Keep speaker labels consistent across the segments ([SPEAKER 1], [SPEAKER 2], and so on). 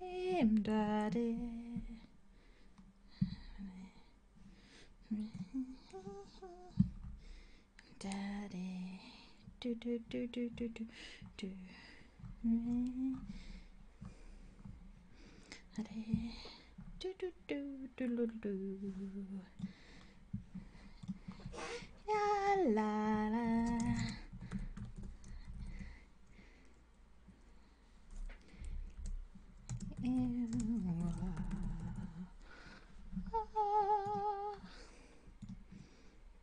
[SPEAKER 1] dream daddy. Daddy. Do do do do do do do. Daddy. Do do do do do do. La la la.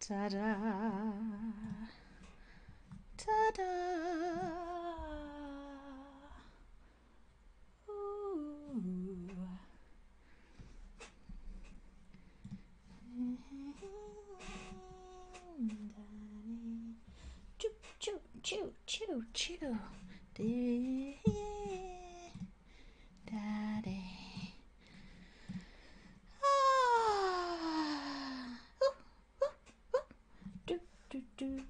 [SPEAKER 1] Ta-da, ta-da. Ooh. Choo, choo, choo, choo, choo. Daddy. Do, do, do.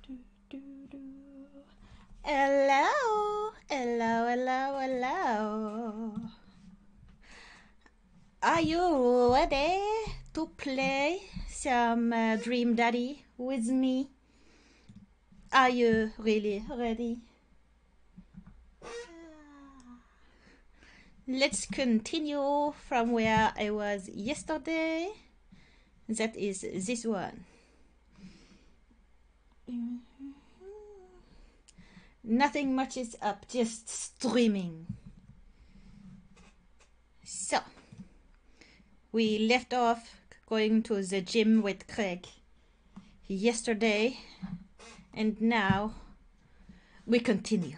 [SPEAKER 1] Do, do, do. Hello, hello, hello, hello. Are you ready to play some Dream Daddy with me? Are you really ready? Let's continue from where I was yesterday. That is this one. Nothing much is up, just streaming. So, we left off going to the gym with Craig yesterday, and now we continue.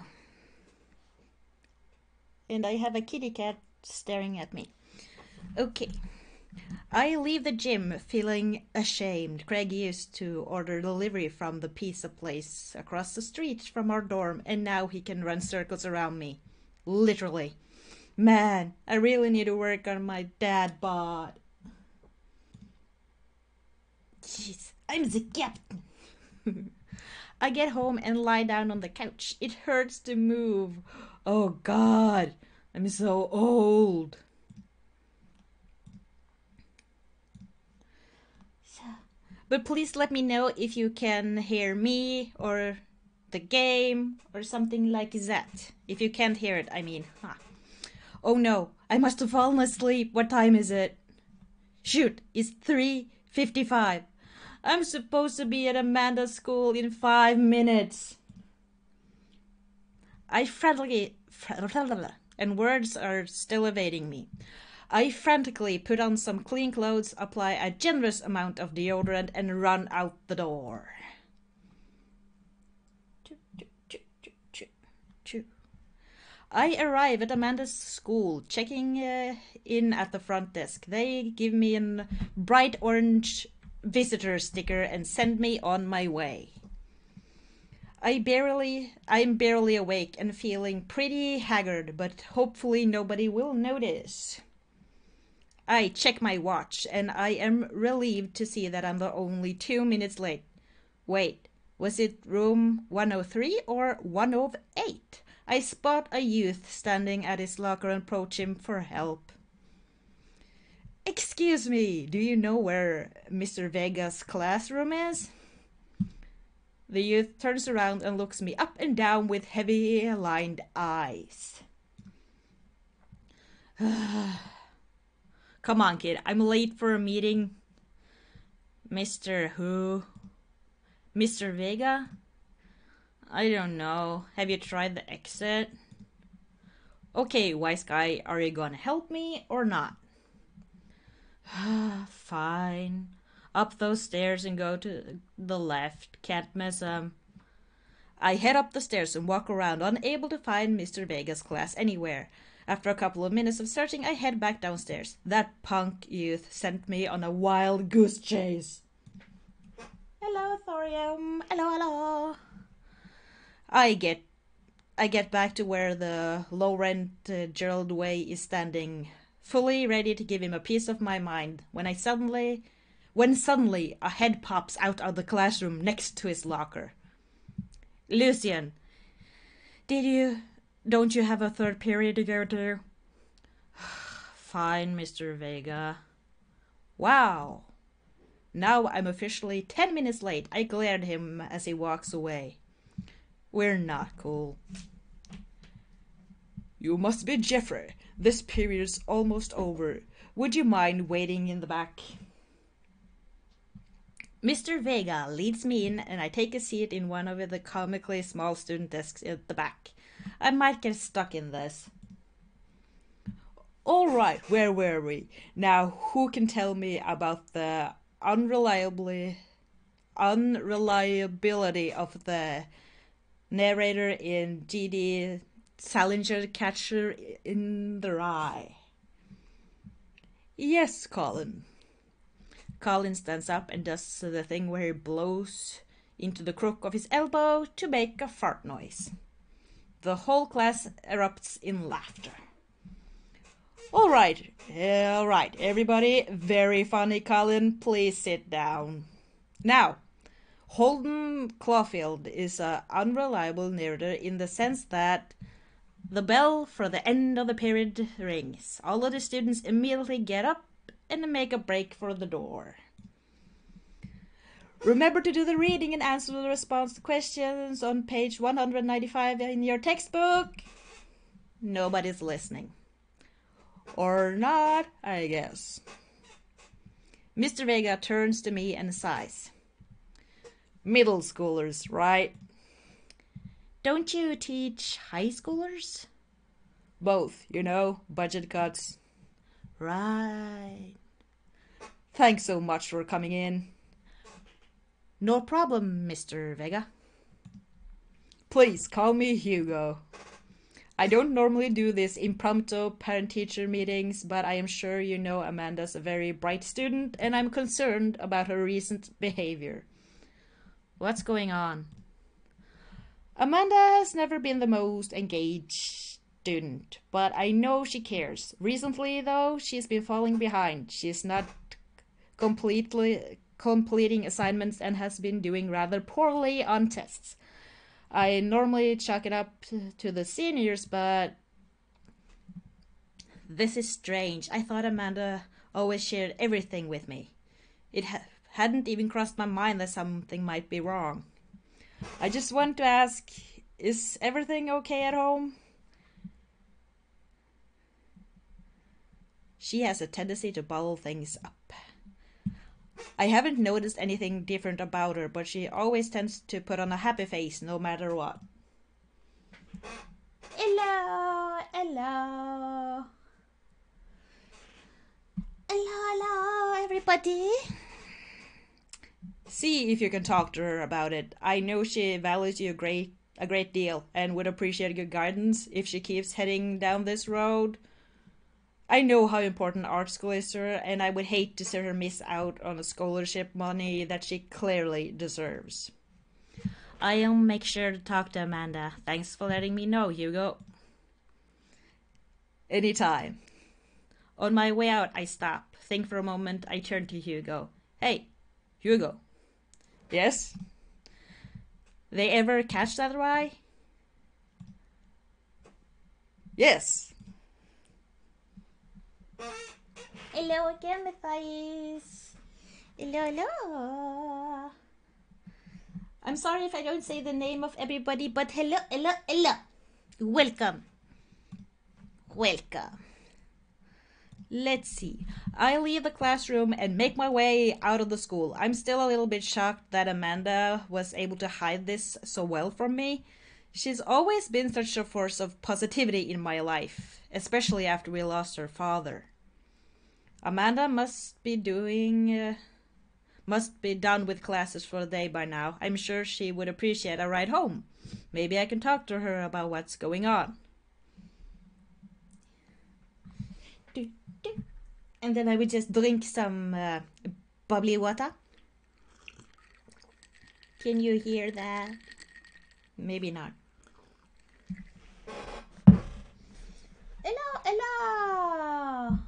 [SPEAKER 1] And I have a kitty cat staring at me. Okay. I leave the gym feeling ashamed. Craig used to order delivery from the pizza place across the street from our dorm, and now he can run circles around me. Literally. Man, I really need to work on my dad bod. Jeez, I'm the captain. I get home and lie down on the couch. It hurts to move. Oh God, I'm so old. But please let me know if you can hear me or the game or something like that. If you can't hear it, I mean. Huh. Oh no, I must have fallen asleep. What time is it? Shoot, it's 3:55. I'm supposed to be at Amanda's school in 5 minutes. I frantically, and words are still evading me. I frantically put on some clean clothes, apply a generous amount of deodorant, and run out the door. I arrive at Amanda's school, checking in at the front desk. They give me a bright orange visitor sticker and send me on my way. I'm barely awake and feeling pretty haggard, but hopefully nobody will notice. I check my watch, and I am relieved to see that I'm only 2 minutes late. Wait, was it room 103 or 108? I spot a youth standing at his locker and approach him for help. Excuse me, do you know where Mr. Vega's classroom is? The youth turns around and looks me up and down with heavy-lined eyes. Come on, kid. I'm late for a meeting. Mr. Who? Mr. Vega? I don't know. Have you tried the exit? Okay, wise guy. Are you gonna help me or not? Fine. Up those stairs and go to the left. Can't miss them. I head up the stairs and walk around, unable to find Mr. Vega's class anywhere. After a couple of minutes of searching, I head back downstairs. That punk youth sent me on a wild goose chase. Hello, Thorium. Hello, hello. I get back to where the low-rent Gerald Way is standing, fully ready to give him a piece of my mind, when suddenly a head pops out of the classroom next to his locker. Lucian, did you Don't you have a third period to go to? Fine, Mr. Vega. Wow. Now I'm officially 10 minutes late. I glare at him as he walks away. We're not cool. You must be Jeffrey. This period's almost over. Would you mind waiting in the back? Mr. Vega leads me in and I take a seat in one of the comically small student desks at the back. I might get stuck in this. All right, where were we? Now, who can tell me about the unreliability of the narrator in G.D. Salinger Catcher in the Rye? Yes, Colin. Colin stands up and does the thing where he blows into the crook of his elbow to make a fart noise. The whole class erupts in laughter. All right, everybody. Very funny, Colin. Please sit down. Now, Holden Caulfield is an unreliable narrator in the sense that the bell for the end of the period rings. All of the students immediately get up and make a break for the door. Remember to do the reading and answer the response to questions on page 195 in your textbook. Nobody's listening. Or not, I guess. Mr. Vega turns to me and sighs. Middle schoolers, right? Don't you teach high schoolers? Both, budget cuts. Right. Thanks so much for coming in. No problem, Mr. Vega. Please call me Hugo. I don't normally do these impromptu parent-teacher meetings, but I am sure you know Amanda's a very bright student, and I'm concerned about her recent behavior. What's going on? Amanda has never been the most engaged student, but I know she cares. Recently, though, she's been falling behind. She's not completing assignments and has been doing rather poorly on tests. I normally chalk it up to the seniors, but this is strange. I thought Amanda always shared everything with me. It hadn't even crossed my mind that something might be wrong. I just want to ask, is everything okay at home? She has a tendency to bottle things up. I haven't noticed anything different about her, but she always tends to put on a happy face no matter what. Hello, hello. Hello, everybody. See if you can talk to her about it. I know she values you a great deal and would appreciate your guidance if she keeps heading down this road. I know how important art school is to her, and I would hate to see her miss out on the scholarship money that she clearly deserves. I'll make sure to talk to Amanda. Thanks for letting me know, Hugo. Anytime. On my way out, I stop. Think for a moment. I turn to Hugo. Hey, Hugo. Yes? They ever catch that rye? Yes. Hello again, Matthias. Hello. I'm sorry if I don't say the name of everybody, but hello. Welcome. Let's see. I leave the classroom and make my way out of the school. I'm still a little bit shocked that Amanda was able to hide this so well from me. She's always been such a force of positivity in my life, especially after we lost her father. Amanda must be done with classes for the day by now. I'm sure she would appreciate a ride home. Maybe I can talk to her about what's going on. And then I would just drink some bubbly water. Can you hear that? Maybe not. Hello.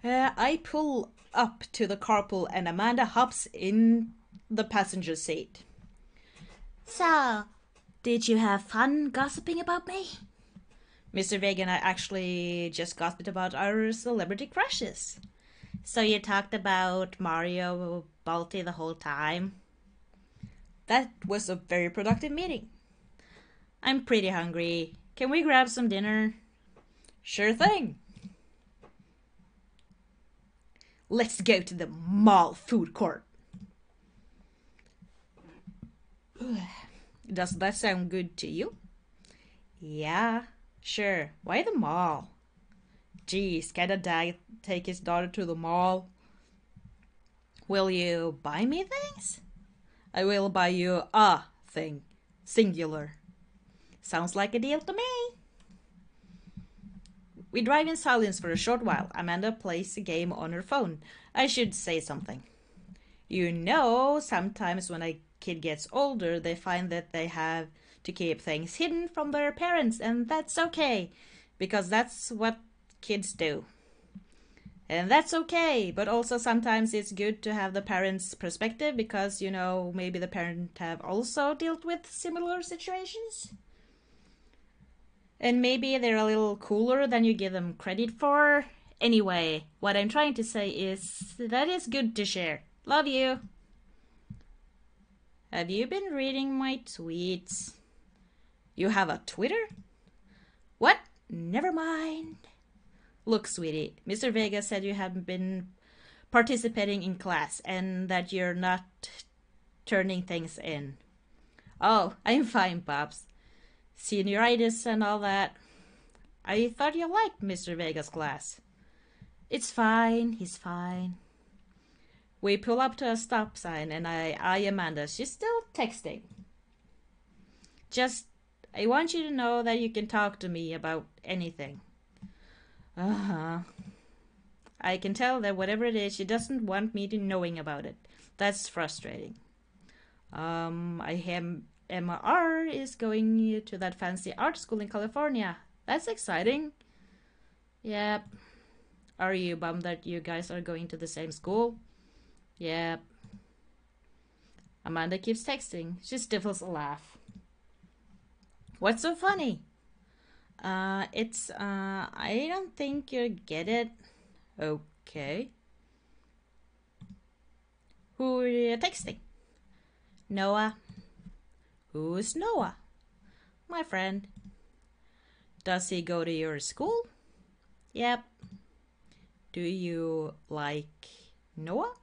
[SPEAKER 1] I pull up to the carpool and Amanda hops in the passenger seat. So, Did you have fun gossiping about me? Mr. Vega and I actually just gossiped about our celebrity crushes. So you talked about Mario Balti the whole time? That was a very productive meeting. I'm pretty hungry. Can we grab some dinner? Sure thing. Let's go to the mall food court. Does that sound good to you? Yeah, sure. Why the mall? Geez, can a dad take his daughter to the mall? Will you buy me things? I will buy you a thing. Singular. Sounds like a deal to me. We drive in silence for a short while. Amanda plays a game on her phone. I should say something. You know, sometimes when a kid gets older, they find that they have to keep things hidden from their parents, and that's okay, because that's what kids do. And that's okay, but also sometimes it's good to have the parents' perspective because, you know, maybe the parent have also dealt with similar situations. And maybe they're a little cooler than you give them credit for. Anyway, what I'm trying to say is that it's good to share. Love you. Have you been reading my tweets? You have a Twitter? What? Never mind. Look, sweetie, Mr. Vega said you haven't been participating in class and that you're not turning things in. Oh, I'm fine, Pops. Senioritis and all that. I thought you liked Mr. Vega's class. It's fine, he's fine. We pull up to a stop sign and I eye Amanda. She's still texting. I want you to know that you can talk to me about anything. Uh-huh. I can tell that whatever it is, she doesn't want me to knowing about it. That's frustrating. Emma R is going to that fancy art school in California. That's exciting. Yep. Are you bummed that you guys are going to the same school? Yep. Amanda keeps texting. She stifles a laugh. What's so funny? I don't think you get it. Okay. Who are you texting? Noah. Who's Noah? My friend. Does he go to your school? Yep. Do you like Noah?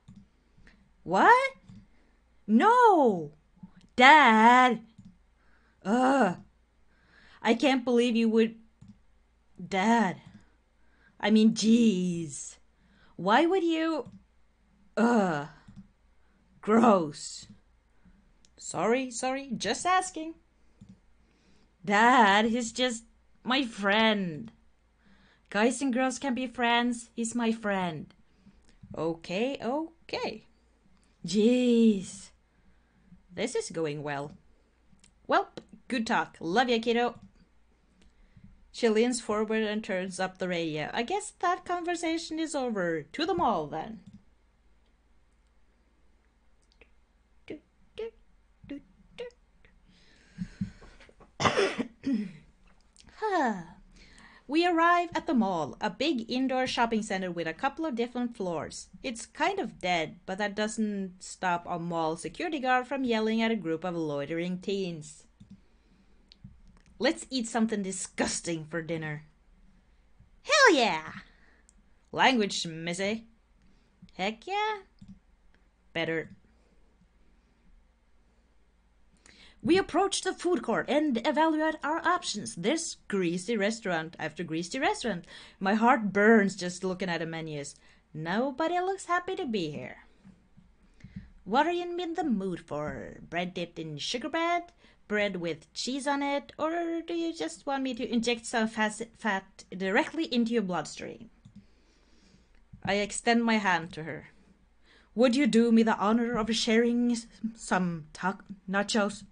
[SPEAKER 1] What? No! Dad! Ugh. I can't believe you would... Dad. I mean, jeez. Why would you... Ugh. Gross. Sorry, just asking. Dad, he's just my friend. Guys and girls can be friends. He's my friend. Okay. Jeez. This is going well. Well, good talk. Love ya, kiddo. She leans forward and turns up the radio. I guess that conversation is over. To the mall, then. We arrive at the mall, a big indoor shopping center with a couple of different floors. It's kind of dead, but that doesn't stop a mall security guard from yelling at a group of loitering teens. Let's eat something disgusting for dinner. Hell yeah! Language, missy. Heck yeah? Better. We approach the food court and evaluate our options. There's greasy restaurant after greasy restaurant. My heart burns just looking at the menus. Nobody looks happy to be here. What are you in the mood for? Bread dipped in sugar bread? Bread with cheese on it? Or do you just want me to inject some fat directly into your bloodstream? I extend my hand to her. Would you do me the honor of sharing some nachos?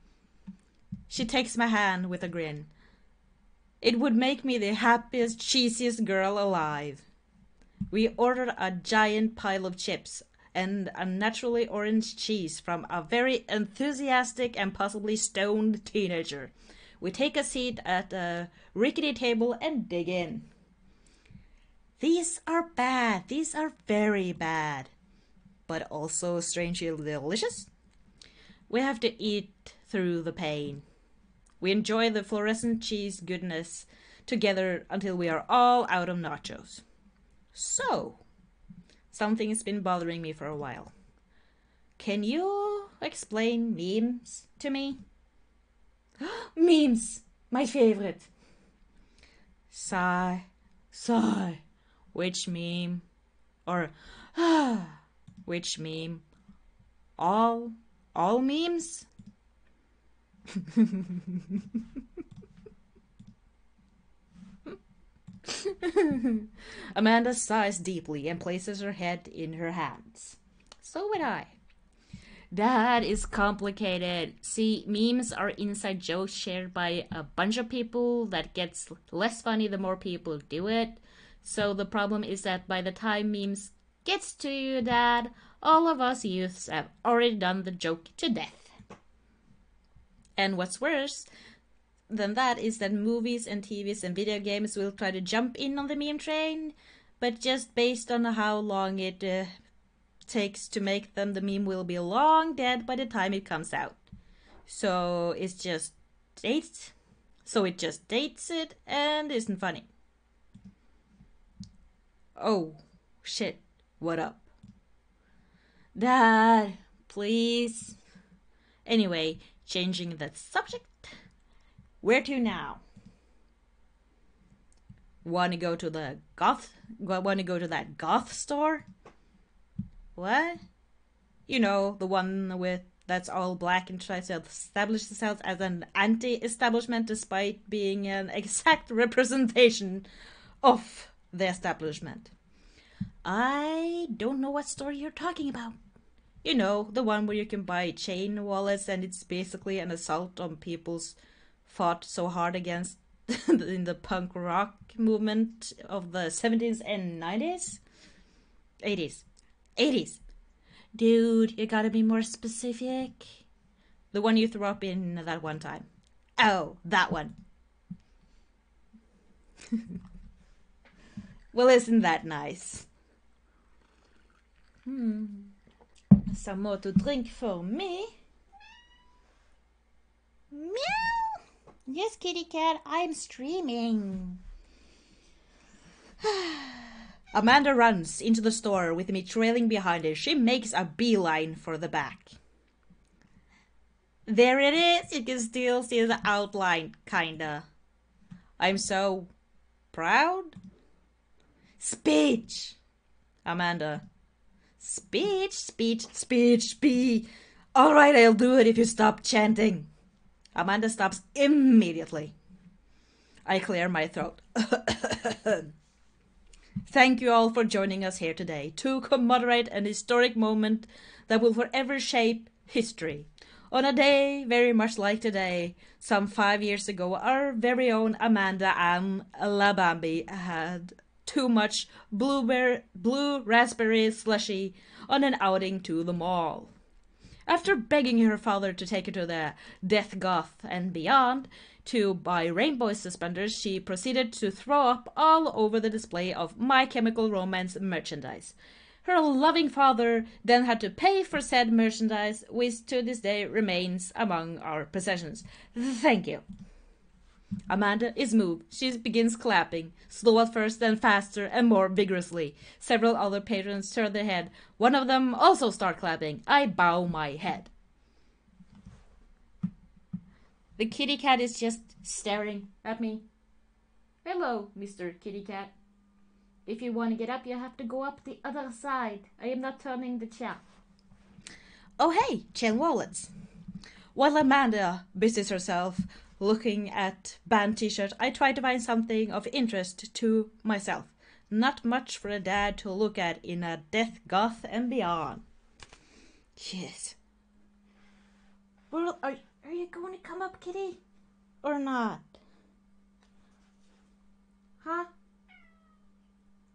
[SPEAKER 1] She takes my hand with a grin. It would make me the happiest, cheesiest girl alive. We ordered a giant pile of chips and unnaturally orange cheese from a very enthusiastic and possibly stoned teenager. We take a seat at a rickety table and dig in. These are bad. These are very bad. But also strangely delicious. We have to eat through the pain. We enjoy the fluorescent cheese goodness together until we are all out of nachos. So, something has been bothering me for a while. Can you explain memes to me? Memes! My favorite! Sigh, sigh. Which meme? Or, which meme? All memes? Amanda sighs deeply and places her head in her hands. So would I. That is complicated. See, memes are inside jokes shared by a bunch of people that gets less funny the more people do it. So the problem is that by the time memes gets to you, Dad, all of us youths have already done the joke to death. And what's worse than that is that movies and TVs and video games will try to jump in on the meme train, but just based on how long it takes to make them, the meme will be long dead by the time it comes out. So it just dates it and isn't funny. Oh, shit. What up? Dad, please. Anyway, changing the subject. Where to now? Want to go to that goth store? What? You know, the one with that's all black and tries to establish itself as an anti-establishment despite being an exact representation of the establishment. I don't know what store you're talking about. You know, the one where you can buy chain wallets and it's basically an assault on people's fought so hard against in the punk rock movement of the 70s and 90s? 80s. Dude, you gotta be more specific. The one you threw up in that one time. Oh, that one. Well, isn't that nice? Some more to drink for me. Meow. Yes, kitty cat, I'm streaming. Amanda runs into the store with me trailing behind her. She makes a beeline for the back. There it is. You can still see the outline, kinda. I'm so proud. Speech. Amanda. Speech. All right, I'll do it if you stop chanting. Amanda stops immediately. I clear my throat. Thank you all for joining us here today to commemorate an historic moment that will forever shape history. On a day very much like today, some 5 years ago, our very own Amanda Ann Labambi had too much blue raspberry slushy on an outing to the mall. After begging her father to take her to the Death Goth and beyond to buy rainbow suspenders, she proceeded to throw up all over the display of My Chemical Romance merchandise. Her loving father then had to pay for said merchandise, which to this day remains among our possessions. Thank you. Amanda is moved. She begins clapping, slow at first, then faster and more vigorously. Several other patrons turn their head. One of them also start clapping. I bow my head. The kitty cat is just staring at me. Hello, Mr. Kitty Cat. If you want to get up, you have to go up the other side. I am not turning the chair. Oh, hey, chain wallets. While Amanda busies herself looking at band t-shirt, I try to find something of interest to myself. Not much for a dad to look at in a Death Goth and beyond. Yes. Well, are you going to come up, kitty? Or not? Huh?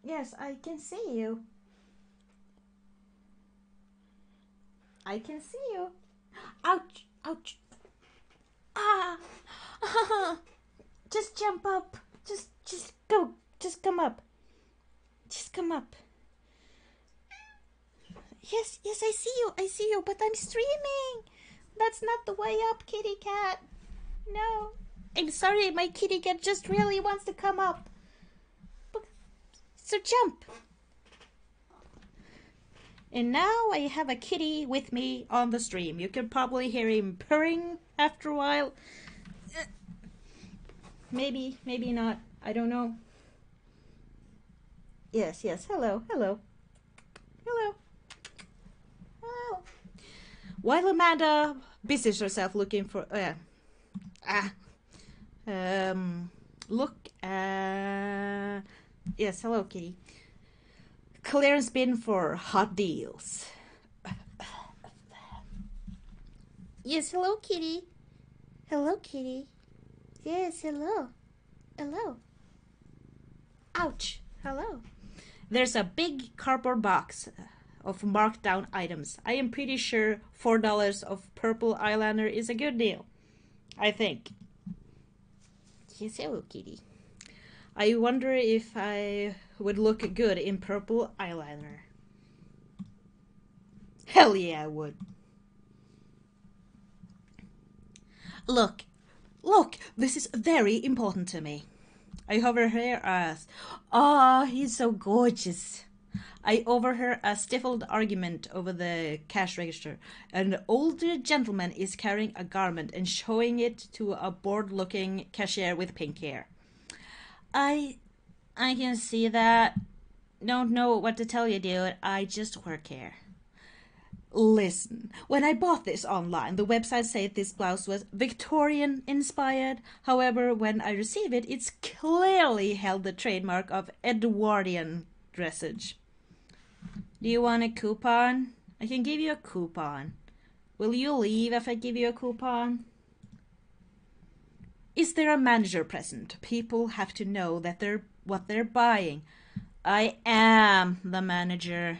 [SPEAKER 1] Yes, I can see you. I can see you. Ouch! Ouch! Ah! Just jump up. Just go. Just come up. Just come up. Yes, yes, I see you, but I'm streaming. That's not the way up, kitty cat. No. I'm sorry, my kitty cat just really wants to come up. So jump. And now I have a kitty with me on the stream. You can probably hear him purring after a while. Maybe, maybe not. I don't know. Yes, yes. Hello, hello. Hello. Hello. While Amanda busies herself looking for... look at... Yes, hello, kitty. Clearance bin for hot deals. Yes, hello, kitty. Hello, kitty. Yes, hello. Hello. Ouch. Hello. There's a big cardboard box of marked down items. I am pretty sure $4 of purple eyeliner is a good deal. I think. Yes, hello, kitty. I wonder if I would look good in purple eyeliner. Hell yeah, I would. Look, this is very important to me. I overhear us. Oh, he's so gorgeous. I overhear a stifled argument over the cash register. An older gentleman is carrying a garment and showing it to a bored-looking cashier with pink hair. I can see that. Don't know what to tell you, dude. I just work here. Listen, when I bought this online, the website said this blouse was Victorian inspired. However, when I receive it, it's clearly held the trademark of Edwardian dressage. Do you want a coupon? I can give you a coupon. Will you leave if I give you a coupon? Is there a manager present? People have to know that what they're buying. I am the manager.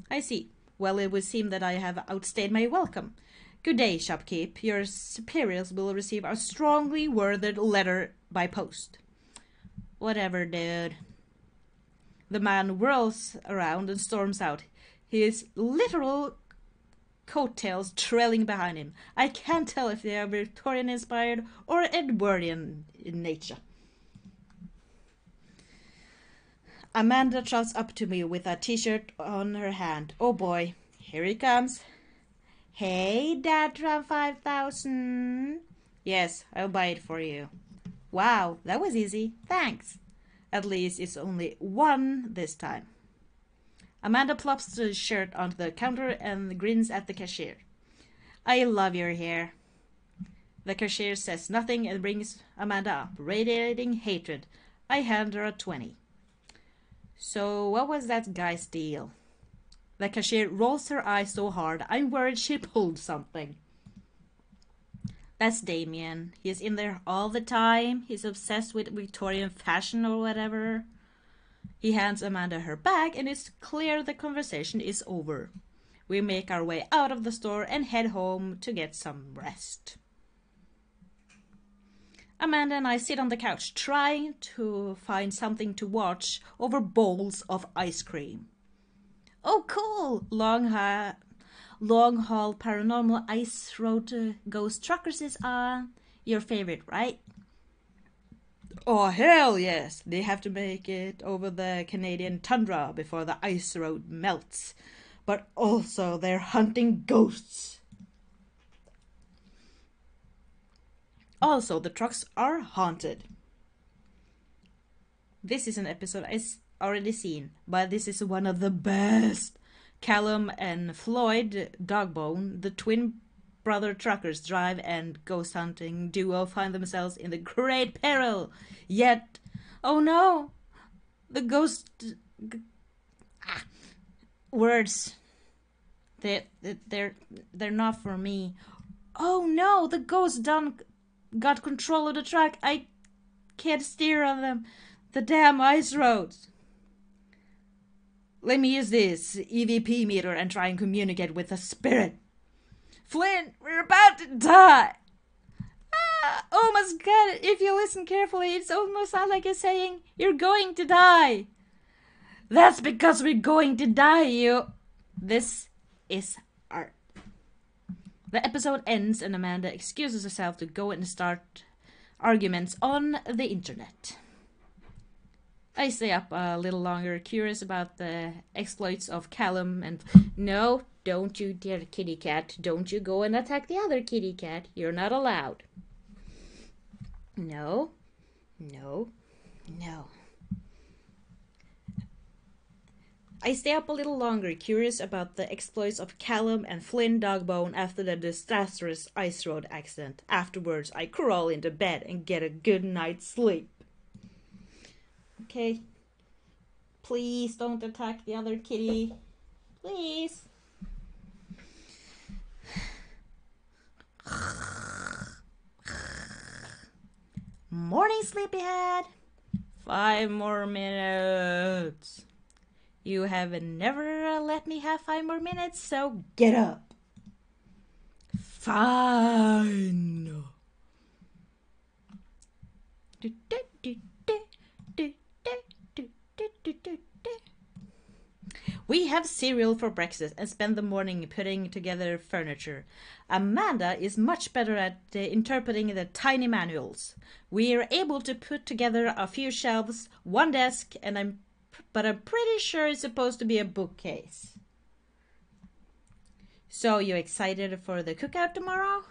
[SPEAKER 1] I see. Well, it would seem that I have outstayed my welcome. Good day, shopkeep. Your superiors will receive a strongly worded letter by post. Whatever, dude. The man whirls around and storms out, his literal coattails trailing behind him. I can't tell if they are Victorian-inspired or Edwardian in nature. Amanda trots up to me with a t-shirt on her hand. Oh boy, here he comes. Hey, Datra 5000. Yes, I'll buy it for you. Wow, that was easy. Thanks. At least it's only one this time. Amanda plops the shirt onto the counter and grins at the cashier. I love your hair. The cashier says nothing and brings Amanda up, radiating hatred. I hand her a 20. So what was that guy's deal? The cashier rolls her eyes so hard, I'm worried she pulled something. That's Damien. He's in there all the time. He's obsessed with Victorian fashion or whatever. He hands Amanda her bag and it's clear the conversation is over. We make our way out of the store and head home to get some rest. Amanda and I sit on the couch trying to find something to watch over bowls of ice cream. Oh, cool! Long haul paranormal ice road ghost truckers is on. Your favorite, right? Oh, hell yes! They have to make it over the Canadian tundra before the ice road melts. But also they're hunting ghosts. Also, the trucks are haunted. This is an episode I've already seen, but this is one of the best. Callum and Floyd Dogbone, the twin brother truckers, drive and ghost hunting duo find themselves in the great peril. Yet, oh no, the ghost... words. They're not for me. Oh no, the ghost got control of the truck. I can't steer on them. The damn ice roads. Let me use this EVP meter and try and communicate with the spirit. Flynn, we're about to die. Ah, oh my god, if you listen carefully, it almost sounds like it's saying, you're going to die. That's because we're going to die, you. This is art. The episode ends and Amanda excuses herself to go and start arguments on the internet. I stay up a little longer, curious about the exploits of Callum and... No, don't you dare, kitty cat. Don't you go and attack the other kitty cat. You're not allowed. No. No. No. I stay up a little longer, curious about the exploits of Callum and Flynn Dogbone after the disastrous ice road accident. Afterwards, I crawl into bed and get a good night's sleep. Okay. Please don't attack the other kitty. Please. Morning, sleepyhead. 5 more minutes. You have never let me have 5 more minutes, so get up. Fine. We have cereal for breakfast and spend the morning putting together furniture. Amanda is much better at interpreting the tiny manuals. We are able to put together a few shelves, one desk, and I'm pretty sure it's supposed to be a bookcase. So, you excited for the cookout tomorrow?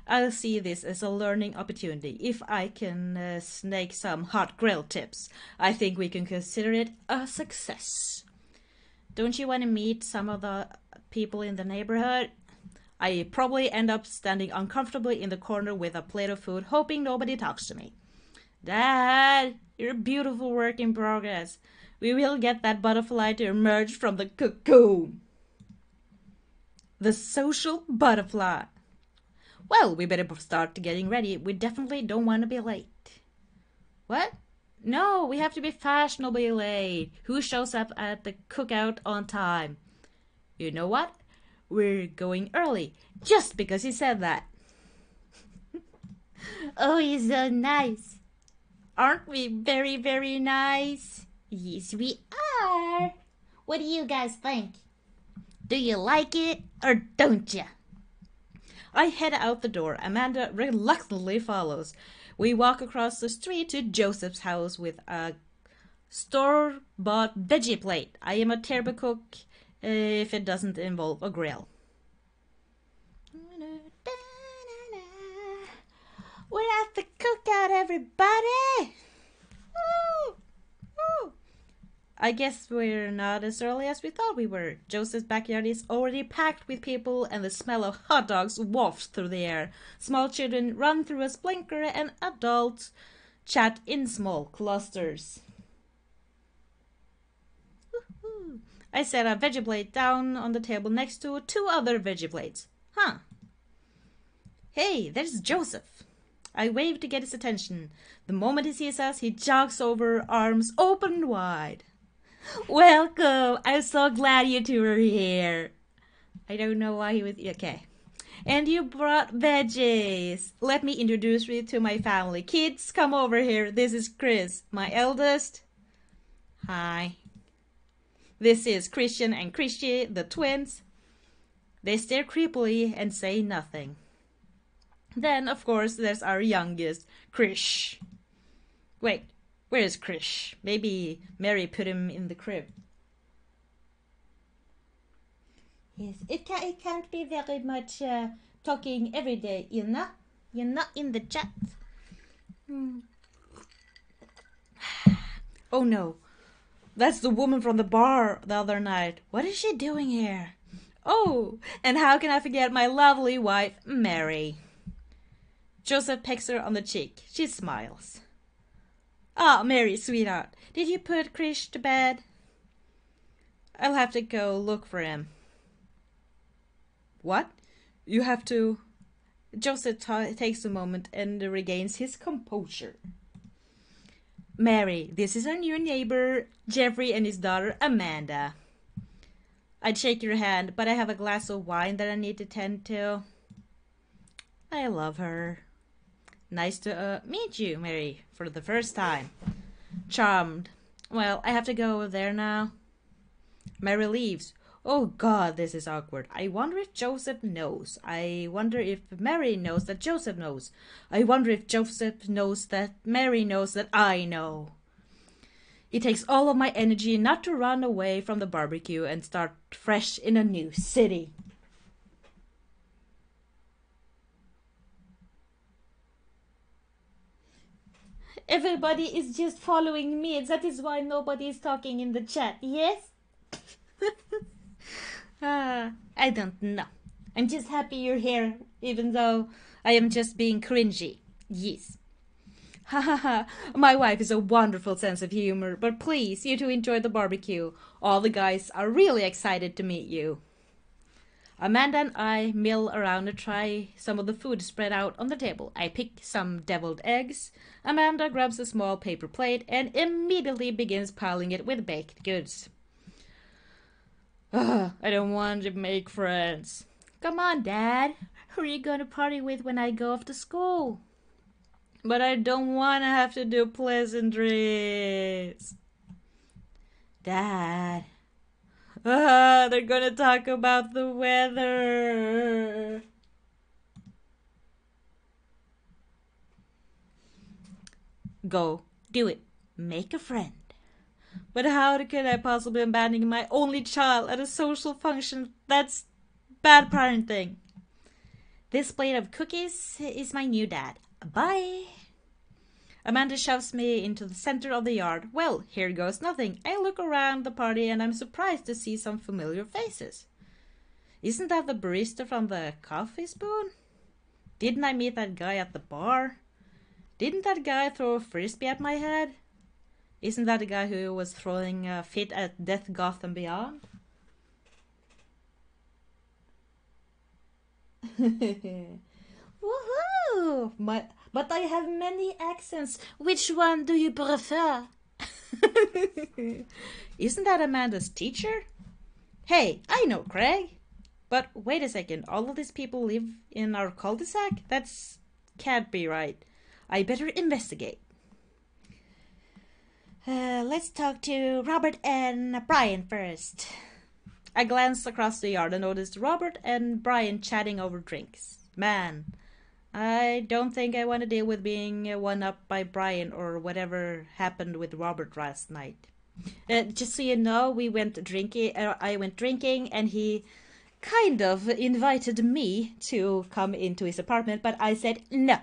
[SPEAKER 1] I'll see this as a learning opportunity. If I can snake some hot grill tips, I think we can consider it a success. Don't you want to meet some of the people in the neighborhood? I probably end up standing uncomfortably in the corner with a plate of food, hoping nobody talks to me. Dad, you're a beautiful work in progress. We will get that butterfly to emerge from the cocoon. The social butterfly. Well, we better start getting ready. We definitely don't want to be late. What? No, we have to be fashionably late. Who shows up at the cookout on time? You know what? We're going early, just because he said that. Oh, he's so nice. Aren't we very, very nice? Yes, we are. What do you guys think? Do you like it or don't you? I head out the door. Amanda reluctantly follows. We walk across the street to Joseph's house with a store-bought veggie plate. I am a terrible cook if it doesn't involve a grill. We're at the cookout, everybody! Woo! Woo! I guess we're not as early as we thought we were. Joseph's backyard is already packed with people and the smell of hot dogs wafts through the air. Small children run through a sprinkler and adults chat in small clusters. Woo-hoo. I set a veggie plate down on the table next to 2 other veggie plates. Huh. Hey, there's Joseph. I wave to get his attention. The moment he sees us, he jogs over, arms open wide. Welcome! I'm so glad you 2 are here. I don't know why he was... Okay. And you brought veggies. Let me introduce you to my family. Kids, come over here. This is Chris, my eldest. Hi. This is Christian and Christy, the twins. They stare creepily and say nothing. Then, of course, there's our youngest, Krish. Wait. Where is Krish? Maybe Mary put him in the crib. Yes, it can't be very much talking every day, you know? You're not in the chat. Oh no, that's the woman from the bar the other night. What is she doing here? Oh, and how can I forget my lovely wife, Mary? Joseph pecks her on the cheek. She smiles. Ah, Mary, sweetheart, did you put Krish to bed? I'll have to go look for him. What? You have to... Joseph takes a moment and regains his composure. Mary, this is our new neighbor, Jeffrey, and his daughter, Amanda. I'd shake your hand, but I have a glass of wine that I need to tend to. I love her. Nice to meet you, Mary, for the first time. Charmed. Well, I have to go over there now. Mary leaves. Oh God, this is awkward. I wonder if Joseph knows. I wonder if Mary knows that Joseph knows. I wonder if Joseph knows that Mary knows that I know. It takes all of my energy not to run away from the barbecue and start fresh in a new city. Everybody is just following me. That is why nobody is talking in the chat. Yes? I don't know. I'm just happy you're here, even though I am just being cringy. Yes. Ha ha ha. My wife has a wonderful sense of humor, but please, you two enjoy the barbecue. All the guys are really excited to meet you. Amanda and I mill around to try some of the food spread out on the table. I pick some deviled eggs. Amanda grabs a small paper plate and immediately begins piling it with baked goods. I don't want to make friends. Come on, Dad. Who are you going to party with when I go off to school? But I don't want to have to do pleasantries. Dad. They're gonna talk about the weather. Go, do it. Make a friend. But how could I possibly abandon my only child at a social function? That's bad parenting. This plate of cookies is my new dad. Bye. Amanda shoves me into the center of the yard. Well, here goes nothing. I look around the party and I'm surprised to see some familiar faces. Isn't that the barista from the Coffee Spoon? Didn't I meet that guy at the bar? Didn't that guy throw a frisbee at my head? Isn't that the guy who was throwing a fit at Death Gotham Beyond? Woohoo! But I have many accents. Which one do you prefer? Isn't that Amanda's teacher? Hey, I know Craig. But wait a second, all of these people live in our cul-de-sac? That's can't be right. I better investigate. Let's talk to Robert and Brian first. I glanced across the yard and noticed Robert and Brian chatting over drinks. Man, I don't think I want to deal with being one-up by Brian or whatever happened with Robert last night. Just so you know, we went drinking. I went drinking, and he kind of invited me to come into his apartment, but I said no.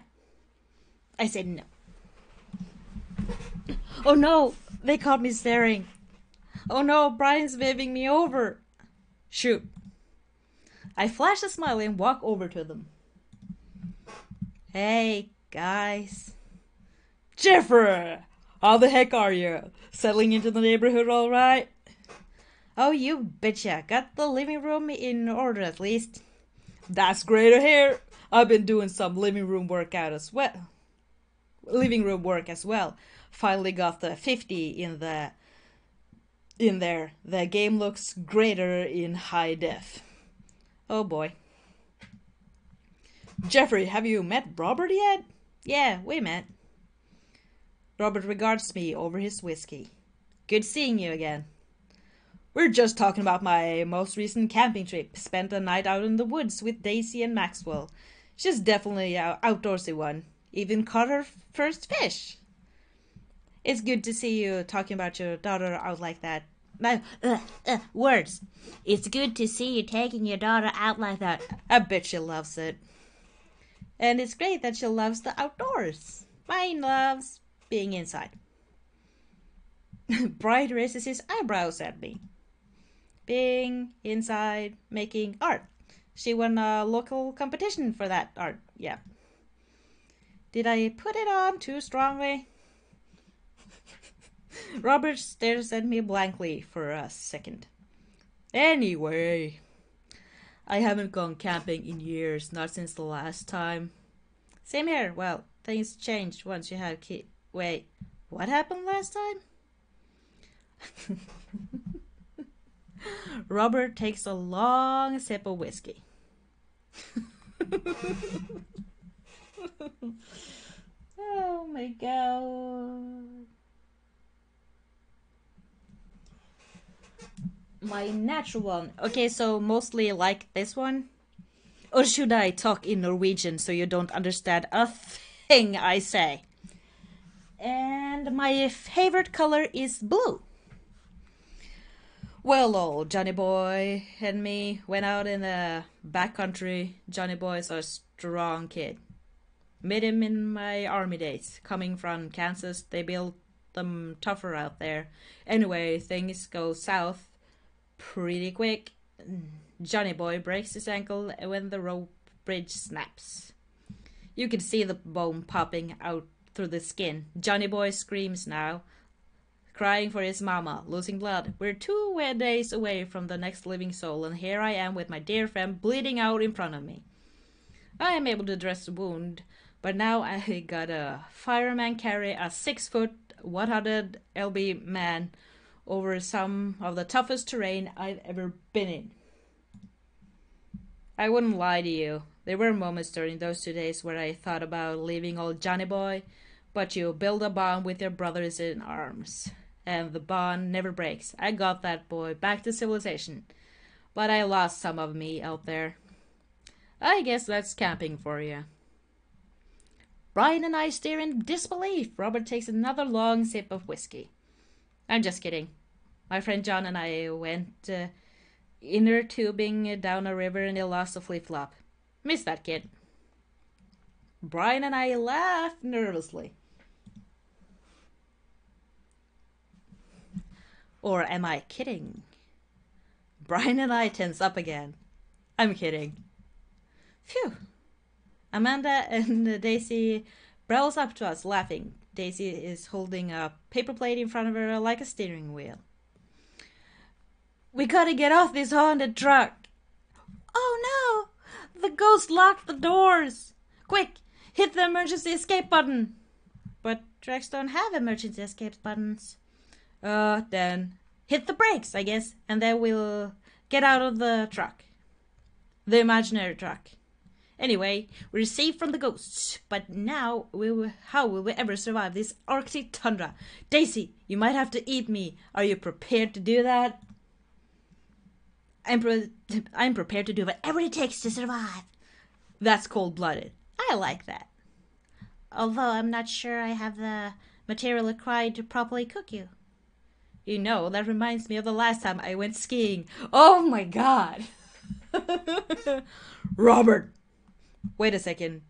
[SPEAKER 1] I said no. Oh no, they caught me staring. Oh no, Brian's waving me over. Shoot. I flash a smile and walk over to them. Hey, guys. Jeffrey! How the heck are you? Settling into the neighborhood all right? Oh, you betcha. Got the living room in order at least. That's great to hear. I've been doing some living room work as well. Finally got the 50 in there. The game looks greater in high def. Oh boy. Jeffrey, have you met Robert yet? Yeah, we met. Robert regards me over his whiskey. Good seeing you again. We're just talking about my most recent camping trip. Spent a night out in the woods with Daisy and Maxwell. She's definitely an outdoorsy one. Even caught her first fish. It's good to see you talking about your daughter out like that. No, words. It's good to see you taking your daughter out like that. I bet she loves it. And it's great that she loves the outdoors. Mine loves being inside. Bright raises his eyebrows at me. Being inside, making art. She won a local competition for that art, yeah. Did I put it on too strongly? Robert stares at me blankly for a second. Anyway, I haven't gone camping in years, not since the last time. Same here. Well, things change once you have kids. Wait, What happened last time? Robert takes a long sip of whiskey. Oh my god. My natural one. Okay, so mostly like this one. Or should I talk in Norwegian so you don't understand a thing I say? And my favorite color is blue. Well, old Johnny Boy and me went out in the backcountry. Johnny Boy's a strong kid. Met him in my army days. Coming from Kansas, they built them tougher out there. Anyway, things go south pretty quick. Johnny Boy breaks his ankle when the rope bridge snaps. You can see the bone popping out through the skin. Johnny Boy screams now, crying for his mama, losing blood. We're 2 days away from the next living soul, and here I am with my dear friend bleeding out in front of me. I am able to dress the wound, but now I got a fireman carry a 6 foot, 100 lb man over some of the toughest terrain I've ever been in. I wouldn't lie to you. There were moments during those 2 days where I thought about leaving old Johnny Boy, but you build a bond with your brothers in arms, and the bond never breaks. I got that boy back to civilization, but I lost some of me out there. I guess that's camping for you. Brian and I stare in disbelief. Robert takes another long sip of whiskey. I'm just kidding. My friend John and I went inner tubing down a river and he lost a flip-flop. Miss that kid. Brian and I laugh nervously. Or am I kidding? Brian and I tense up again. I'm kidding. Phew. Amanda and Daisy browse up to us, laughing. Daisy is holding a paper plate in front of her like a steering wheel. We gotta get off this haunted truck. Oh no! The ghost locked the doors. Quick, hit the emergency escape button. But trucks don't have emergency escape buttons. Then hit the brakes, I guess, and then we'll get out of the truck. The imaginary truck. Anyway, we're safe from the ghosts, but now how will we ever survive this Arctic tundra? Daisy, you might have to eat me. Are you prepared to do that? I'm prepared to do whatever it takes to survive. That's cold-blooded. I like that. Although I'm not sure I have the material required to properly cook you. You know, that reminds me of the last time I went skiing. Oh my god! Robert! Wait a second.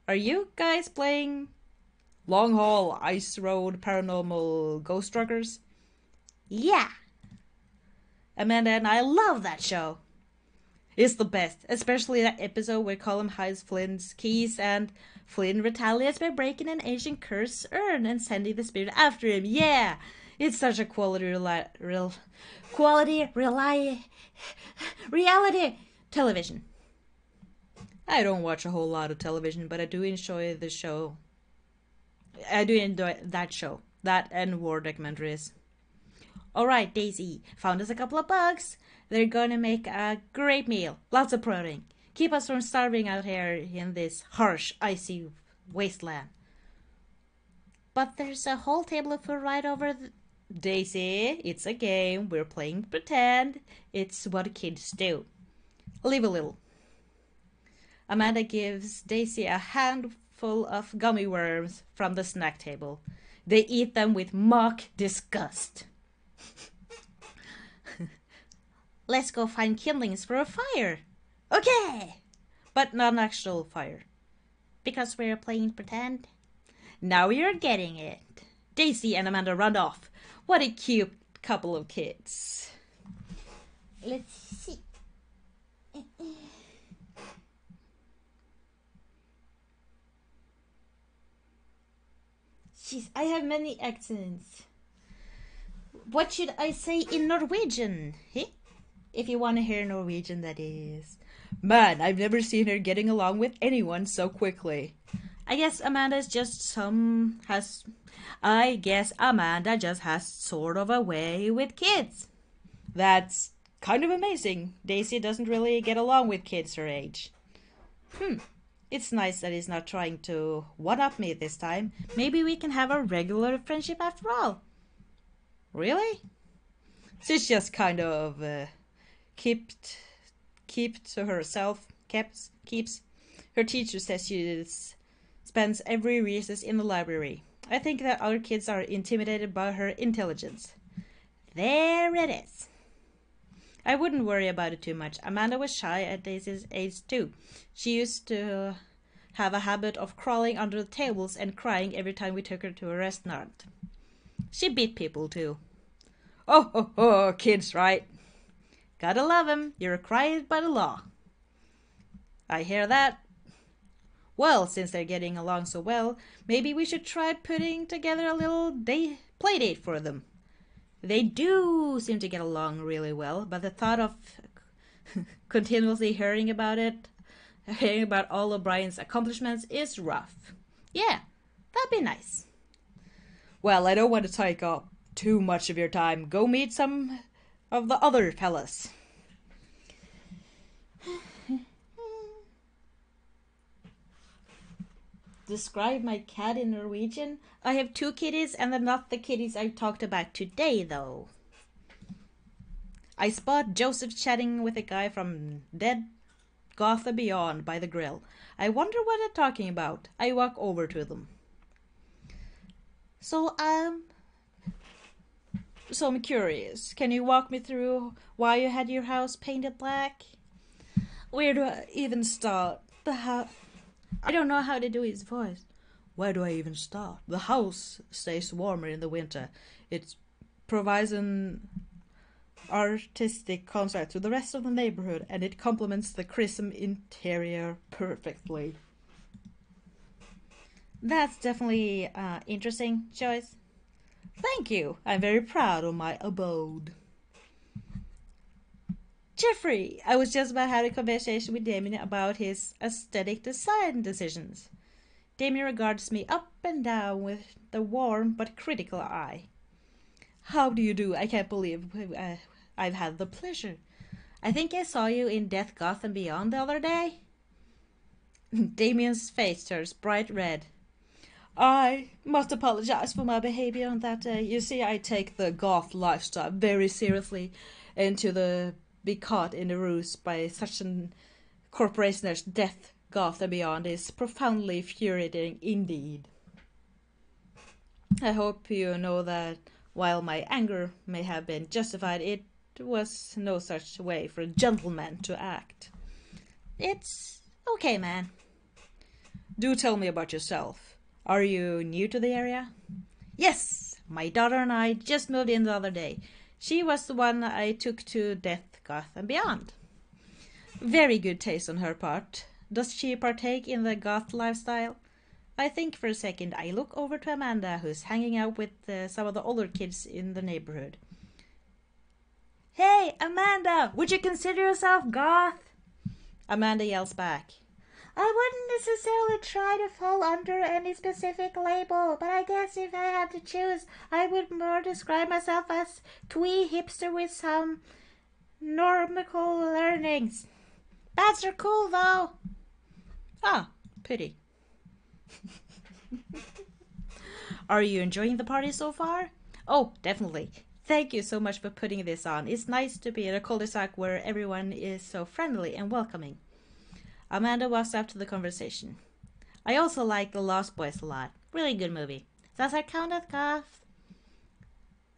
[SPEAKER 1] Are you guys playing Long Haul Ice Road Paranormal Ghost Truckers? Yeah. Amanda and I love that show. It's the best, especially that episode where Colum hides Flynn's keys and Flynn retaliates by breaking an ancient cursed urn and sending the spirit after him. Yeah, it's such a reality television. I don't watch a whole lot of television, but I do enjoy the show. I do enjoy that show. That and war documentaries. Alright, Daisy. Found us a couple of bugs. They're gonna make a great meal. Lots of protein. Keep us from starving out here in this harsh, icy wasteland. But there's a whole table of food right over the... Daisy, it's a game. We're playing pretend. It's what kids do. Leave a little. Amanda gives Daisy a handful of gummy worms from the snack table. They eat them with mock disgust. Let's go find kindlings for a fire. Okay! But not an actual fire. Because we're playing pretend. Now you're getting it. Daisy and Amanda run off. What a cute couple of kids. Let's see. Jeez, I have many accents. What should I say in Norwegian? Hey? If you want to hear Norwegian, that is. Man, I've never seen her getting along with anyone so quickly. I guess Amanda's just I guess Amanda just has sort of a way with kids. That's kind of amazing. Daisy doesn't really get along with kids her age. It's nice that he's not trying to one-up me this time. Maybe we can have a regular friendship after all. Really? She's just kind of keep to herself. Keeps. Her teacher says she spends every recess in the library. I think that other kids are intimidated by her intelligence. There it is. I wouldn't worry about it too much. Amanda was shy at Daisy's age too. She used to have a habit of crawling under the tables and crying every time we took her to a restaurant. She beat people too. Oh, kids, right? Gotta love 'em. You're required by the law. I hear that. Well, since they're getting along so well, maybe we should try putting together a little play date for them. They do seem to get along really well, but the thought of continuously hearing about all of Brian's accomplishments is rough. Yeah, that'd be nice. Well, I don't want to take up too much of your time. Go meet some of the other fellas. Describe my cat in Norwegian? I have 2 kitties, and they're not the kitties I talked about today, though. I spot Joseph chatting with a guy from Dead Goth and Beyond by the grill. I wonder what they're talking about. I walk over to them. So I'm curious. Can you walk me through why you had your house painted black? Where do I even start? I don't know how to do his voice. Where do I even start? The house stays warmer in the winter. It provides an artistic contrast to the rest of the neighborhood, and it complements the crisp interior perfectly. That's definitely interesting, Joyce. Thank you. I'm very proud of my abode. Jeffrey, I was just about having a conversation with Damien about his aesthetic design decisions. Damien regards me up and down with the warm but critical eye. How do you do? I can't believe I've had the pleasure. I think I saw you in Death, Goth and Beyond the other day. Damien's face turns bright red. I must apologize for my behavior on that day. You see, I take the goth lifestyle very seriously, and to be caught in the ruse by such an corporation as Death, Goth and Beyond is profoundly infuriating indeed. I hope you know that while my anger may have been justified, it was no such way for a gentleman to act. It's okay, man. Do tell me about yourself. Are you new to the area? Yes, my daughter and I just moved in the other day. She was the one I took to Death, Goth and Beyond. Very good taste on her part. Does she partake in the goth lifestyle? I think for a second I look over to Amanda, who's hanging out with some of the older kids in the neighborhood. Hey, Amanda, would you consider yourself goth? Amanda yells back. I wouldn't necessarily try to fall under any specific label, but I guess if I had to choose, I would more describe myself as twee hipster with some normical learnings. Bats are cool, though. Ah, pity. Are you enjoying the party so far? Oh, definitely. Thank you so much for putting this on. It's nice to be in a cul-de-sac where everyone is so friendly and welcoming. Amanda walks up to the conversation. I also like The Lost Boys a lot. Really good movie. Does that count as goth?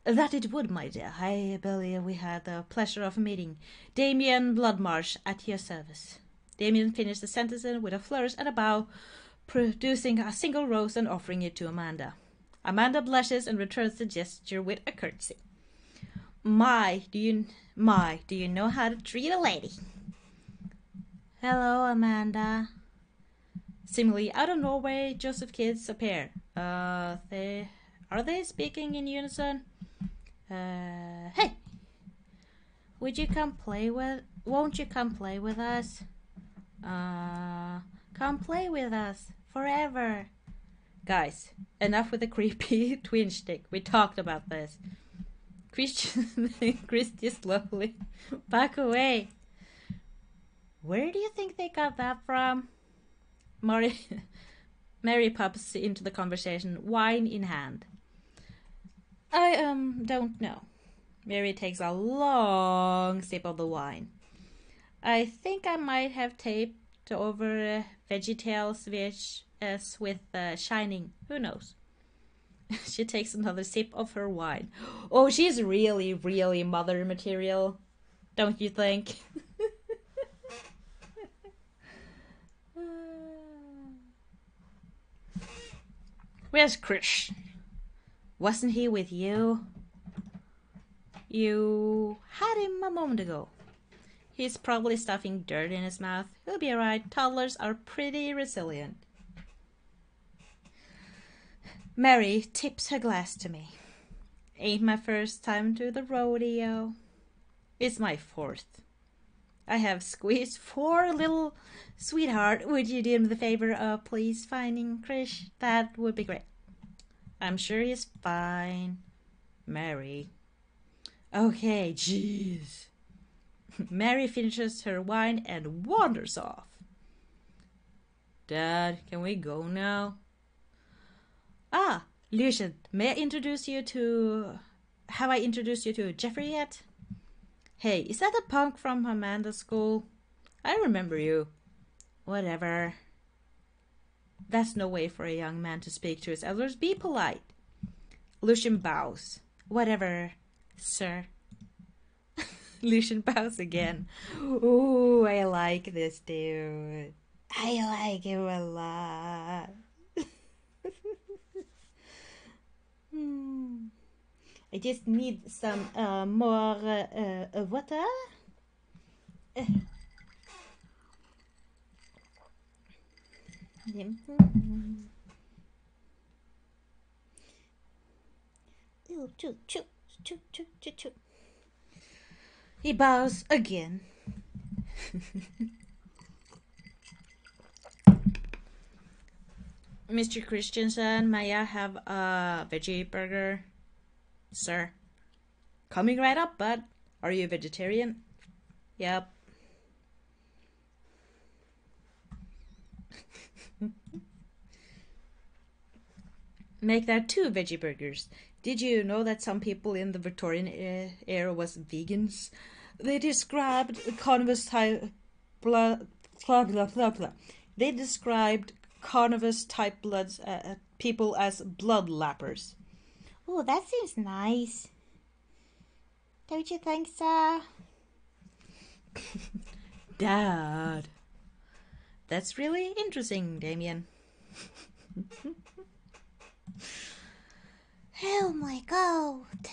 [SPEAKER 1] That it would, my dear. I believe we had the pleasure of meeting. Damien Bloodmarsh at your service. Damien finished the sentence with a flourish and a bow, producing a single rose and offering it to Amanda. Amanda blushes and returns the gesture with a curtsy. My, do you know how to treat a lady? Hello, Amanda. Seemingly out of Norway, Joseph kids appear. Are they speaking in unison? Hey, won't you come play with us? Come play with us forever. Guys, Enough with the creepy twin stick. We talked about this. Christian, Christy slowly back away. Where do you think they got that from? Mary pops into the conversation, wine in hand. I don't know. Mary takes a long sip of the wine. I think I might have taped over VeggieTales VHS with Shining. Who knows? She takes another sip of her wine. Oh, she's really, really mother material. Don't you think? Where's Krish? Wasn't he with you? You had him a moment ago. He's probably stuffing dirt in his mouth. He'll be alright. Toddlers are pretty resilient. Mary tips her glass to me. Ain't my first time to the rodeo. It's my fourth. I have squeezed 4 little sweetheart. Would you do me the favor of please finding Krish? That would be great. I'm sure he's fine. Mary. Okay, jeez. Mary finishes her wine and wanders off. Dad, can we go now? Ah, Lucian, may I introduce you to... Have I introduced you to Jeffrey yet? Hey, is that the punk from Amanda's school? I remember you. Whatever. That's no way for a young man to speak to his elders. Be polite. Lucian bows. Whatever, sir. Lucian bows again. Ooh, I like this dude. I like him a lot. I just need some more water. He bows again. Mr. Christensen, may I have a veggie burger? Sir. Coming right up, bud. Are you a vegetarian? Yep. Make that 2 veggie burgers. Did you know that some people in the Victorian era was vegans? They described carnivorous type blah blah blah blah blah. They described carnivorous type bloods people as blood lappers. Oh, that seems nice. Don't you think so? Dad. That's really interesting, Damien. Oh my god.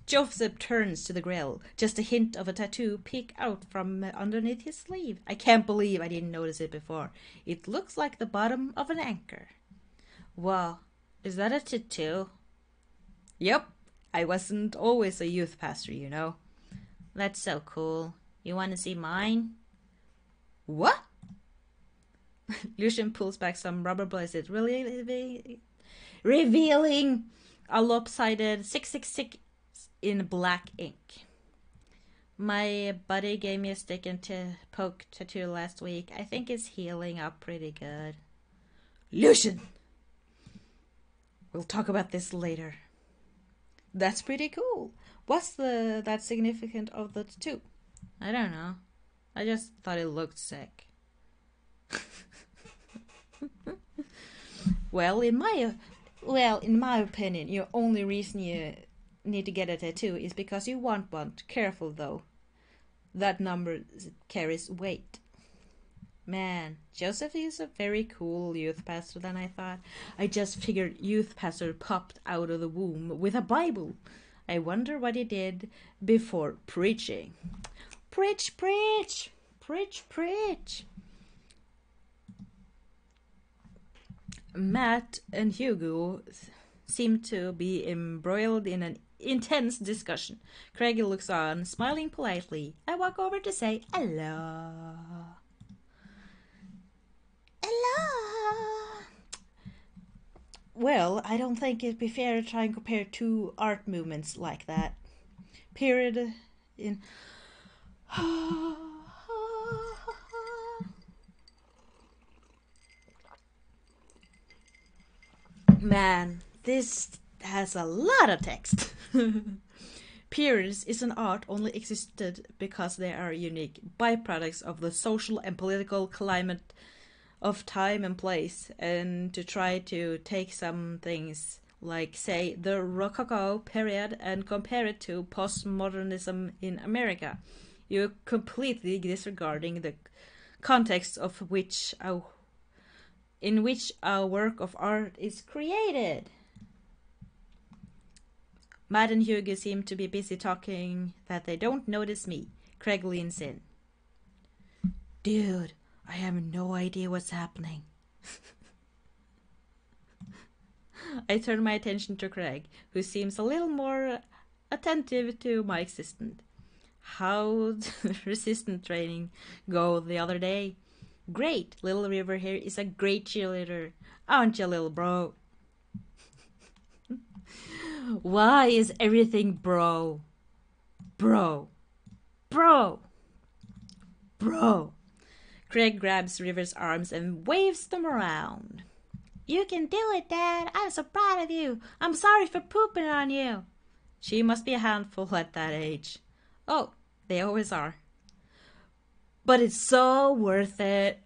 [SPEAKER 1] Joseph turns to the grill. Just a hint of a tattoo peek out from underneath his sleeve. I can't believe I didn't notice it before. It looks like the bottom of an anchor. Wow, is that a tattoo? Yep, I wasn't always a youth pastor, you know. That's so cool. You want to see mine? What? Lucian pulls back some rubber bracelets, really revealing a lopsided 666 in black ink. My buddy gave me a stick and poke tattoo last week. I think it's healing up pretty good. Lucian! We'll talk about this later. That's pretty cool. What's that significant of the tattoo? I don't know. I just thought it looked sick. Well, in my opinion, your only reason you need to get a tattoo is because you want one. Careful though. That number carries weight. Man, Joseph is a very cool youth pastor than I thought. I just figured youth pastor popped out of the womb with a Bible. I wonder what he did before preaching. Preach, preach, preach, preach. Matt and Hugo seem to be embroiled in an intense discussion. Craig looks on, smiling politely. I walk over to say hello. Hello. Well, I don't think it'd be fair to try and compare two art movements like that. Period in. Man, this has a lot of text. Periods is an art only existed because they are unique byproducts of the social and political climate of time and place, and to try to take some things like, say, the Rococo period and compare it to postmodernism in America. You're completely disregarding the context of which in which a work of art is created. Matt and Hugo seem to be busy talking that they don't notice me. Craig leans in. Dude, I have no idea what's happening. I turn my attention to Craig, who seems a little more attentive to my existence. How'd resistance training go the other day? Great, little River here is a great cheerleader. Aren't you, little bro? Why is everything bro? Bro. Bro. Bro. Craig grabs River's arms and waves them around. You can do it, Dad. I'm so proud of you. I'm sorry for pooping on you. She must be a handful at that age. Oh, they always are. But it's so worth it.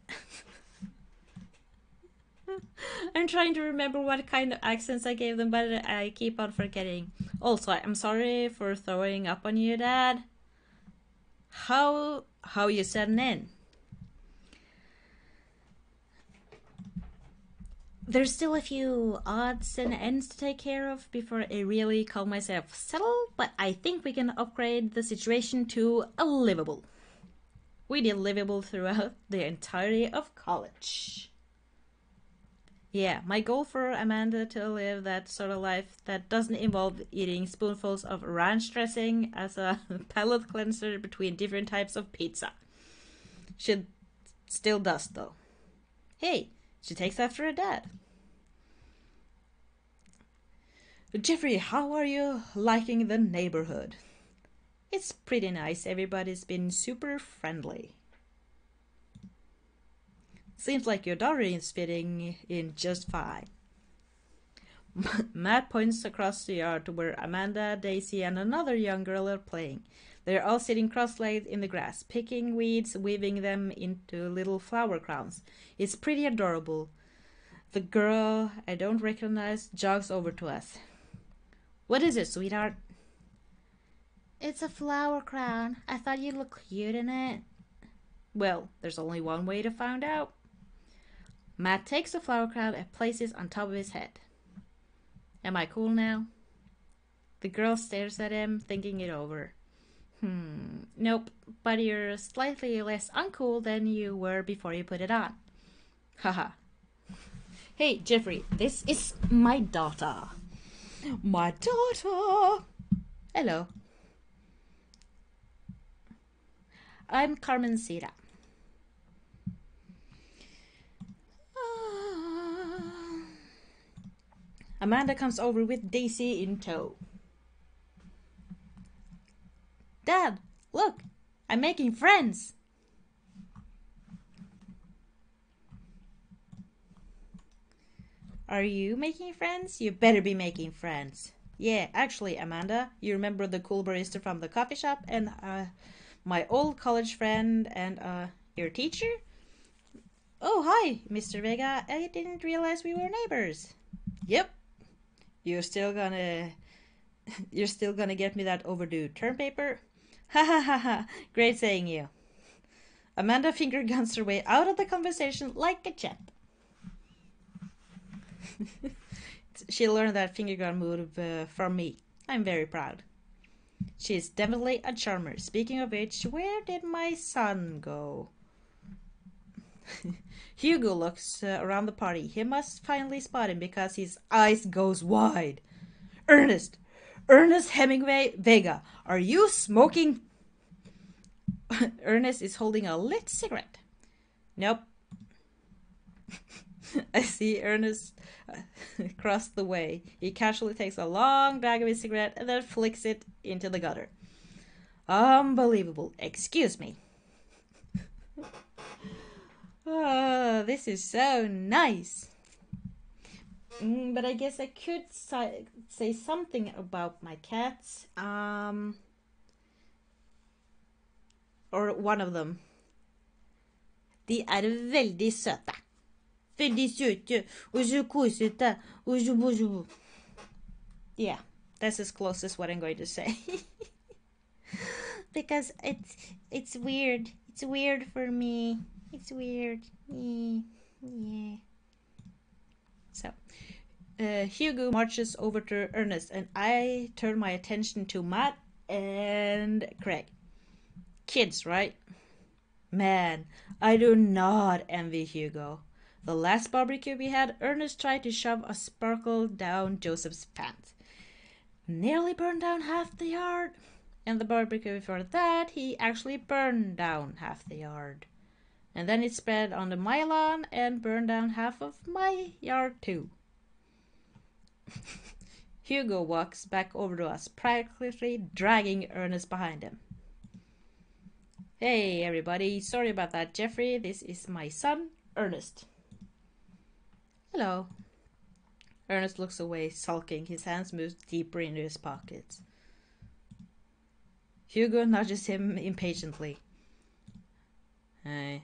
[SPEAKER 1] I'm trying to remember what kind of accents I gave them, but I keep on forgetting. Also, I'm sorry for throwing up on you, Dad. How you setting in? There's still a few odds and ends to take care of before I really call myself settled, but I think we can upgrade the situation to a livable. We did livable throughout the entirety of college. Yeah, my goal for Amanda to live that sort of life that doesn't involve eating spoonfuls of ranch dressing as a palate cleanser between different types of pizza. She still does, though. Hey, she takes after her dad. Jeffrey, how are you liking the neighborhood? It's pretty nice. Everybody's been super friendly. Seems like your daughter is fitting in just fine. Matt points across the yard to where Amanda, Daisy, and another young girl are playing. They're all sitting cross-legged in the grass, picking weeds, weaving them into little flower crowns. It's pretty adorable. The girl I don't recognize jogs over to us. What is it, sweetheart? It's a flower crown. I thought you'd look cute in it. Well, there's only one way to find out. Matt takes the flower crown and places it on top of his head. Am I cool now? The girl stares at him, thinking it over. Nope, but you're slightly less uncool than you were before you put it on. Haha. Hey, Jeffrey, this is my daughter. My daughter! Hello. I'm Carmen Sira. Amanda comes over with Daisy in tow. Dad, look! I'm making friends! Are you making friends? You better be making friends. Yeah, actually, Amanda, you remember the cool barista from the coffee shop and my old college friend and your teacher? Oh, hi, Mr. Vega. I didn't realize we were neighbors. Yep. You're still gonna get me that overdue term paper? Ha ha ha ha. Great seeing you. Amanda finger guns her way out of the conversation like a champ. She learned that finger gun move from me. I'm very proud. She's definitely a charmer. Speaking of which, where did my son go? Hugo looks around the party. He must finally spot him because his eyes goes wide. Ernest Hemingway Vega, are you smoking? Ernest is holding a lit cigarette. Nope. I see Ernest cross the way. He casually takes a long drag of his cigarette and then flicks it into the gutter. Unbelievable. Excuse me. Oh, this is so nice. But I guess I could say something about my cats. Or one of them. De veldig søte. Veldig søte. Og så kosete. Og så. Yeah, that's as close as what I'm going to say. Because it's weird. It's weird for me. It's weird. Yeah. So, Hugo marches over to Ernest, and I turn my attention to Matt and Craig. Kids, right? Man, I do not envy Hugo. The last barbecue we had, Ernest tried to shove a sparkle down Joseph's pants. Nearly burned down half the yard. And the barbecue before that, he actually burned down half the yard. And then it spread onto my lawn and burned down half of my yard too. Hugo walks back over to us, practically dragging Ernest behind him. Hey everybody, sorry about that, Jeffrey. This is my son, Ernest. Hello. Ernest looks away, sulking. His hands move deeper into his pockets. Hugo nudges him impatiently. Hey.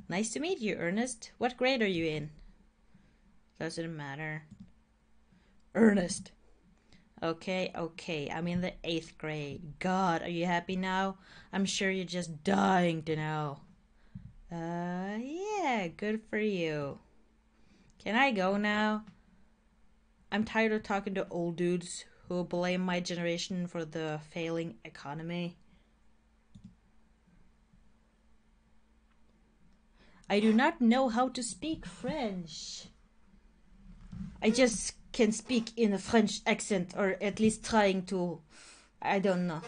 [SPEAKER 1] Nice to meet you, Ernest. What grade are you in? Doesn't matter. Ernest. Okay. I'm in the 8th grade. God, are you happy now? I'm sure you're just dying to know. Yeah, good for you. Can I go now? I'm tired of talking to old dudes who blame my generation for the failing economy. I do not know how to speak French. I just can speak in a French accent, or at least trying to. I don't know.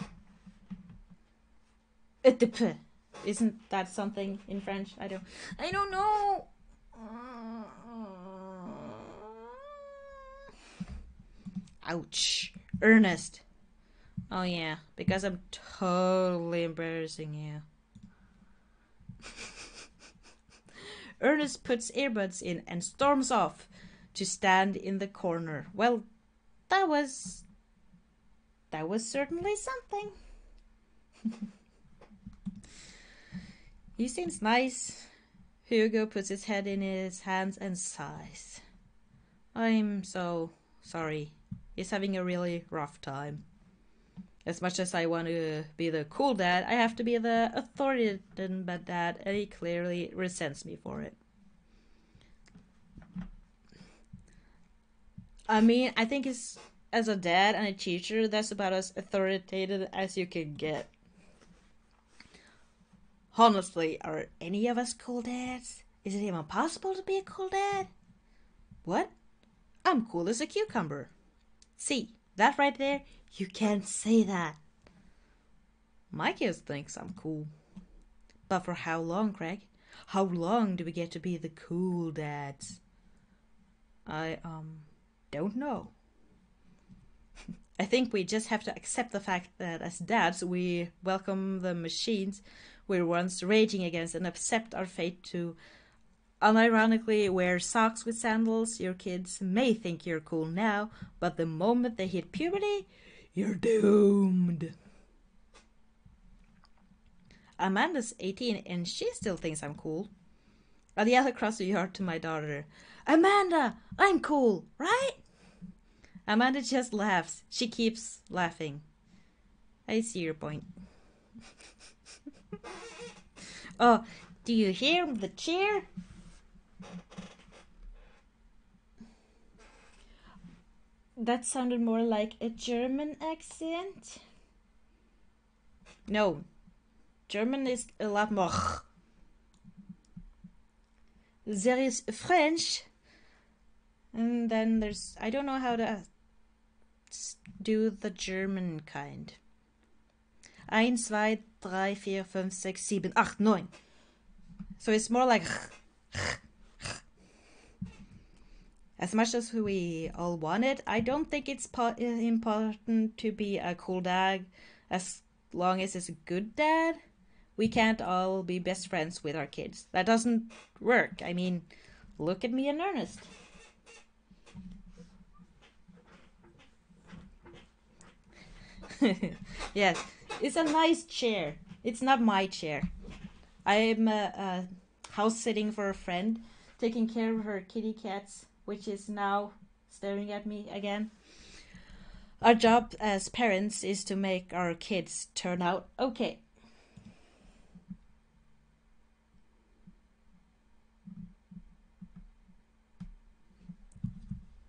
[SPEAKER 1] Isn't that something in French? I don't know. Ouch. Ernest. Oh yeah, because I'm totally embarrassing you. Ernest puts earbuds in and storms off to stand in the corner. Well, that was certainly something. He seems nice. Hugo puts his head in his hands and sighs. I'm so sorry. He's having a really rough time. As much as I want to be the cool dad, I have to be the authoritative dad, and he clearly resents me for it. I mean, I think as a dad and a teacher, that's about as authoritative as you can get. Honestly, are any of us cool dads? Is it even possible to be a cool dad? What? I'm cool as a cucumber. See, that right there? You can't say that. My kids thinks I'm cool. But for how long, Craig? How long do we get to be the cool dads? I, don't know. I think we just have to accept the fact that as dads, we welcome the machines we were once raging against and accept our fate to unironically wear socks with sandals. Your kids may think you're cool now, but the moment they hit puberty, you're doomed. Amanda's 18 and she still thinks I'm cool. I'll yell across the yard to my daughter, Amanda, I'm cool, right? Amanda just laughs. She keeps laughing. I see your point. Oh, do you hear the cheer? That sounded more like a German accent. No, German is a lot more. There is French, and then there's, I don't know how to do the German kind. 1, 2, 3, 4, 5, 6, 7, 8, 9. So it's more like As much as we all want it, I don't think it's important to be a cool dad as long as it's a good dad. We can't all be best friends with our kids. That doesn't work. I mean, look at me and Ernest. Yes, it's a nice chair. It's not my chair. I'm house sitting for a friend, taking care of her kitty cats, which is now staring at me again. Our job as parents is to make our kids turn out okay.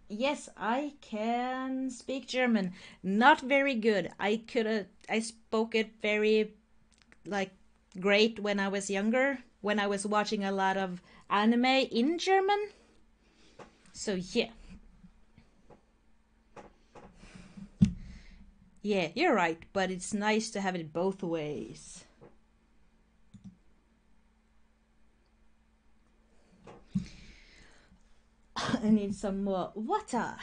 [SPEAKER 1] Yes, I can speak German. Not very good. I spoke it very like great when I was younger, when I was watching a lot of anime in German. So yeah. Yeah, you're right, but it's nice to have it both ways. I need some more water.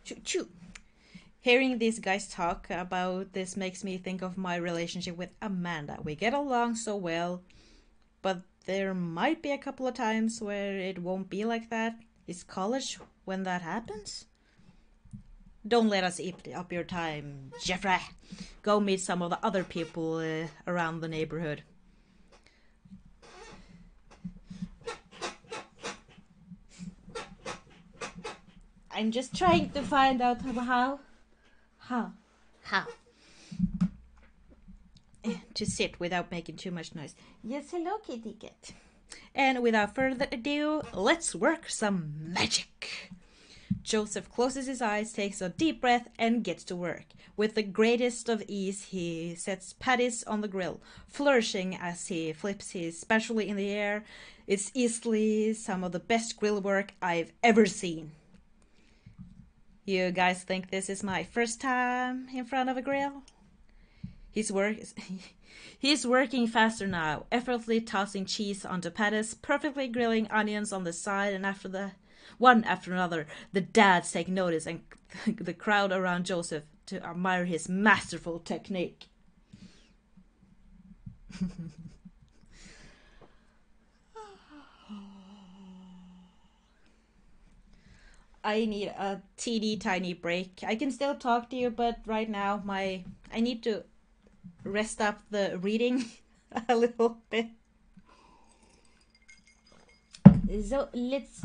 [SPEAKER 1] Choo choo. Hearing these guys talk about this makes me think of my relationship with Amanda. We get along so well, but there might be a couple of times where it won't be like that. Is college when that happens? Don't let us eat up your time, Jeffrey. Go meet some of the other people around the neighborhood. I'm just trying to find out how, how to sit without making too much noise. Yes, hello, kitty cat. And without further ado, let's work some magic. Joseph closes his eyes, takes a deep breath, and gets to work. With the greatest of ease, he sets patties on the grill, flourishing as he flips his spatula in the air. It's easily some of the best grill work I've ever seen. You guys think this is my first time in front of a grill? His work He's working faster now, effortlessly tossing cheese onto patties, perfectly grilling onions on the side, and after the one after another, the dads take notice and the crowd around Joseph to admire his masterful technique. I need a teeny tiny break. I can still talk to you, but right now I need to rest up the reading a little bit. So let's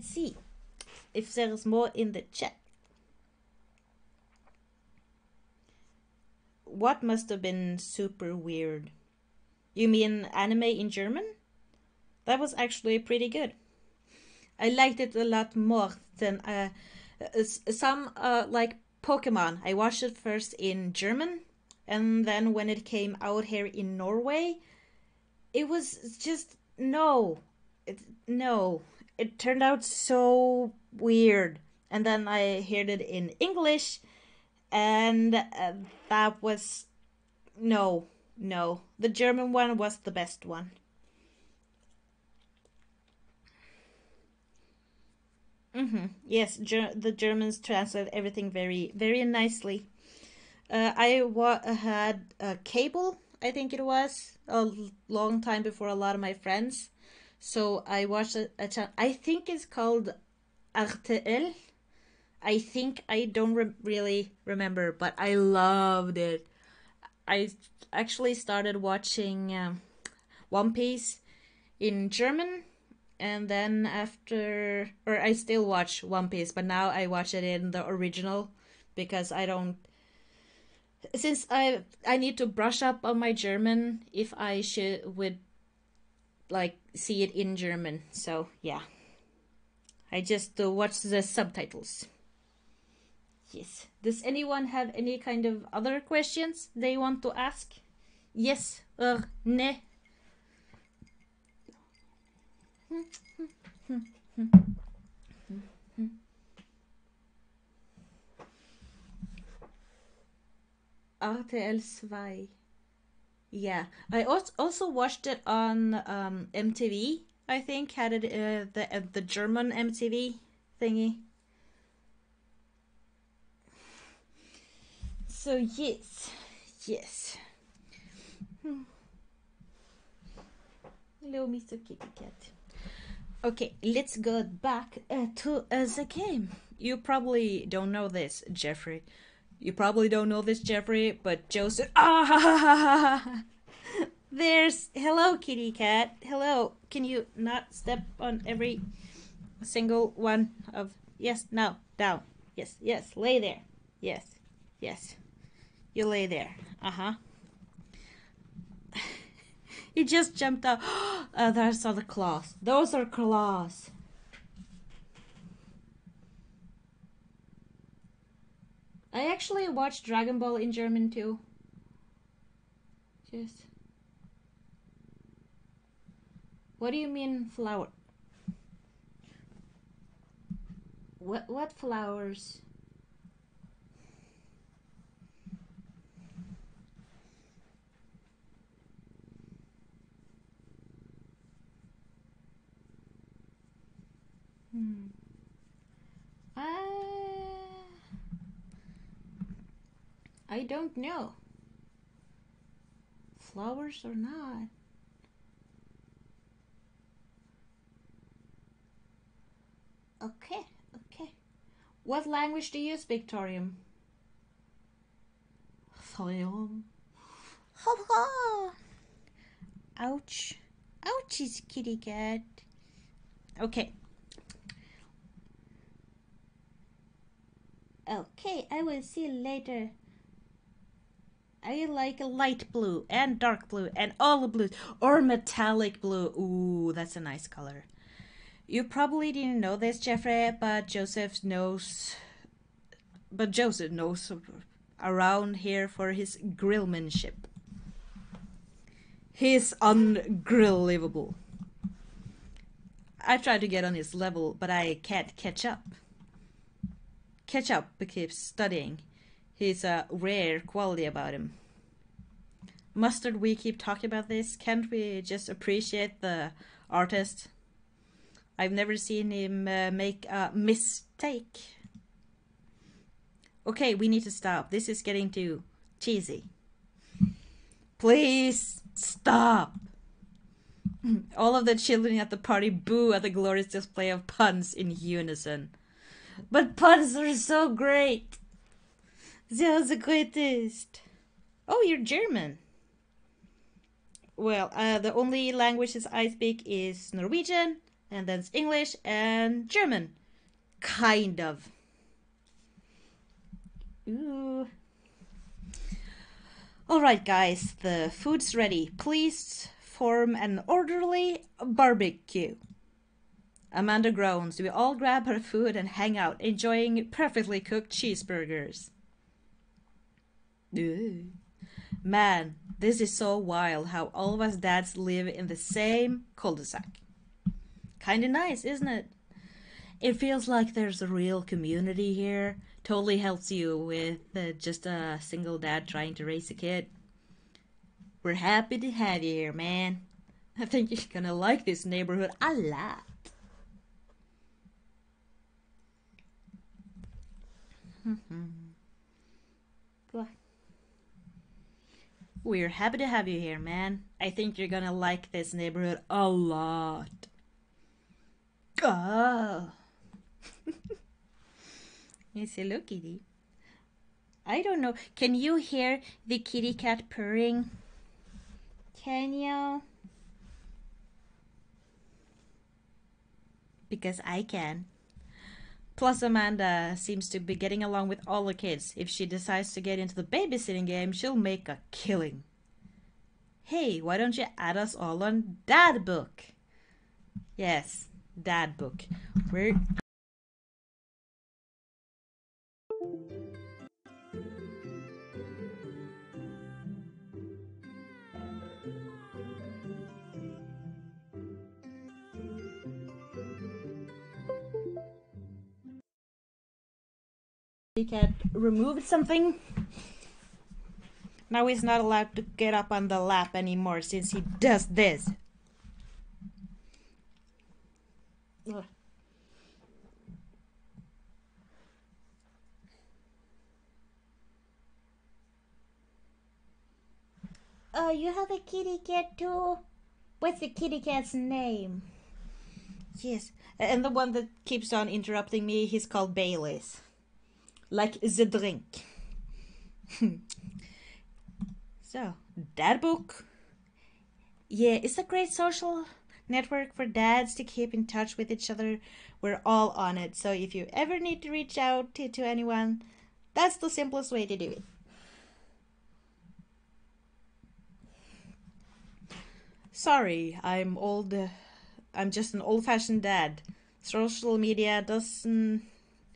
[SPEAKER 1] see if there's more in the chat. What must have been super weird? You mean anime in German? That was actually pretty good. I liked it a lot more than some like Pokemon. I watched it first in German, and then when it came out here in Norway, it was just no, no. It turned out so weird, and then I heard it in English, and that was no, no. The German one was the best one. Yes, the Germans translate everything very, very nicely. Had a cable, I think it was, long time before a lot of my friends. So I watched a channel, I think it's called RTL. I think I don't really remember, but I loved it. I actually started watching One Piece in German, and then after, or I still watch One Piece, but now I watch it in the original because I don't, since I need to brush up on my German if I should would like see it in German. So yeah, I just watch the subtitles. Yes. Does anyone have any kind of other questions they want to ask? Yes or ne? RTL 2. Yeah, I also watched it on MTV. I think had it the German MTV thingy. So yes, yes. Hello, Mr. Kitty Cat. Okay, let's go back to the game. You probably don't know this, Jeffrey. You probably don't know this, Jeffrey, but Joseph. Ah! There's. Hello, kitty cat. Hello. Can you not step on every single one of. Yes, no, down. Yes, yes, lay there. Yes, yes. You lay there. Uh huh. He just jumped out. Those are the claws. Those are claws. I actually watched Dragon Ball in German too. Just. What do you mean flower? What flowers? Hmm. I don't know. Flowers or not? Okay, okay. What language do you speak, Torium? Torium. Ha ha! Ouch. Ouchies, kitty cat. Okay. Okay, I will see you later. I like light blue and dark blue and all the blues. Or metallic blue. Ooh, that's a nice color. You probably didn't know this, Jeffrey, but Joseph knows around here for his grillmanship. He's ungrillivable. I try to get on his level, but I can't catch up. Catch up keeps studying. He's a rare quality about him. Mustard, we keep talking about this. Can't we just appreciate the artist? I've never seen him make a mistake. Okay, we need to stop. This is getting too cheesy. Please stop. All of the children at the party boo at the glorious display of puns in unison. But puns are so great. They are the greatest. Oh, you're German. Well, the only languages I speak is Norwegian, and then English and German. Kind of. Ooh. Alright, guys, the food's ready. Please form an orderly barbecue. Amanda groans. We all grab her food and hang out, enjoying perfectly cooked cheeseburgers. Ugh. Man, this is so wild how all of us dads live in the same cul-de-sac. Kinda nice, isn't it? It feels like there's a real community here. Totally helps you with just a single dad trying to raise a kid. We're happy to have you here, man. I think you're gonna like this neighborhood a lot. We're happy to have you here, man. I think you're gonna like this neighborhood a lot. Oh. Yes, hello, kitty. I don't know. Can you hear the kitty cat purring? Can you? Because I can. Plus, Amanda seems to be getting along with all the kids. If she decides to get into the babysitting game, she'll make a killing. Hey, why don't you add us all on Dad Book? Yes, Dad Book. We're cat removed something. Now he's not allowed to get up on the lap anymore since he does this. Ugh. Oh, you have a kitty cat too? What's the kitty cat's name? Yes, and the one that keeps on interrupting me, he's called Baileys. Like the drink. So, Dad Book. Yeah, it's a great social network for dads to keep in touch with each other. We're all on it, so if you ever need to reach out to anyone, that's the simplest way to do it. Sorry, I'm old. I'm just an old-fashioned dad. Social media doesn't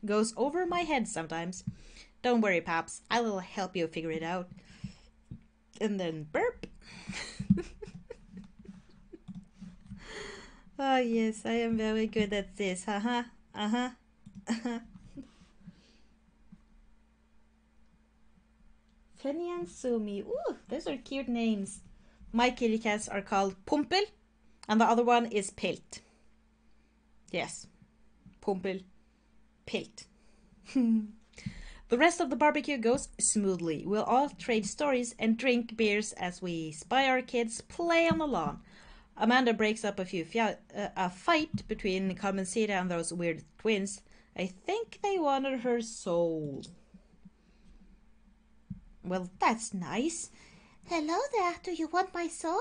[SPEAKER 1] goes over my head sometimes. Don't worry, Pops. I will help you figure it out. And then burp. Oh yes, I am very good at this. Uh-huh. Uh-huh. Fenny and Sumi. Ooh, those are cute names. My kitty cats are called Pumpel, and the other one is Pilt. Yes, Pumpel, Pilt. The rest of the barbecue goes smoothly. We'll all trade stories and drink beers as we spy our kids play on the lawn. Amanda breaks up a fight between Carmencita and those weird twins. I think they wanted her soul. Well, that's nice. Hello there, do you want my soul?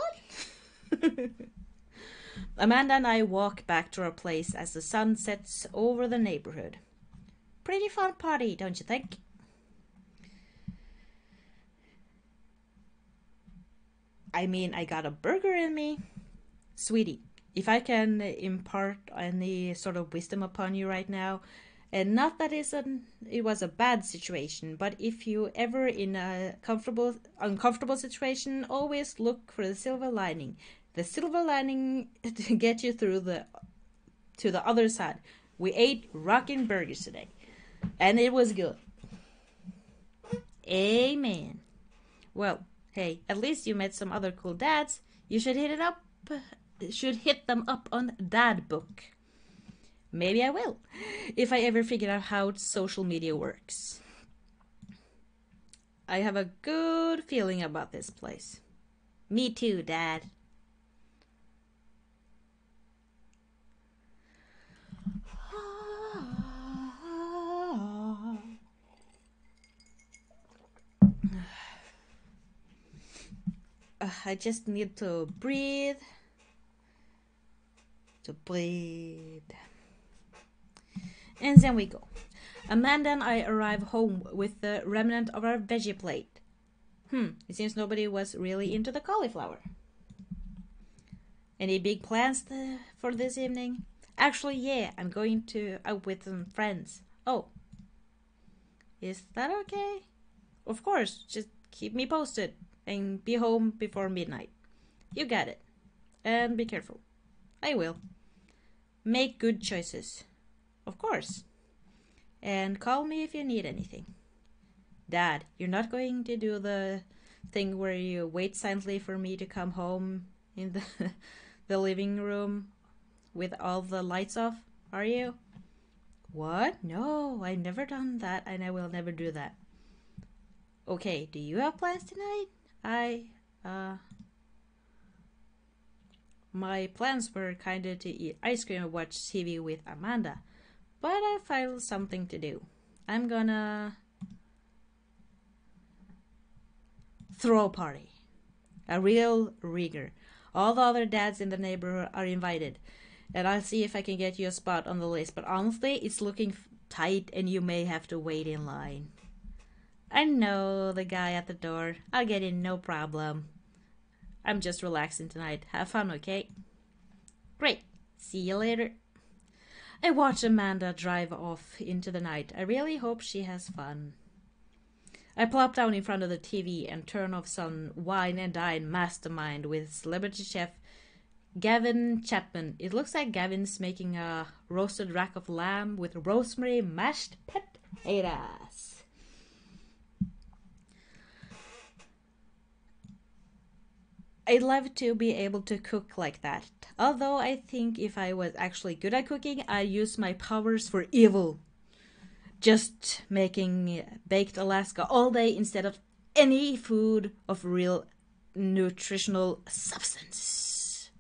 [SPEAKER 1] Amanda and I walk back to our place as the sun sets over the neighborhood. Pretty fun party, don't you think? I mean, I got a burger in me. Sweetie, if I can impart any sort of wisdom upon you right now, and not that it was a bad situation, but if you ever in a uncomfortable situation, always look for the silver lining. The silver lining to get you through to the other side. We ate rockin' burgers today, and it was good. Amen. Well, hey, at least you met some other cool dads. You should hit it up. Should hit them up on Dad Book. Maybe I will, if I ever figure out how social media works. I have a good feeling about this place. Me too, Dad. I just need to breathe. And then we go. Amanda and I arrive home with the remnant of our veggie plate. It seems nobody was really into the cauliflower. Any big plans for this evening? Actually, yeah, I'm going out with some friends. Oh, is that okay? Of course, just keep me posted and be home before midnight. You got it. And be careful. I will. Make good choices. Of course. And call me if you need anything. Dad, you're not going to do the thing where you wait silently for me to come home in the living room with all the lights off, are you? What? No, I've never done that and I will never do that. Okay, do you have plans tonight? My plans were kinda to eat ice cream and watch TV with Amanda, but I found something to do. I'm gonna throw a party. A real rigger. All the other dads in the neighborhood are invited, and I'll see if I can get you a spot on the list, but honestly, it's looking tight and you may have to wait in line. I know the guy at the door. I'll get in, no problem. I'm just relaxing tonight. Have fun, okay? Great. See you later. I watch Amanda drive off into the night. I really hope she has fun. I plop down in front of the TV and turn off some wine and dine mastermind with celebrity chef Gavin Chapman. It looks like Gavin's making a roasted rack of lamb with rosemary mashed potatoes. I'd love to be able to cook like that. Although I think if I was actually good at cooking, I'd use my powers for evil. Just making baked Alaska all day instead of any food of real nutritional substance.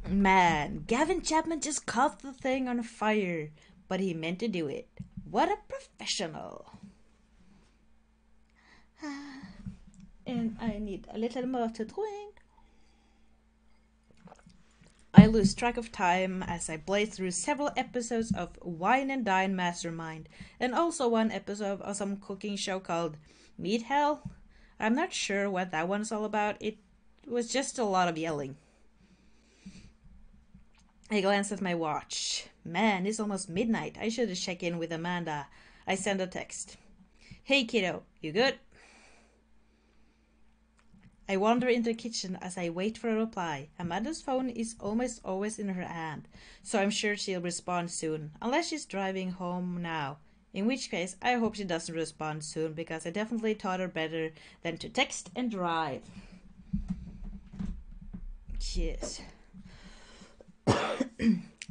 [SPEAKER 1] Man, Gavin Chapman just caught the thing on fire, but he meant to do it. What a professional. And I need a little more to drink. I lose track of time as I blaze through several episodes of Wine and Dine Mastermind, and also one episode of some cooking show called Meat Hell. I'm not sure what that one's all about. It was just a lot of yelling. I glance at my watch. Man, it's almost midnight. I should check in with Amanda. I send a text. Hey kiddo, you good? I wander into the kitchen as I wait for a reply. Amanda's phone is almost always in her hand, so I'm sure she'll respond soon, unless she's driving home now. In which case, I hope she doesn't respond soon, because I definitely taught her better than to text and drive. Yes.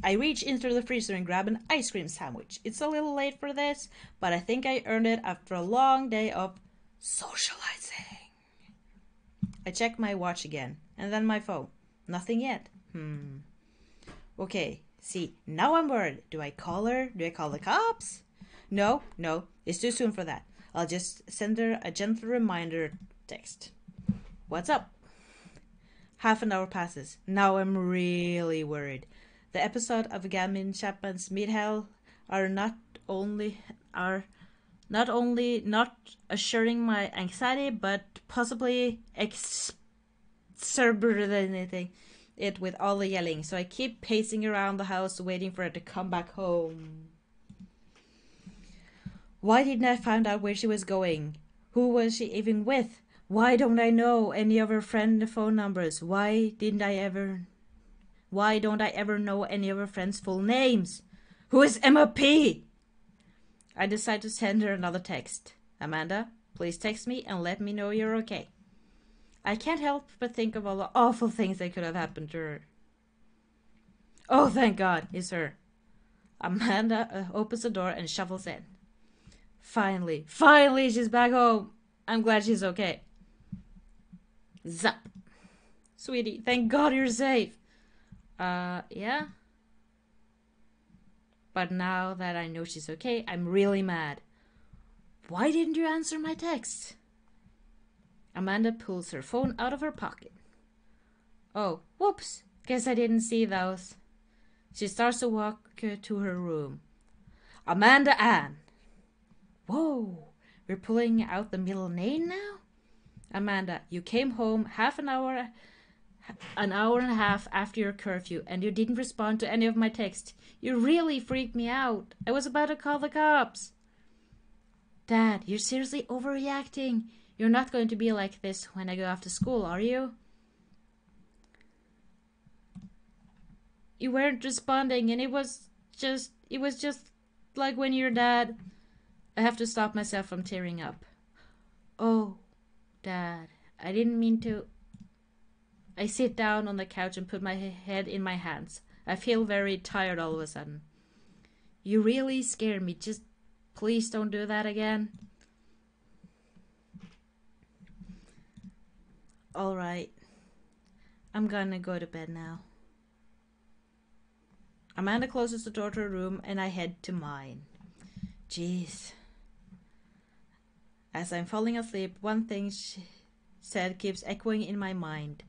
[SPEAKER 1] I reach into the freezer and grab an ice cream sandwich. It's a little late for this, but I think I earned it after a long day of socializing. I check my watch again, and then my phone. Nothing yet. Okay, see, now I'm worried. Do I call her? Do I call the cops? No, it's too soon for that. I'll just send her a gentle reminder text. What's up? Half an hour passes. Now I'm really worried. The episode of Gavin Chapman's Meat Hell are not only not assuring my anxiety, but possibly exacerbating it with all the yelling. So I keep pacing around the house waiting for her to come back home. Why didn't I find out where she was going? Who was she even with? Why don't I know any of her friend phone numbers? Why don't I ever know any of her friends' full names? Who is Emma P? I decide to send her another text. Amanda, please text me and let me know you're okay. I can't help but think of all the awful things that could have happened to her. Oh, thank God, it's her. Amanda opens the door and shuffles in. Finally, she's back home. I'm glad she's okay. Zap. Sweetie, thank God you're safe. Yeah? But now that I know she's okay, I'm really mad. Why didn't you answer my text? Amanda pulls her phone out of her pocket. Oh, whoops. Guess I didn't see those. She starts to walk to her room. Amanda Ann. Whoa, we're pulling out the middle name now? Amanda, you came home an hour and a half after your curfew, and you didn't respond to any of my texts. You really freaked me out. I was about to call the cops. Dad, you're seriously overreacting. You're not going to be like this when I go off to school, are you? You weren't responding, and it was just like when your dad... I have to stop myself from tearing up. Oh, Dad, I didn't mean to... I sit down on the couch and put my head in my hands. I feel very tired all of a sudden. You really scared me. Just please don't do that again. All right. I'm gonna go to bed now. Amanda closes the door to her room and I head to mine. Jeez. As I'm falling asleep, one thing she said keeps echoing in my mind.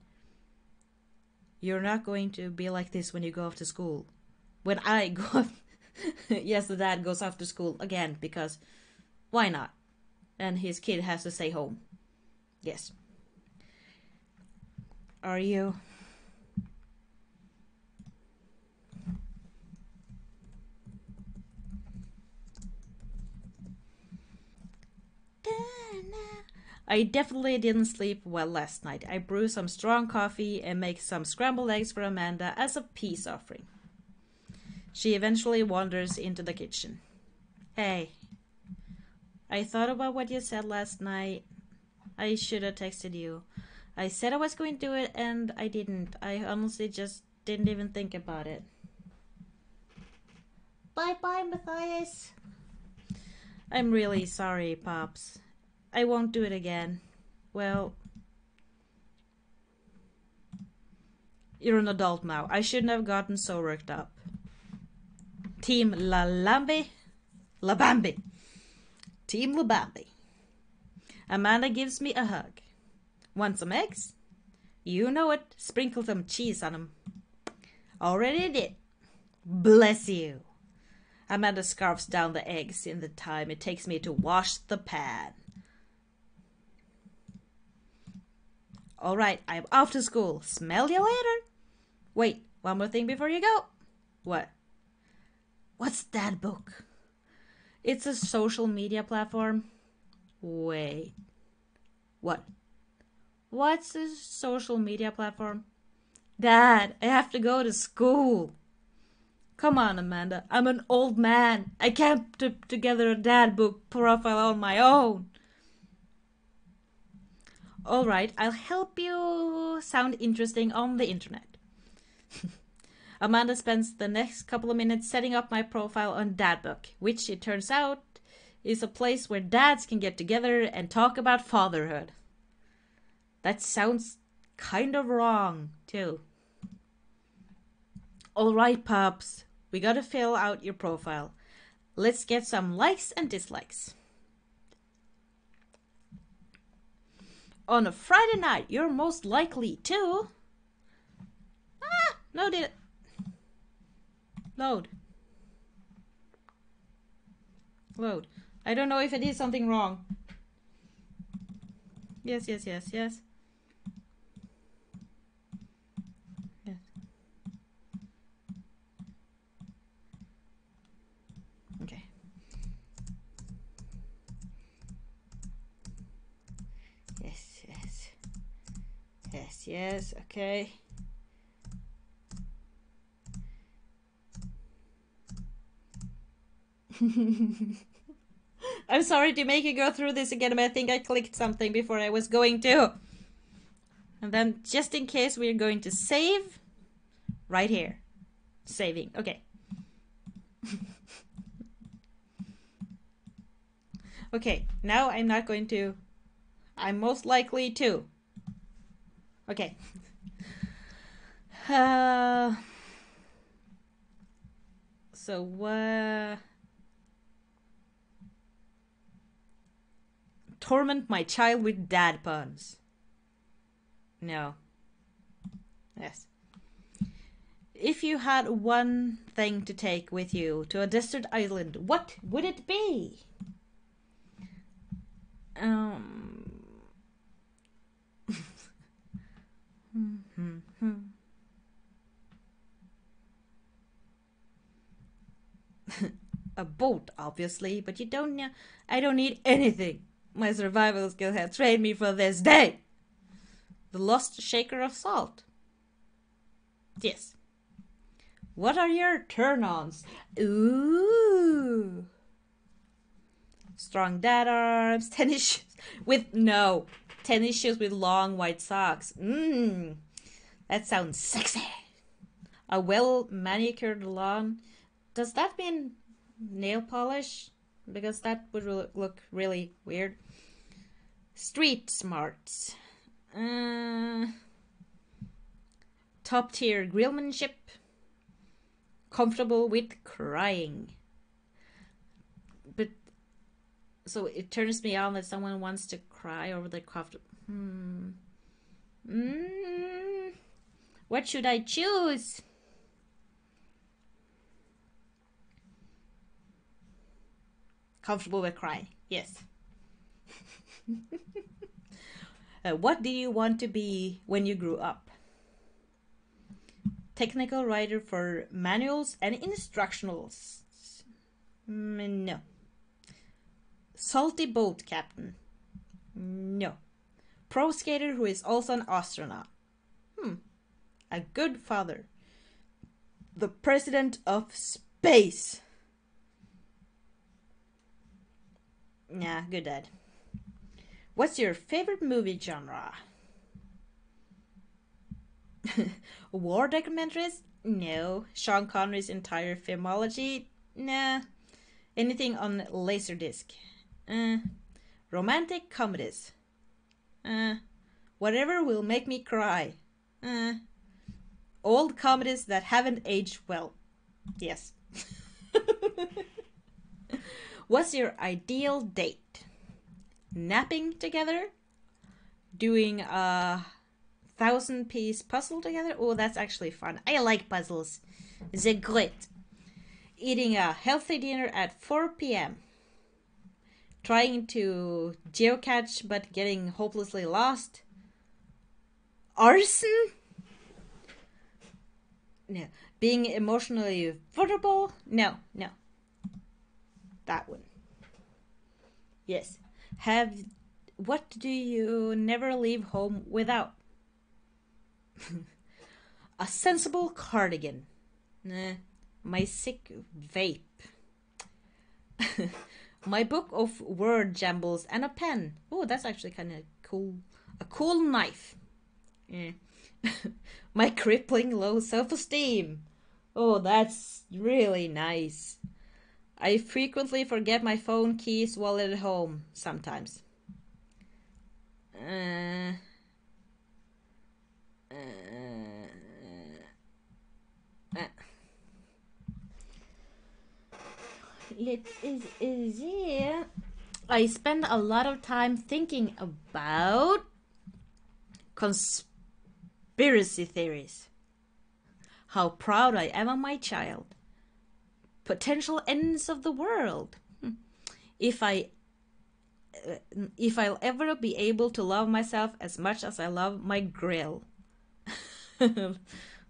[SPEAKER 1] You're not going to be like this when you go off to school. When I go off... Yes, the dad goes off to school again, because why not? And his kid has to stay home. Yes. Are you... I definitely didn't sleep well last night. I brew some strong coffee and make some scrambled eggs for Amanda as a peace offering. She eventually wanders into the kitchen. Hey, I thought about what you said last night. I should have texted you. I said I was going to do it and I didn't. I honestly just didn't even think about it. Bye bye, Matthias. I'm really sorry, Pops. I won't do it again. Well, you're an adult now. I shouldn't have gotten so worked up. Team Lalambe. Labambi. Team Labambi. Amanda gives me a hug. Want some eggs? You know it. Sprinkle some cheese on them. Already did. Bless you. Amanda scarfs down the eggs in the time it takes me to wash the pan. All right, I'm off to school. Smell you later. Wait, one more thing before you go. What? What's that book? It's a social media platform. Wait. What? What's a social media platform? Dad, I have to go to school. Come on, Amanda. I'm an old man. I can't put together a dad book profile on my own. All right, I'll help you sound interesting on the internet. Amanda spends the next couple of minutes setting up my profile on Dadbook, which it turns out is a place where dads can get together and talk about fatherhood. That sounds kind of wrong, too. All right, Pops, we gotta fill out your profile. Let's get some likes and dislikes. On a Friday night, you're most likely to... No, did it? Load. Load. I don't know if I did something wrong. Yes. Yes. Okay. Yes, okay. I'm sorry to make you go through this again, but I think I clicked something before I was going to. And then, just in case, we're going to save right here. Saving. Okay. Okay, now I'm not going to... I'm most likely to. Okay. Torment my child with dad puns. No. Yes. If you had one thing to take with you to a desert island, what would it be? A boat, obviously, but you don't know. I don't need anything. My survival skills have trained me for this day. The lost shaker of salt. Yes. What are your turn-ons? Ooh. Strong dad arms, tennis shoes with tennis shoes with long white socks. That sounds sexy. A well manicured lawn. Does that mean nail polish? Because that would look really weird. Street smarts. Top tier grillmanship. Comfortable with crying. But so it turns me on that someone wants to cry over the craft. What should I choose? Comfortable with crying. Yes. What do you want to be when you grew up? Technical writer for manuals and instructionals. No. Salty boat captain. No. Pro skater who is also an astronaut. A good father. The president of space. Nah, good dad. What's your favorite movie genre? War documentaries? No. Sean Connery's entire filmology? Nah. Anything on Laserdisc? Romantic comedies? Whatever will make me cry? Old comedies that haven't aged well? Yes. What's your ideal date? Napping together? Doing a 1,000-piece puzzle together? Oh, that's actually fun. I like puzzles. They're great. Eating a healthy dinner at 4 p.m. Trying to geocache but getting hopelessly lost. Arson? No. Being emotionally vulnerable? No. That one. Yes. What do you never leave home without? A sensible cardigan. Nah. My sick vape. My book of word jumbles and a pen. Oh, that's actually kind of cool. A cool knife. My crippling low self-esteem. Oh, that's really nice. I frequently forget my phone, keys, wallet at home. Sometimes. I spend a lot of time thinking about conspiracy theories. How proud I am of my child. Potential ends of the world. If I'll ever be able to love myself as much as I love my grill.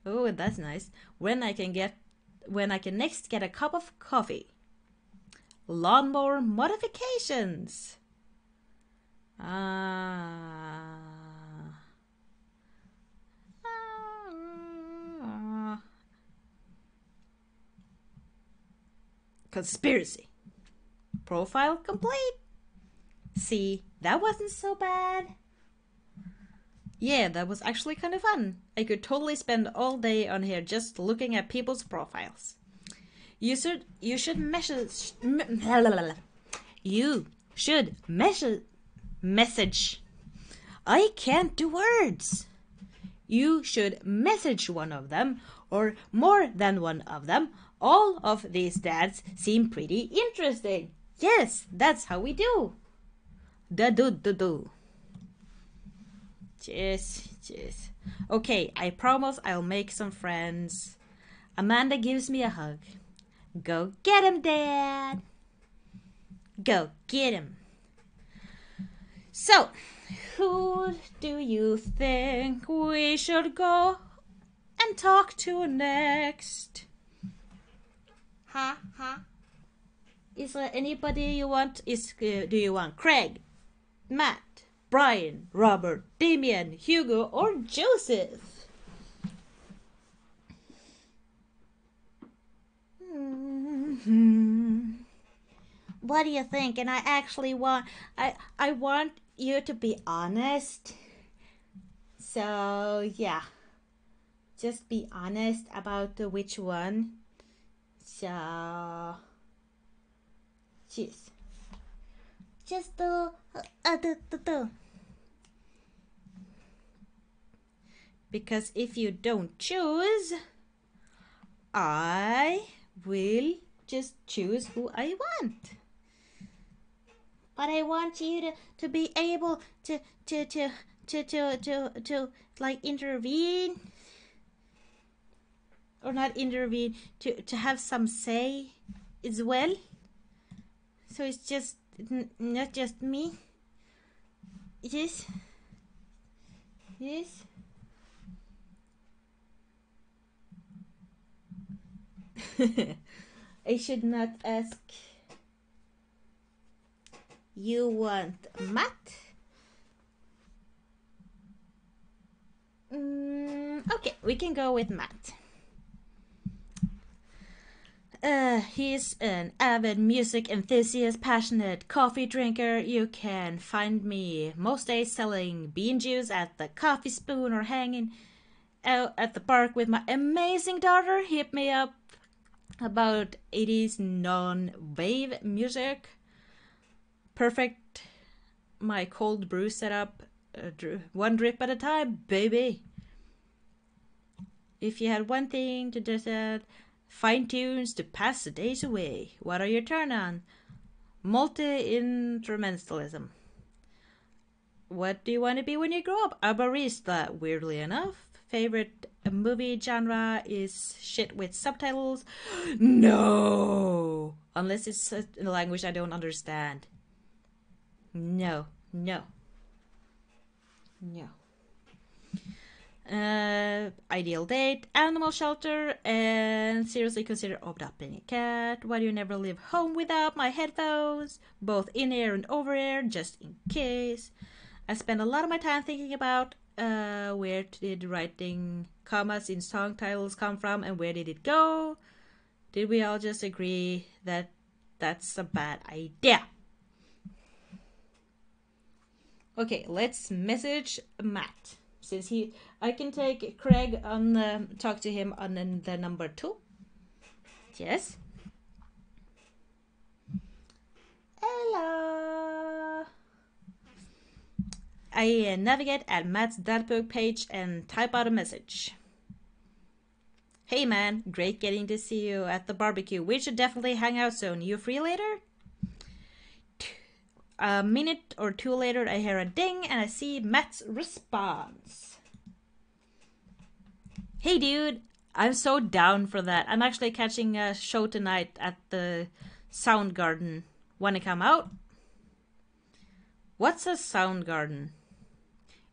[SPEAKER 1] Oh, that's nice. When I can next get a cup of coffee. Lawnmower modifications. Conspiracy. Profile complete. See, that wasn't so bad. Yeah, that was actually kind of fun. I could totally spend all day on here just looking at people's profiles. You should message. You should message. I can't do words. You should message one of them or more than one of them. All of these dads seem pretty interesting. Yes, that's how we do. Do. Yes. Okay, I promise I'll make some friends. Amanda gives me a hug. Go get him, Dad. Go get him. So, who do you think we should go and talk to next? Ha. Is there anybody you want? Do you want Craig, Matt, Brian, Robert, Damien, Hugo, or Joseph? What do you think? And I actually want I want you to be honest. So yeah, just be honest about which one. So just do. Because if you don't choose, I will just choose who I want. But I want you to be able to like intervene. Or not intervene, to have some say as well. So it's just not just me. Yes. I should not ask. You want Matt? Okay, we can go with Matt. He's an avid music enthusiast, passionate coffee drinker. You can find me most days selling bean juice at the coffee spoon or hanging out at the park with my amazing daughter. Hit me up about 80s non-wave music. Perfect my cold brew setup, one drip at a time, baby. If you had one thing to just add, fine tunes to pass the days away. What are your turn on? Multi-instrumentalism. What do you want to be when you grow up? A barista, weirdly enough. Favorite movie genre is shit with subtitles. No! Unless it's in a language I don't understand. No, no, no. Ideal date, animal shelter, and seriously consider adopting a cat. Why do you never leave home without my headphones? Both in-ear and over-ear, just in case. I spend a lot of my time thinking about where did writing commas in song titles come from and where did it go? Did we all just agree that that's a bad idea? Okay, let's message Matt. Since I can take Craig on talk to him on the number 2. Yes. Hello. I navigate at Matt's Dadbook page and type out a message. Hey man, great getting to see you at the barbecue. We should definitely hang out soon. You free later? A minute or two later, I hear a ding and I see Matt's response. Hey dude, I'm so down for that. I'm actually catching a show tonight at the Soundgarden. Wanna come out? What's a Soundgarden?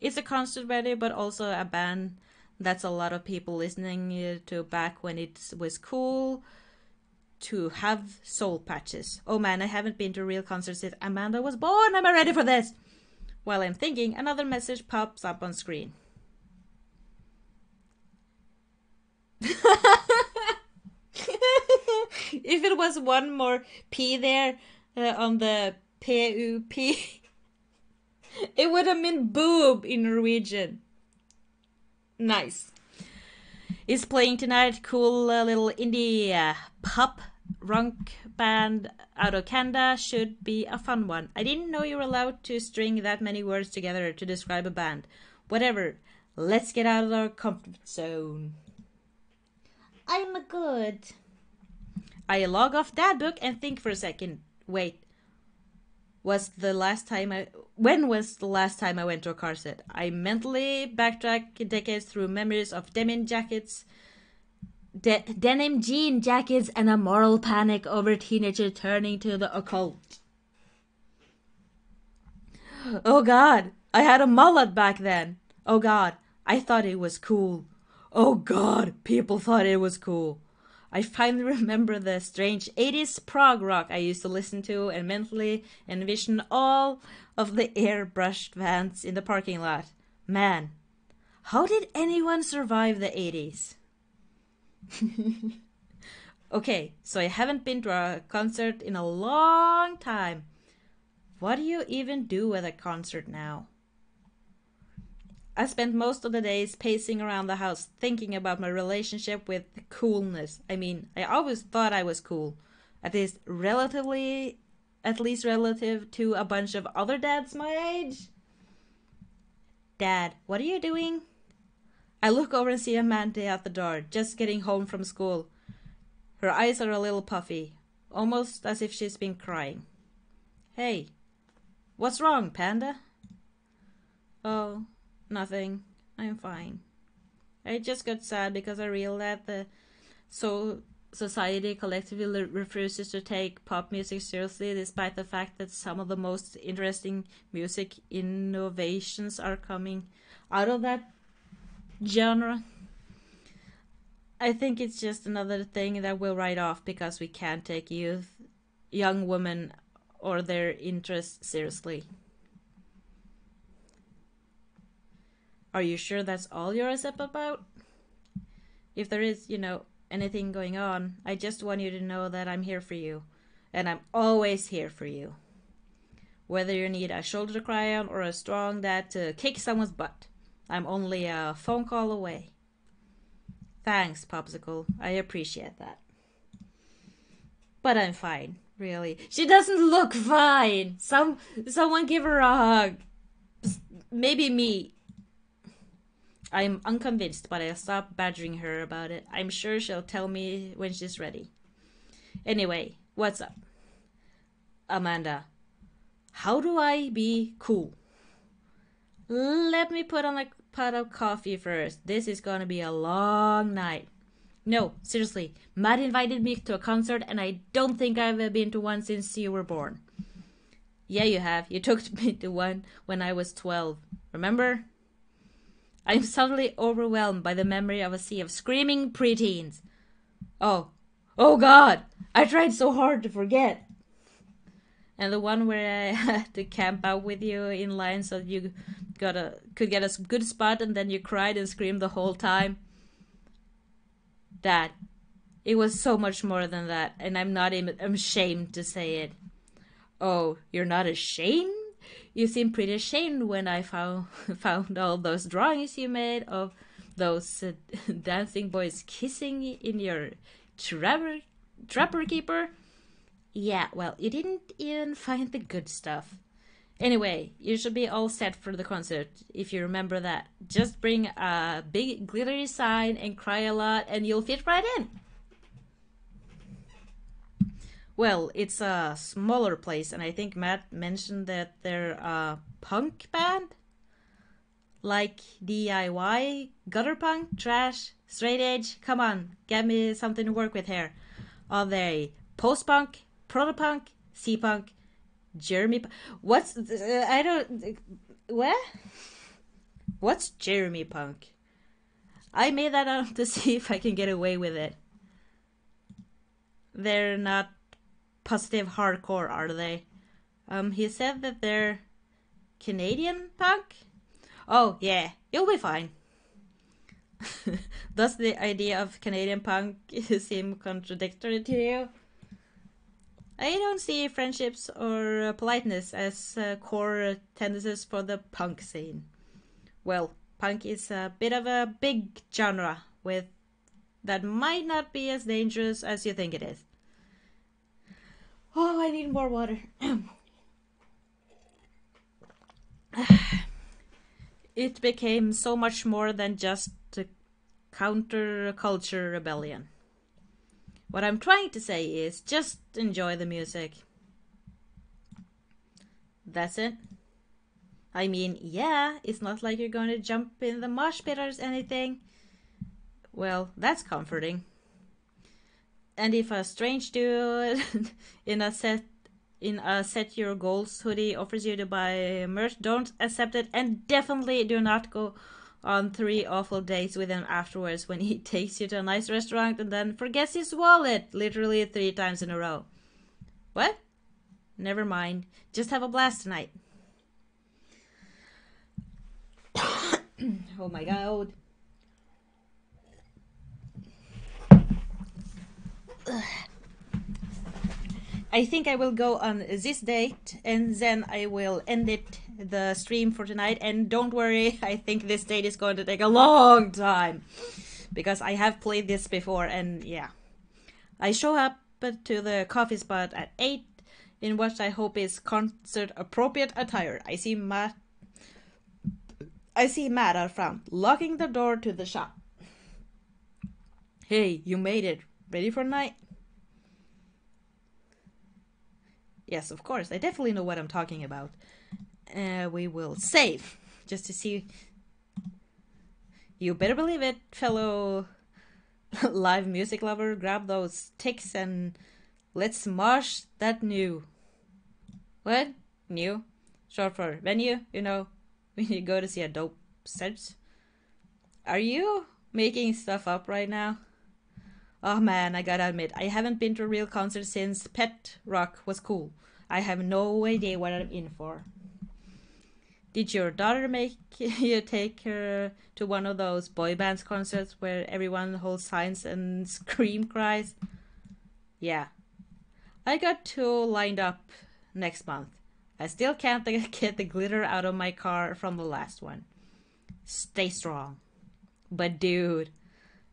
[SPEAKER 1] It's a concert venue, but also a band that's a lot of people listening to back when it was cool to have soul patches. Oh man, I haven't been to a real concert since Amanda was born. Am I ready for this? While I'm thinking, another message pops up on screen. If it was one more P there on the P-U-P, it would have been boob in Norwegian. Nice. Is playing tonight. Cool little indie pop rock band out of Canada. Should be a fun one. I didn't know you were allowed to string that many words together to describe a band. Whatever. Let's get out of our comfort zone. I'm good. I log off that book and think for a second. Wait. When was the last time I went to a car set? I mentally backtrack decades through memories of denim jackets, denim jean jackets, and a moral panic over teenager turning to the occult. Oh God, I had a mullet back then. Oh God, I thought it was cool. Oh God, people thought it was cool. I finally remember the strange 80s prog rock I used to listen to and mentally envision all of the airbrushed vans in the parking lot. Man, how did anyone survive the 80s? Okay, so I haven't been to a concert in a long time. What do you even do at a concert now? I spent most of the days pacing around the house thinking about my relationship with coolness. I mean, I always thought I was cool. At least relative to a bunch of other dads my age. Dad, what are you doing? I look over and see Amanda at the door, just getting home from school. Her eyes are a little puffy, almost as if she's been crying. Hey, what's wrong, Panda? Oh, nothing. I'm fine. I just got sad because I realized that society collectively refuses to take pop music seriously, despite the fact that some of the most interesting music innovations are coming out of that genre. I think it's just another thing that we'll write off because we can't take young women or their interests seriously. Are you sure that's all you're upset about? If there is, anything going on. I just want you to know that I'm here for you. And I'm always here for you. Whether you need a shoulder to cry on or a strong dad to kick someone's butt, I'm only a phone call away. Thanks, Popsicle. I appreciate that. But I'm fine, really. She doesn't look fine. Someone give her a hug. Maybe me. I'm unconvinced, but I'll stop badgering her about it. I'm sure she'll tell me when she's ready. Anyway, what's up? Amanda, how do I be cool? Let me put on a pot of coffee first. This is gonna be a long night. No, seriously, Matt invited me to a concert and I don't think I've been to one since you were born. Yeah, you have. You took me to one when I was 12. Remember? I'm suddenly overwhelmed by the memory of a sea of screaming preteens. Oh God! I tried so hard to forget. And the one where I had to camp out with you in line so you could get a good spot and then you cried and screamed the whole time. Dad, it was so much more than that, and I'm not even ashamed to say it. Oh, you're not ashamed? You seem pretty ashamed when I found all those drawings you made of those dancing boys kissing in your trapper keeper. Yeah, well, you didn't even find the good stuff. Anyway, you should be all set for the concert, if you remember that. Just bring a big glittery sign and cry a lot and you'll fit right in. Well, it's a smaller place, and I think Matt mentioned that they're a punk band? Like DIY, gutter punk, trash, straight edge? Come on, get me something to work with here. Are they post-punk, proto-punk, C-punk, Jeremy... What's... I don't... What? What's Jeremy punk? I made that up to see if I can get away with it. They're not positive hardcore, are they? He said that they're Canadian punk? Oh, yeah, you'll be fine. Does the idea of Canadian punk seem contradictory to you? I don't see friendships or politeness as core tendencies for the punk scene. Well, punk is a bit of a big genre with that might not be as dangerous as you think it is. Oh, I need more water. It became so much more than just a counterculture rebellion. What I'm trying to say is just enjoy the music. That's it. I mean, yeah, it's not like you're going to jump in the mosh pit or anything. Well, that's comforting. And if a strange dude in a set your goals hoodie offers you to buy merch, don't accept it, and definitely do not go on 3 awful dates with him afterwards when he takes you to a nice restaurant and then forgets his wallet literally 3 times in a row. What? Never mind. Just have a blast tonight. Oh my god. I think I will go on this date and then I will end the stream for tonight. And don't worry, I think this date is going to take a long time because I have played this before. And yeah, I show up to the coffee spot at 8 in what I hope is concert appropriate attire. I see Matt out front, locking the door to the shop. Hey, you made it. Ready for night? Yes, of course. I definitely know what I'm talking about. We will save just to see. You better believe it, fellow live music lover. Grab those ticks and let's march that new. What? New? Short for venue, you know, when you go to see a dope set. Are you making stuff up right now? Oh man, I gotta admit, I haven't been to a real concert since Pet Rock was cool. I have no idea what I'm in for. Did your daughter make you take her to one of those boy bands concerts where everyone holds signs and scream cries? Yeah. I got two lined up next month. I still can't get the glitter out of my car from the last one. Stay strong. But dude,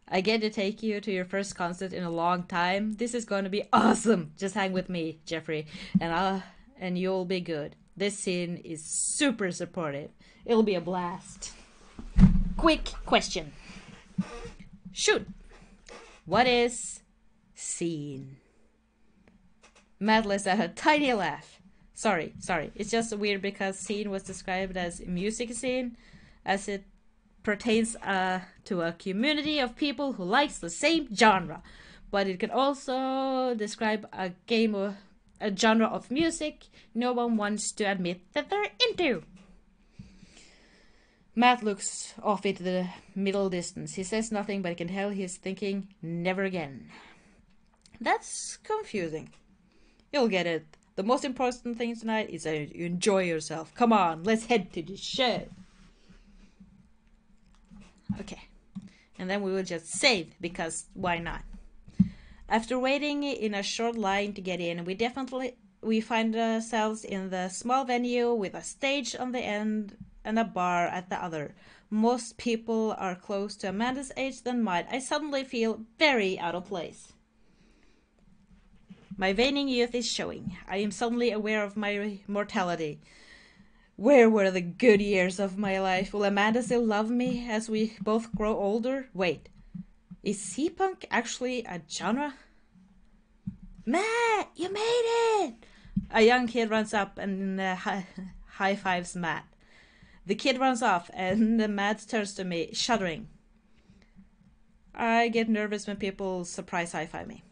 [SPEAKER 1] I get to take you to your first concert in a long time. This is going to be awesome. Just hang with me, Jeffrey, and you'll be good. This scene is super supportive. It'll be a blast. Quick question. Shoot. What is scene? Matt lets out a tiny laugh. Sorry. It's just weird because scene was described as music scene, as it pertains to a community of people who likes the same genre. But it can also describe a genre of music no one wants to admit that they're into. Matt looks off into the middle distance. He says nothing, but I can tell he's thinking, never again. That's confusing. You'll get it. The most important thing tonight is that you enjoy yourself. Come on, let's head to the show. Okay. And then we will just save, because why not? After waiting in a short line to get in, we find ourselves in the small venue with a stage on the end and a bar at the other. Most people are close to Amanda's age than mine. I suddenly feel very out of place. My waning youth is showing. I am suddenly aware of my mortality. Where were the good years of my life? Will Amanda still love me as we both grow older? Wait, is sea-punk actually a genre? Matt, you made it! A young kid runs up and high-fives Matt. The kid runs off and Matt turns to me, shuddering. I get nervous when people surprise high-five me.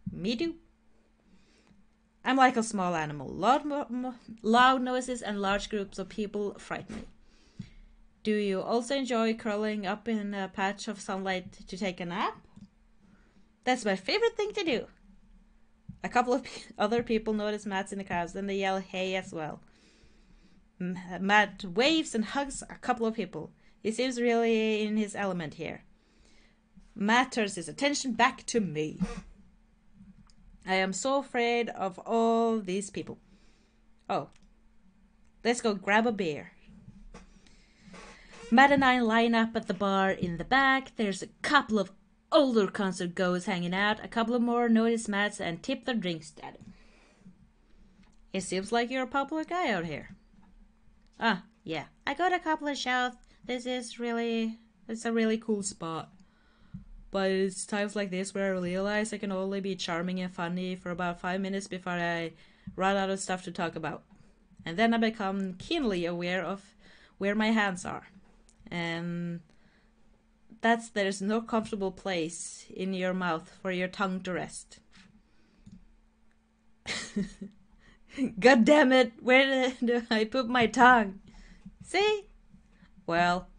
[SPEAKER 1] Me too. I'm like a small animal. Loud noises and large groups of people frighten me. Do you also enjoy curling up in a patch of sunlight to take a nap? That's my favorite thing to do. A couple of other people notice Matt's in the crowds, then they yell hey as well. Matt waves and hugs a couple of people. He seems really in his element here. Matt turns his attention back to me. I am so afraid of all these people. Oh, let's go grab a beer. Matt and I line up at the bar in the back. There's a couple of older concert goers hanging out. A couple of more notice Matt and tip their drinks at him. It seems like you're a popular guy out here. Yeah. I got a couple of shows. It's a really cool spot. But it's times like this where I realize I can only be charming and funny for about 5 minutes before I run out of stuff to talk about. And then I become keenly aware of where my hands are. And there's no comfortable place in your mouth for your tongue to rest. God damn it, where do I put my tongue? See? Well,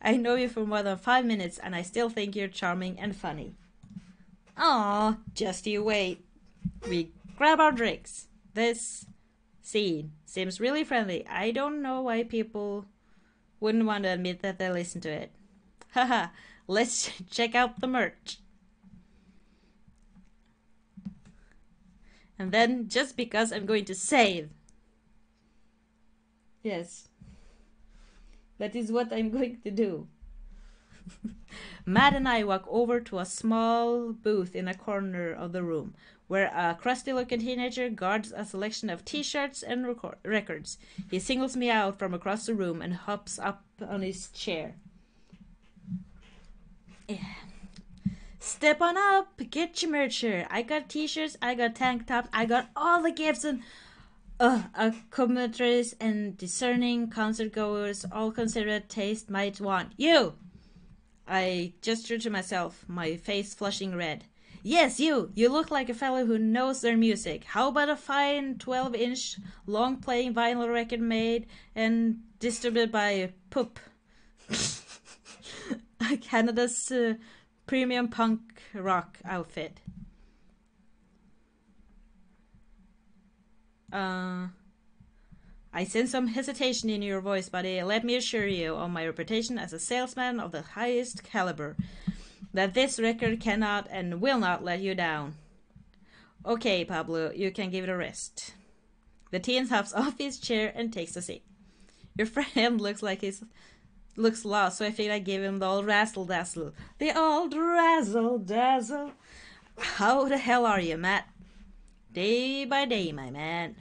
[SPEAKER 1] I know you for more than 5 minutes and I still think you're charming and funny. Aw, just you wait. We grab our drinks. This scene seems really friendly. I don't know why people wouldn't want to admit that they listen to it. Haha, let's check out the merch. And then, just because I'm going to save. Yes. That is what I'm going to do. Matt and I walk over to a small booth in a corner of the room, where a crusty-looking teenager guards a selection of t-shirts and records. He singles me out from across the room and hops up on his chair. Yeah. Step on up, get your merch here. I got t-shirts, I got tank tops, I got all the gifts and accommodators and discerning concert goers all considerate taste might want. You! I gestured to myself, my face flushing red. Yes, you! You look like a fellow who knows their music. How about a fine 12-inch long-playing vinyl record made and distributed by Poop? Canada's premium punk rock outfit. I I sense some hesitation in your voice, buddy. Let me assure you on my reputation as a salesman of the highest caliber that this record cannot and will not let you down. Okay, Pablo, you can give it a rest. The teen hops off his chair and takes a seat. Your friend looks lost, so I figured I'd give him the old razzle dazzle. The old razzle dazzle. How the hell are you, Matt? Day by day, my man.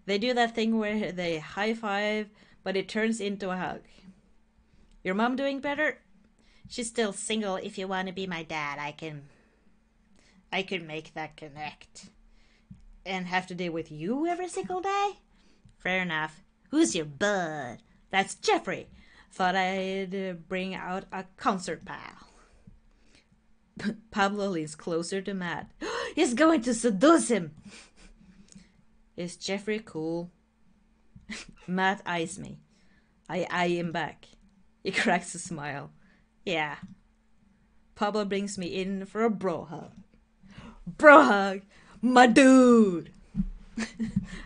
[SPEAKER 1] They do that thing where they high five, but it turns into a hug. Your mom doing better? She's still single. If you want to be my dad, I can make that connect. And have to deal with you every single day? Fair enough. Who's your bud? That's Jeffrey. Thought I'd bring out a concert pal. Pablo leans closer to Matt. He's going to seduce him. Is Jeffrey cool? Matt eyes me. I eye him back. He cracks a smile. Yeah. Pablo brings me in for a bro hug. Bro hug! My dude!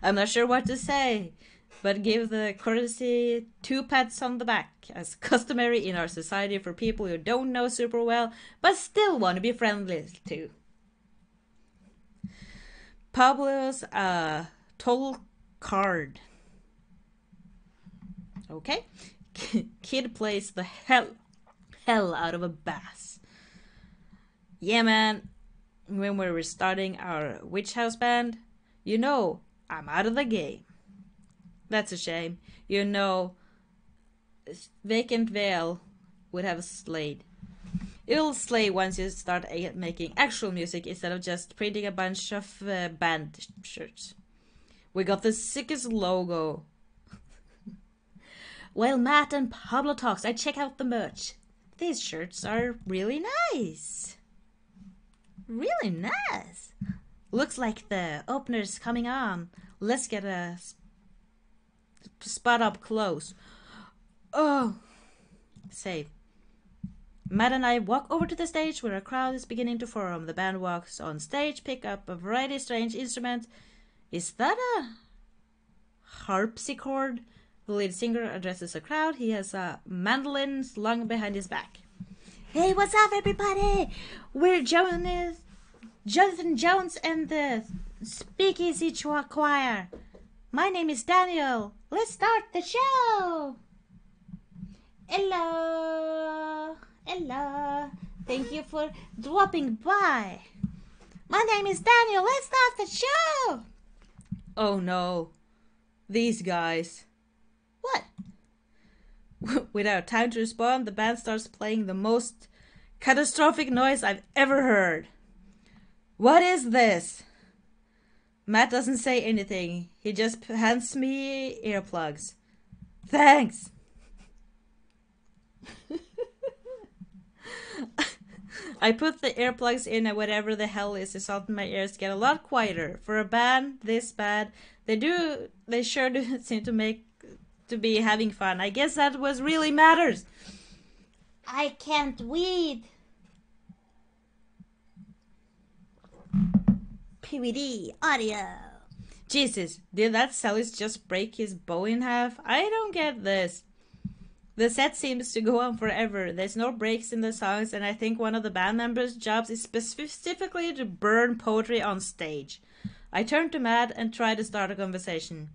[SPEAKER 1] I'm not sure what to say, but give the courtesy 2 pats on the back, as customary in our society for people who don't know super well, but still want to be friendly to. Pablo's total card. Okay? Kid plays the hell out of a bass. Yeah, man. When we were starting our Witch House band, you know, I'm out of the game. That's a shame. You know, Vacant Veil would have slayed. It'll slay once you start making actual music instead of just printing a bunch of band shirts. We got the sickest logo. While Matt and Pablo talks, I check out the merch. These shirts are really nice. Really nice. Looks like the opener's coming on. Let's get a spot up close. Oh. Save. Matt and I walk over to the stage where a crowd is beginning to form. The band walks on stage, pick up a variety of strange instruments. Is that a harpsichord? The lead singer addresses the crowd. He has a mandolin slung behind his back. Hey, what's up, everybody? We're Jonathan Jones and the Speakeasy Choir. My name is Daniel. Let's start the show. Hello. Thank you for dropping by. My name is Daniel. Let's start the show. Oh no. These guys. What? Without time to respond, the band starts playing the most catastrophic noise I've ever heard. What is this? Matt doesn't say anything. He just hands me earplugs. Thanks. I put the earplugs in and whatever the hell is in my ears get a lot quieter. For a band this bad, they sure do seem to be having fun. I guess that was really matters. I can't read. PVD audio. Jesus, did that cellist just break his bow in half? I don't get this. The set seems to go on forever. There's no breaks in the songs, and I think one of the band members' jobs is specifically to burn poetry on stage. I turn to Matt and try to start a conversation.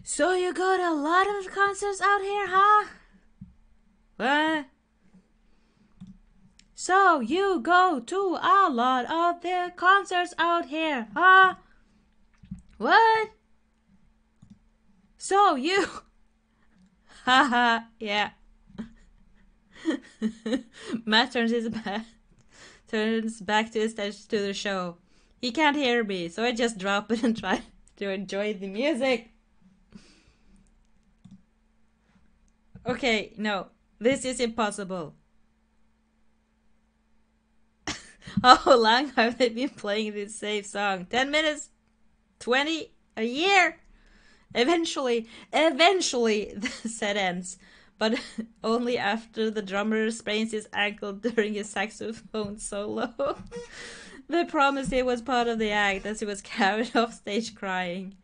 [SPEAKER 1] So you got a lot of concerts out here, huh? What? So you go to a lot of the concerts out here, huh? What? So you... Haha, yeah. Matt turns back to his stage to the show. He can't hear me, so I just drop it and try to enjoy the music. Okay, no, this is impossible. How long have they been playing this same song? 10 minutes? 20? A year? Eventually, the set ends, but only after the drummer sprains his ankle during his saxophone solo. They promised he was part of the act as he was carried off stage crying.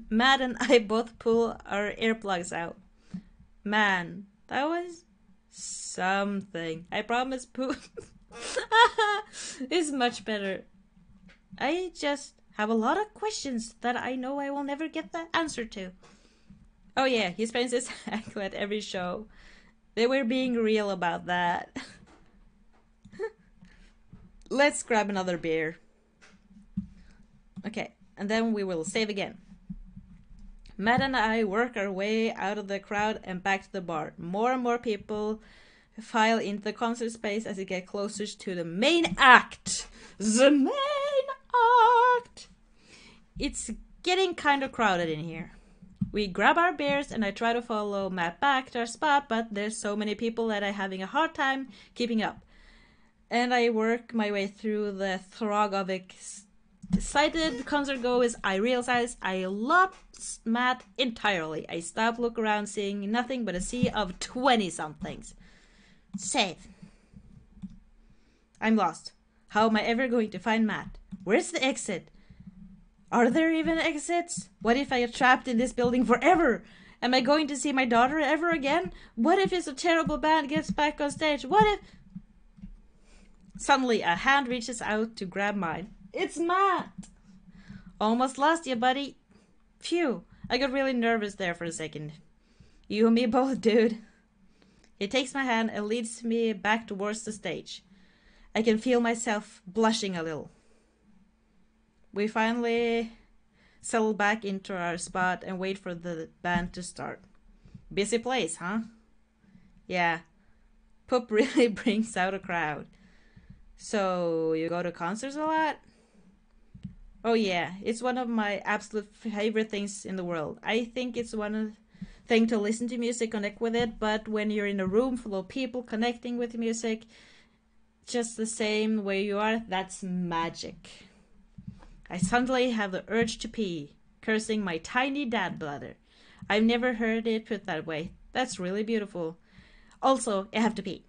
[SPEAKER 1] Matt and I both pull our earplugs out. Man, that was something. I promise poop is much better. I just have a lot of questions that I know I will never get the answer to. Oh yeah, he sprains his ankle at every show. They were being real about that. Let's grab another beer. Okay, and then we will save again. Matt and I work our way out of the crowd and back to the bar. More and more people file into the concert space as it gets closer to the main act. The main act! It's getting kind of crowded in here. We grab our beers and I try to follow Matt back to our spot, but there's so many people that I'm having a hard time keeping up. And I work my way through the throng of excited concert goers. I realize I lost Matt entirely. I stop, look around, seeing nothing but a sea of 20-somethings. Save. I'm lost. How am I ever going to find Matt? Where's the exit? Are there even exits? What if I get trapped in this building forever? Am I going to see my daughter ever again? What if it's a terrible band gets back on stage? What if... Suddenly, a hand reaches out to grab mine. It's Matt! Almost lost you, buddy. Phew, I got really nervous there for a second. You and me both, dude. He takes my hand and leads me back towards the stage. I can feel myself blushing a little. We finally settle back into our spot and wait for the band to start. Busy place, huh? Yeah. Pup really brings out a crowd. So, you go to concerts a lot? Oh yeah, it's one of my absolute favorite things in the world. I think it's one thing to listen to music, connect with it, but when you're in a room full of people connecting with music, just the same way you are, that's magic. I suddenly have the urge to pee, cursing my tiny dad bladder. I've never heard it put that way. That's really beautiful. Also, I have to pee.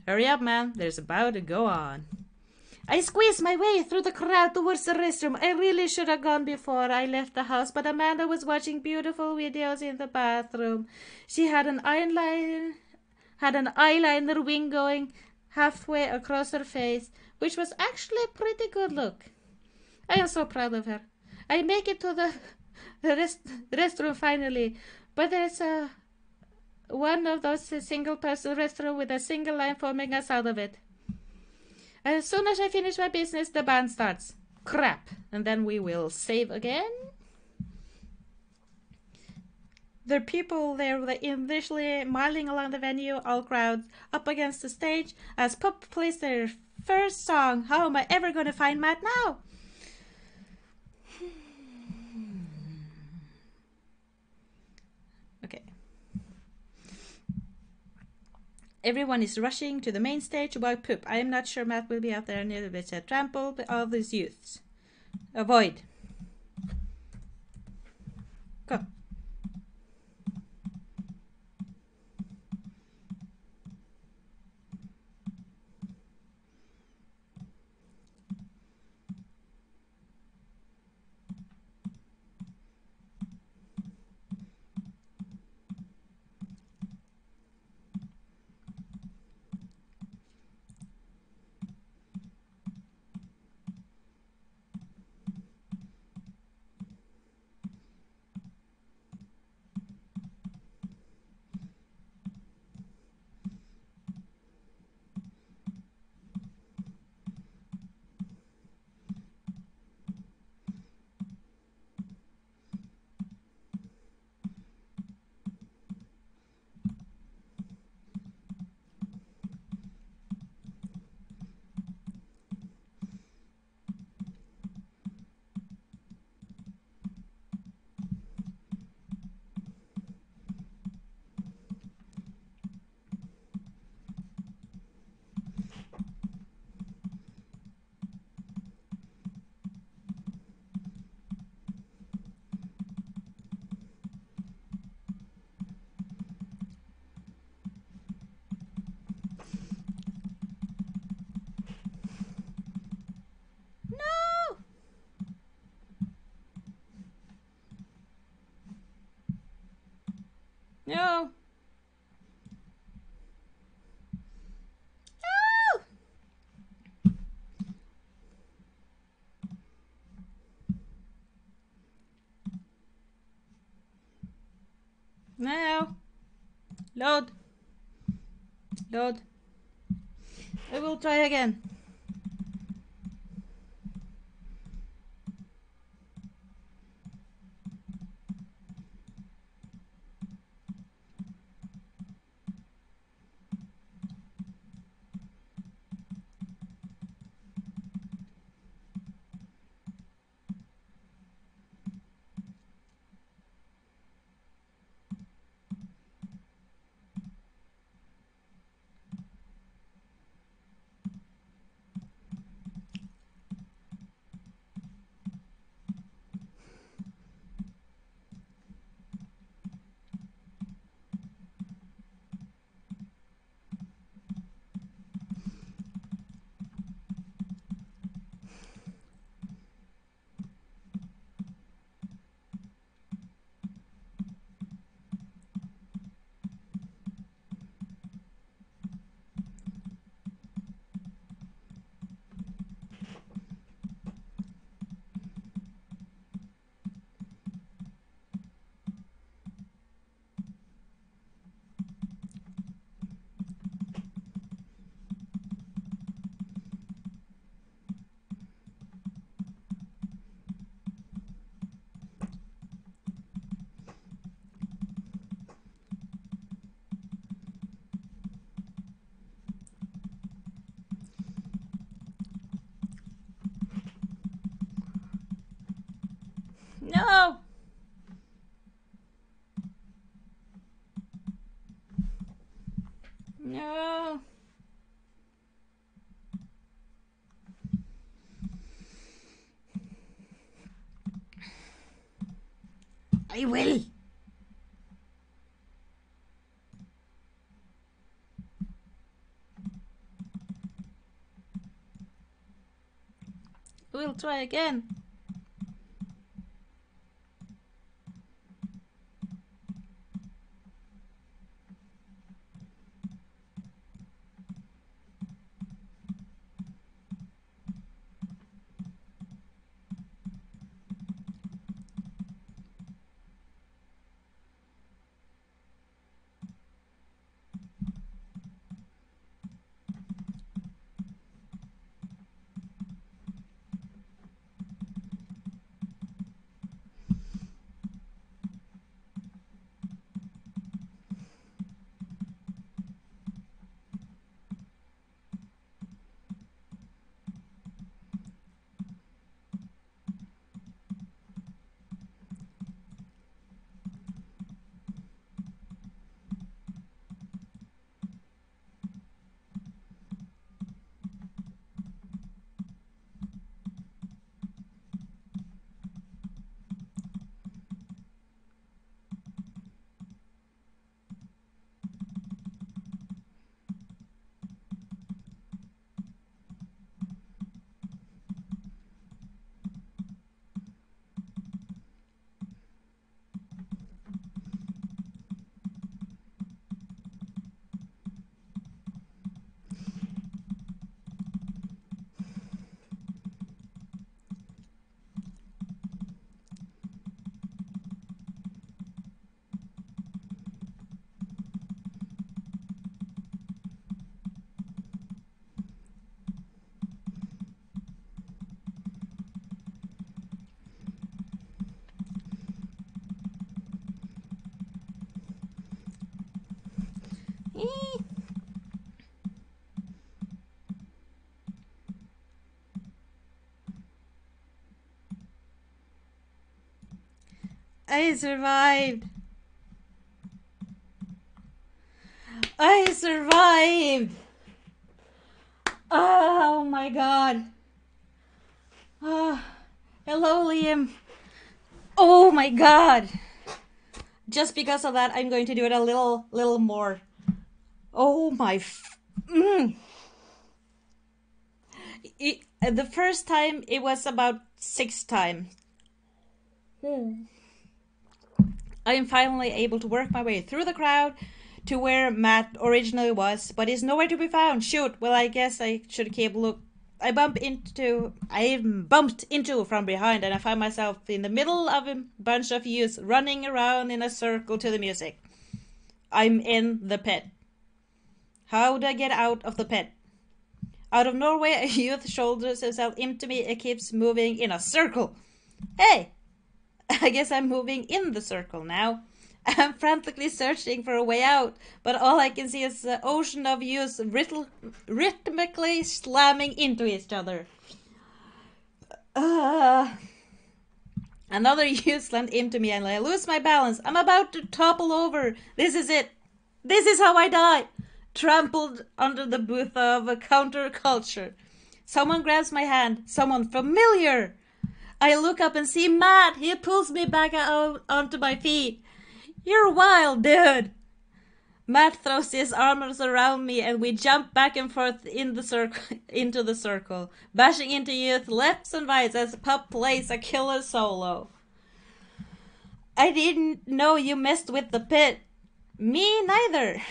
[SPEAKER 1] Hurry up, man. There's about to go on. I squeezed my way through the crowd towards the restroom. I really should have gone before I left the house, but Amanda was watching beautiful videos in the bathroom. She had an eyeliner wing going halfway across her face, which was actually a pretty good look. I am so proud of her. I make it to the restroom finally, but there's one of those single-person restroom with a single line forming us out of it. As soon as I finish my business, the band starts. Crap. And then we will save again. There are people there initially miling along the venue, all crowds up against the stage as Pup plays their first song. How am I ever going to find Matt now? Okay. Everyone is rushing to the main stage while Poop. I am not sure Matt will be out there near the a trample by all these youths. Avoid. Go. No. No. Load. Load. I will try again. No. No. I will. We'll try again. I survived. I survived. Oh my god. Oh, hello, Liam. Oh my god. Just because of that, I'm going to do it a little more. Oh my. The first time it was about 6 times. I am finally able to work my way through the crowd to where Matt originally was, but he's nowhere to be found. Shoot, well, I guess I should keep look. I bumped into from behind, and I find myself in the middle of a bunch of youths running around in a circle to the music. I'm in the pit. How do I get out of the pit? Out of Norway, a youth shoulders himself into me and keeps moving in a circle. Hey, I guess I'm moving in the circle now. I'm frantically searching for a way out, but all I can see is an ocean of youths rhythmically slamming into each other. Another youth slammed into me and I lose my balance. I'm about to topple over. This is it. This is how I die. Trampled under the boot of a counterculture. Someone grabs my hand. Someone familiar. I look up and see Matt. He pulls me back out onto my feet. You're wild, dude. Matt throws his arms around me and we jump back and forth in the into the circle, bashing into youth left and right as Pup plays a killer solo. I didn't know you messed with the pit. Me neither.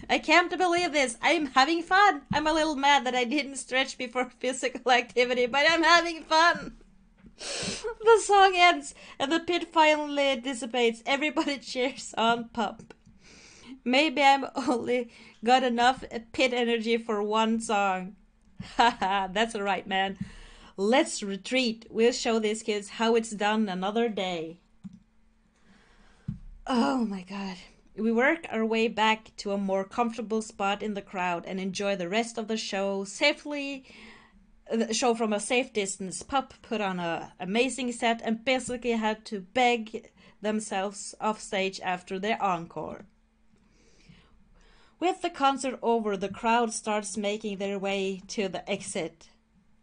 [SPEAKER 1] I can't believe this. I'm having fun. I'm a little mad that I didn't stretch before physical activity, but I'm having fun. The song ends and the pit finally dissipates. Everybody cheers on Pup. Maybe I'm only got enough pit energy for one song. Haha, that's alright, man. Let's retreat. We'll show these kids how it's done another day. Oh my god. We work our way back to a more comfortable spot in the crowd and enjoy the rest of the show from a safe distance. Pup put on an amazing set and basically had to beg themselves off stage after their encore. With the concert over, the crowd starts making their way to the exit.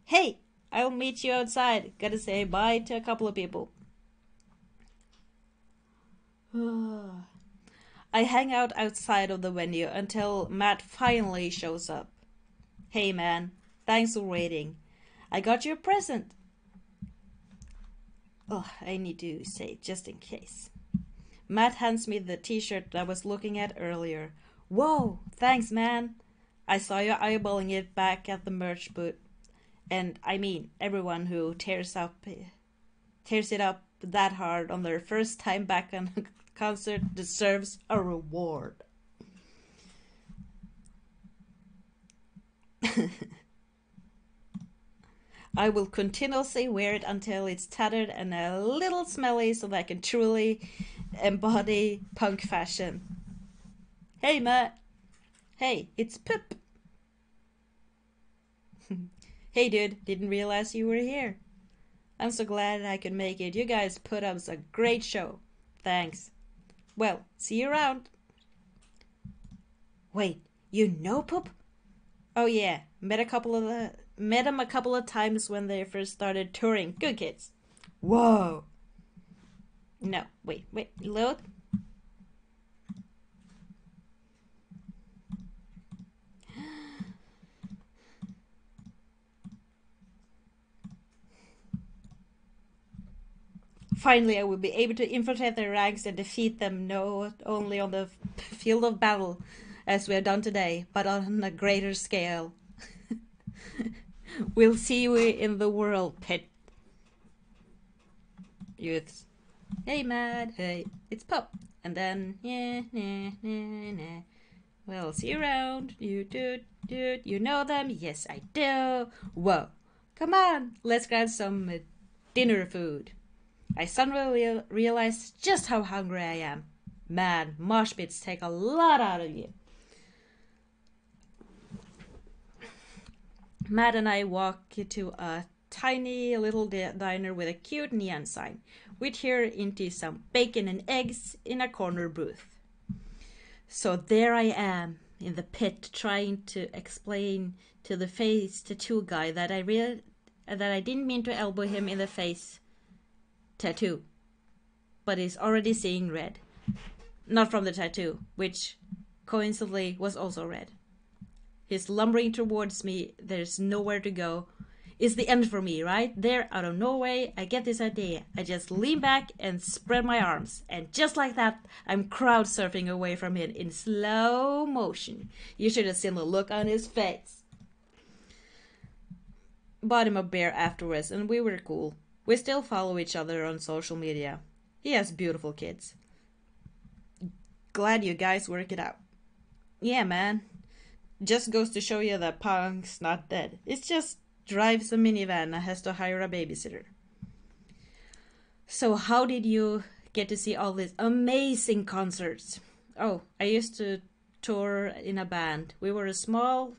[SPEAKER 1] Hey, I'll meet you outside. Gotta say bye to a couple of people. I hang out outside of the venue until Matt finally shows up. Hey man, thanks for waiting. I got you a present. Oh, I need to say just in case. Matt hands me the t-shirt I was looking at earlier. Whoa, thanks man. I saw you eyeballing it back at the merch booth. And I mean, everyone who tears it up that hard on their first time back on a concert deserves a reward. I will continuously wear it until it's tattered and a little smelly so that I can truly embody punk fashion. Hey Matt. Hey, it's Pip. Hey dude, didn't realize you were here. I'm so glad I could make it. You guys put up a great show. Thanks. Well, see you around. Wait, you know Pup? Oh yeah, met him a couple of times when they first started touring. Good kids. Whoa. No, wait, load. Finally, I will be able to infiltrate their ranks and defeat them not only on the field of battle, as we have done today, but on a greater scale. We'll see you in the world, pit. Youths. Hey, Matt. Hey, it's Pup. And then, Well, see you around. You know them? Yes, I do. Whoa. Come on, let's grab some dinner food. I suddenly realized just how hungry I am. Man, mosh pits take a lot out of you. Matt and I walk to a tiny little diner with a cute neon sign. We tear into some bacon and eggs in a corner booth. So there I am in the pit trying to explain to the face tattoo guy that I didn't mean to elbow him in the face tattoo, but he's already seeing red. Not from the tattoo, which coincidentally was also red. He's lumbering towards me. There's nowhere to go. is the end for me, right? There, out of Norway, I get this idea. I just lean back and spread my arms. And just like that, I'm crowd surfing away from him in slow motion. You should have seen the look on his face. Bought him a beer afterwards, and we were cool. We still follow each other on social media. He has beautiful kids. Glad you guys work it out. Yeah, man. Just goes to show you that punk's not dead. It just drives a minivan and has to hire a babysitter. So how did you get to see all these amazing concerts? Oh, I used to tour in a band. We were small,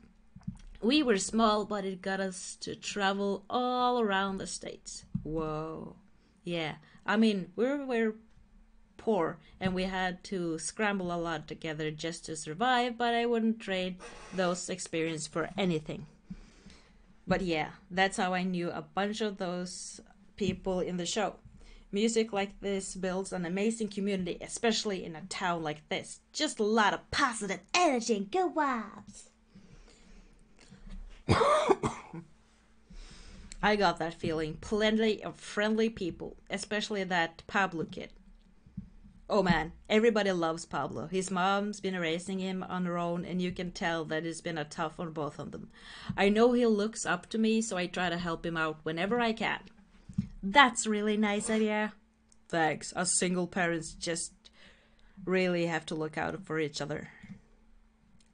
[SPEAKER 1] but it got us to travel all around the States. Whoa. Yeah, I mean, we were poor and we had to scramble a lot together just to survive, but I wouldn't trade those experiences for anything. But yeah, that's how I knew a bunch of those people in the show. Music like this builds an amazing community, especially in a town like this. Just a lot of positive energy and good vibes. I got that feeling. Plenty of friendly people, especially that Pablo kid. Oh man, everybody loves Pablo. His mom's been raising him on her own, and you can tell that it's been a tough on both of them. I know he looks up to me, so I try to help him out whenever I can. That's really nice of you. Thanks. Us single parents just really have to look out for each other.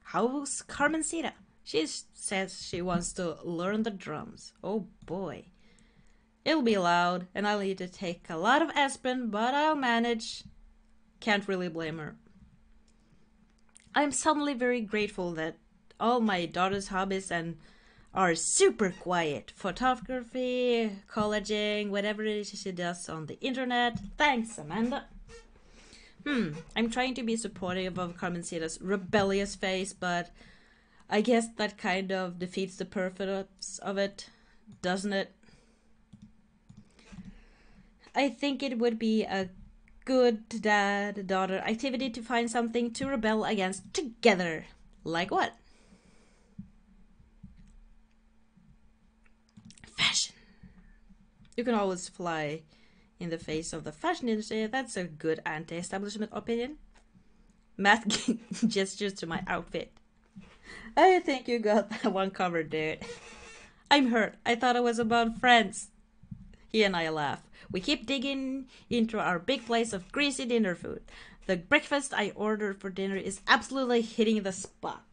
[SPEAKER 1] How's Carmencita? She says she wants to learn the drums. Oh boy. It'll be loud, and I'll need to take a lot of aspirin, but I'll manage. Can't really blame her. I'm suddenly very grateful that all my daughter's hobbies are super quiet. Photography, collaging, whatever it is she does on the internet. Thanks, Amanda. I'm trying to be supportive of Carmencita's rebellious face, but I guess that kind of defeats the purpose of it, doesn't it? I think it would be a good dad-daughter activity to find something to rebel against together. Like what? Fashion. You can always fly in the face of the fashion industry. That's a good anti-establishment opinion. Matt gestures to my outfit. I think you got that one covered, dude. I'm hurt. I thought it was about friends. He and I laugh. We keep digging into our big place of greasy dinner food. The breakfast I ordered for dinner is absolutely hitting the spot.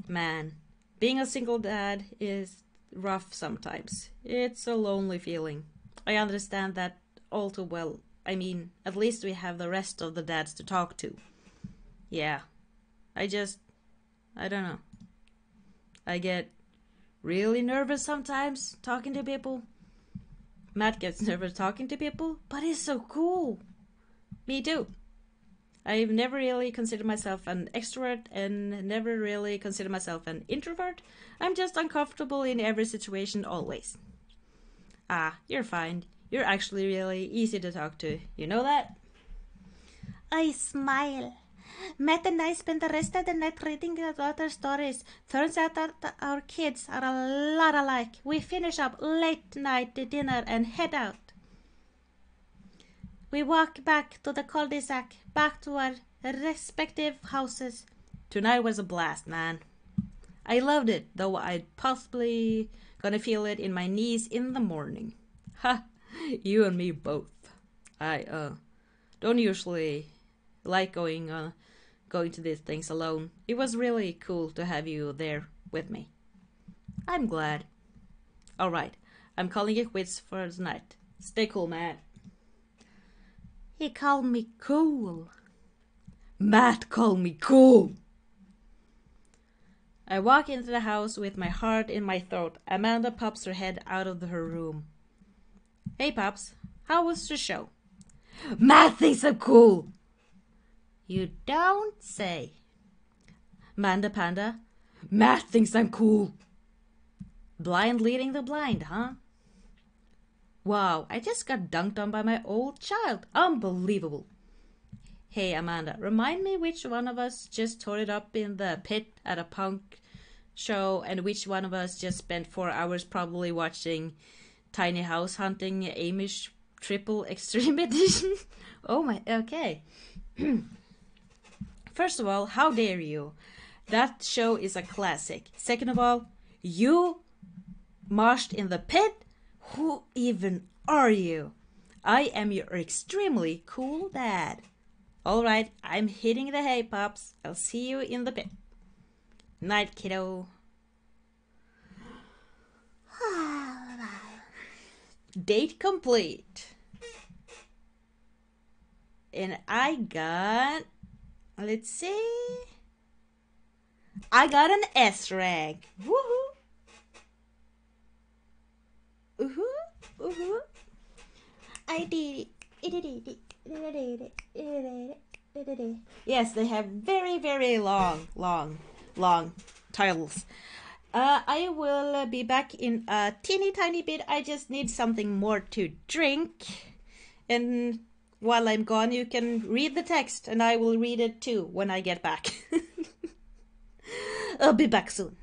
[SPEAKER 1] Man, being a single dad is rough sometimes. It's a lonely feeling. I understand that all too well. I mean, at least we have the rest of the dads to talk to. Yeah, I don't know. I get really nervous sometimes talking to people. Matt gets nervous talking to people, but he's so cool. Me too. I've never really considered myself an extrovert and never really considered myself an introvert. I'm just uncomfortable in every situation always. Ah, you're fine. You're actually really easy to talk to. You know that? I smile. Matt and I spent the rest of the night reading the daughter stories. Turns out that our kids are a lot alike. We finish up late night dinner and head out. We walk back to the cul-de-sac, back to our respective houses. Tonight was a blast, man. I loved it, though I'd possibly gonna feel it in my knees in the morning. Ha! You and me both. I don't usually like going to these things alone. It was really cool to have you there with me. I'm glad. All right, I'm calling it quits for tonight. Stay cool, Matt. He called me cool. Matt called me cool. I walk into the house with my heart in my throat. Amanda pops her head out of her room. Hey, Pops. How was the show? Matt thinks I'm cool. You don't say. Manda Panda. Matt thinks I'm cool. Blind leading the blind, huh? Wow, I just got dunked on by my old child. Unbelievable. Hey, Amanda, remind me which one of us just tore it up in the pit at a punk show, and which one of us just spent 4 hours probably watching Tiny House Hunting Amish Triple Extreme Edition? Oh my, okay. First of all, how dare you? That show is a classic. Second of all, you marched in the pit? Who even are you? I am your extremely cool dad. Alright, I'm hitting the hay, Pops. I'll see you in the pit. Night, kiddo. Date complete. And I got... Let's see... I got an S rank. Woohoo! Woohoo! I did it. Yes, they have very, very long titles. I will be back in a teeny tiny bit. I just need something more to drink. And while I'm gone, you can read the text, and I will read it too when I get back. I'll be back soon.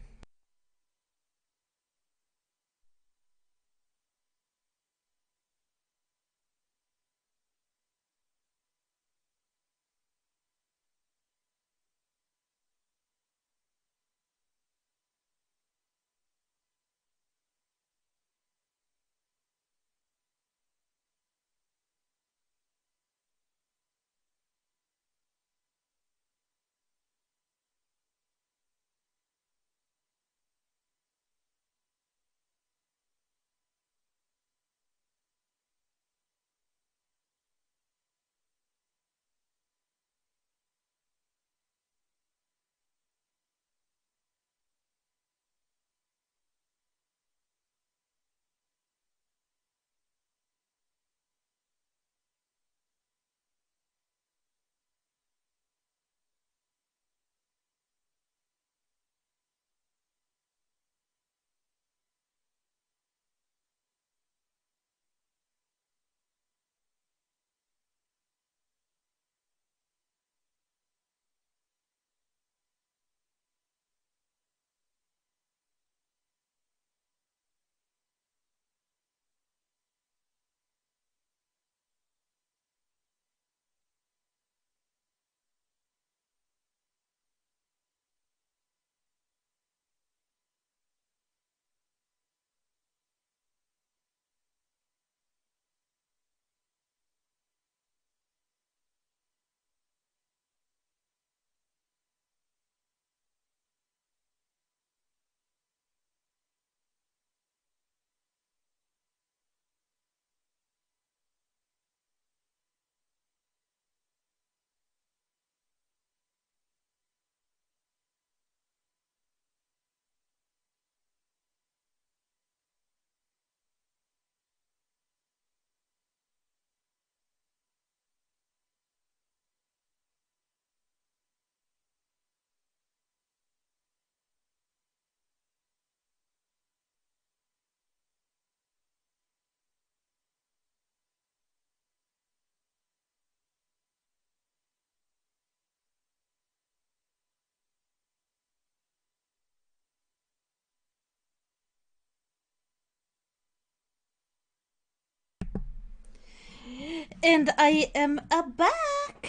[SPEAKER 1] And I am back.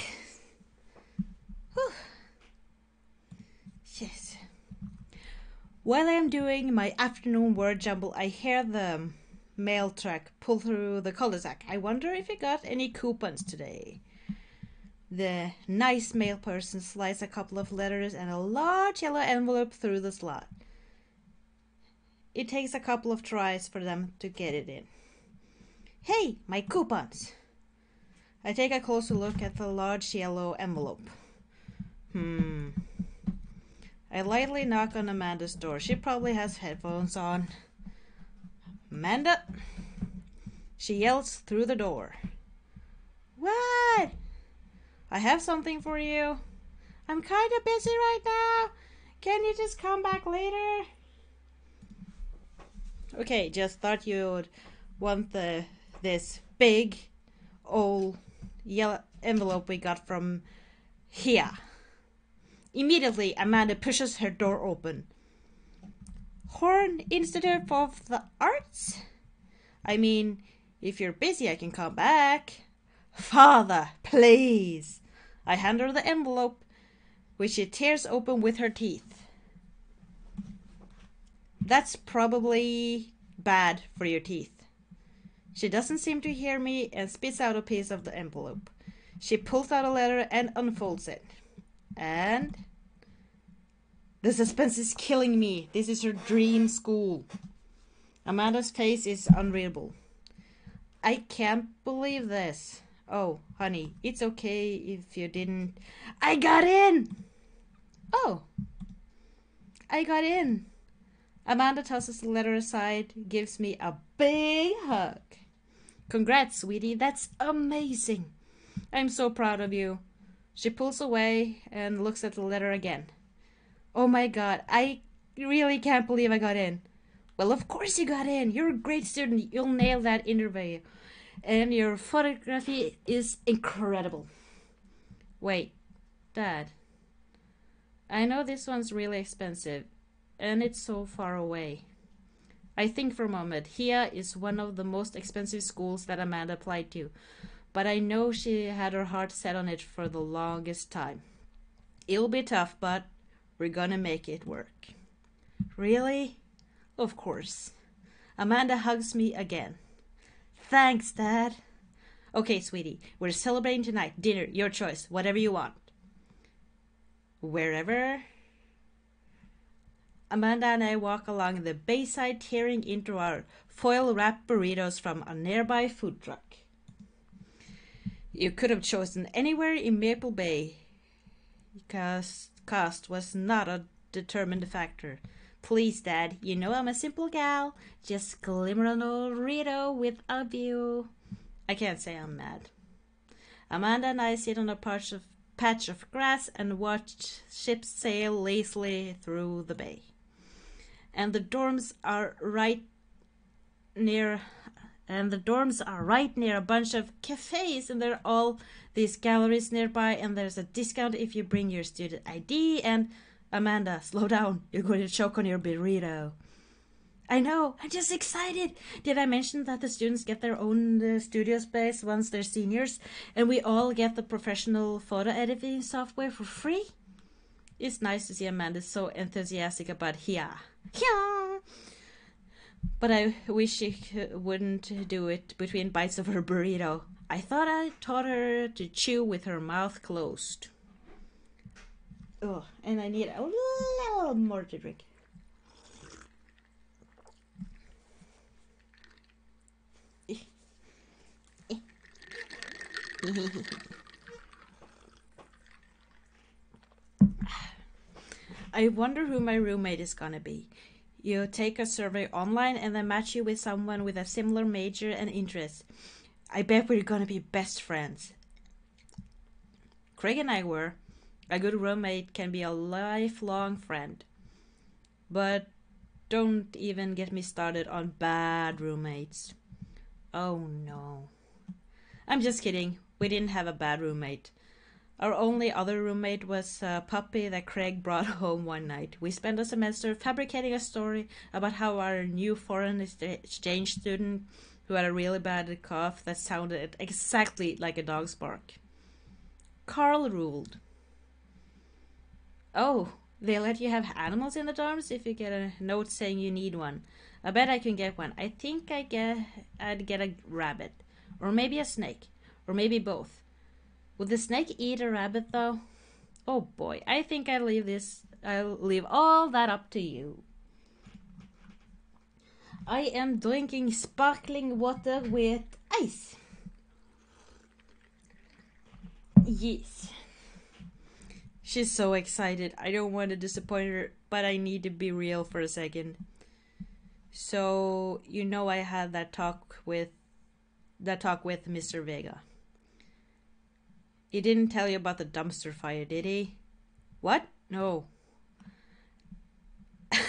[SPEAKER 1] Whew. Yes. While I am doing my afternoon word jumble, I hear the mail truck pull through the cul-de-sac. I wonder if he got any coupons today. The nice mail person slides a couple of letters and a large yellow envelope through the slot. It takes a couple of tries for them to get it in. Hey, my coupons! I take a closer look at the large yellow envelope. I lightly knock on Amanda's door. She probably has headphones on. Amanda! She yells through the door. What? I have something for you. I'm kind of busy right now. Can you just come back later? Okay, just thought you'd want this big old yellow envelope we got from here. Immediately, Amanda pushes her door open. Horn Institute of the Arts? I mean, if you're busy, I can come back. Father, please. I hand her the envelope, which she tears open with her teeth. That's probably bad for your teeth. She doesn't seem to hear me and spits out a piece of the envelope. She pulls out a letter and unfolds it. And the suspense is killing me. This is her dream school. Amanda's face is unreadable. I can't believe this. Oh, honey, it's okay if you didn't. I got in! Oh, I got in. Amanda tosses the letter aside, gives me a big hug. Congrats, sweetie, that's amazing. I'm so proud of you. She pulls away and looks at the letter again. Oh my god, I really can't believe I got in. Well, of course you got in. You're a great student. You'll nail that interview. And your photography is incredible. Wait, Dad. I know this one's really expensive, and it's so far away. I think for a moment. Here is one of the most expensive schools that Amanda applied to, but I know she had her heart set on it for the longest time. It'll be tough, but we're gonna make it work. Really? Of course. Amanda hugs me again. Thanks, Dad. Okay, sweetie, we're celebrating tonight. Dinner, your choice, whatever you want. Wherever? Amanda and I walk along the bayside, tearing into our foil-wrapped burritos from a nearby food truck. You could have chosen anywhere in Maple Bay, because cost was not a determined factor. Please, Dad, you know I'm a simple gal. Just glimmer on Dorito with a view. I can't say I'm mad. Amanda and I sit on a patch of grass and watch ships sail lazily through the bay. And the dorms are right near a bunch of cafes, and there are all these galleries nearby, and there's a discount if you bring your student ID. And Amanda, slow down. You're going to choke on your burrito. I know. I'm just excited. Did I mention that the students get their own studio space once they're seniors, and we all get the professional photo editing software for free? It's nice to see Amanda so enthusiastic about here. But I wish she wouldn't do it between bites of her burrito. I thought I taught her to chew with her mouth closed. Oh, and I need a little more to drink. I wonder who my roommate is gonna be. You take a survey online and then match you with someone with a similar major and interest. I bet we're gonna be best friends. Craig and I were. A good roommate can be a lifelong friend. But don't even get me started on bad roommates. Oh no. I'm just kidding. We didn't have a bad roommate. Our only other roommate was a puppy that Craig brought home one night. We spent a semester fabricating a story about how our new foreign exchange student, who had a really bad cough that sounded exactly like a dog's bark. Carl ruled. Oh, they let you have animals in the dorms if you get a note saying you need one. I bet I can get one. I think I'd get a rabbit. Or maybe a snake. Or maybe both. Would the snake eat a rabbit, though? Oh boy, I think I'll leave all that up to you. I am drinking sparkling water with ice. Yes. She's so excited. I don't want to disappoint her, but I need to be real for a second. So, you know I had that talk with Mr. Vega. He didn't tell you about the dumpster fire, did he? What? No.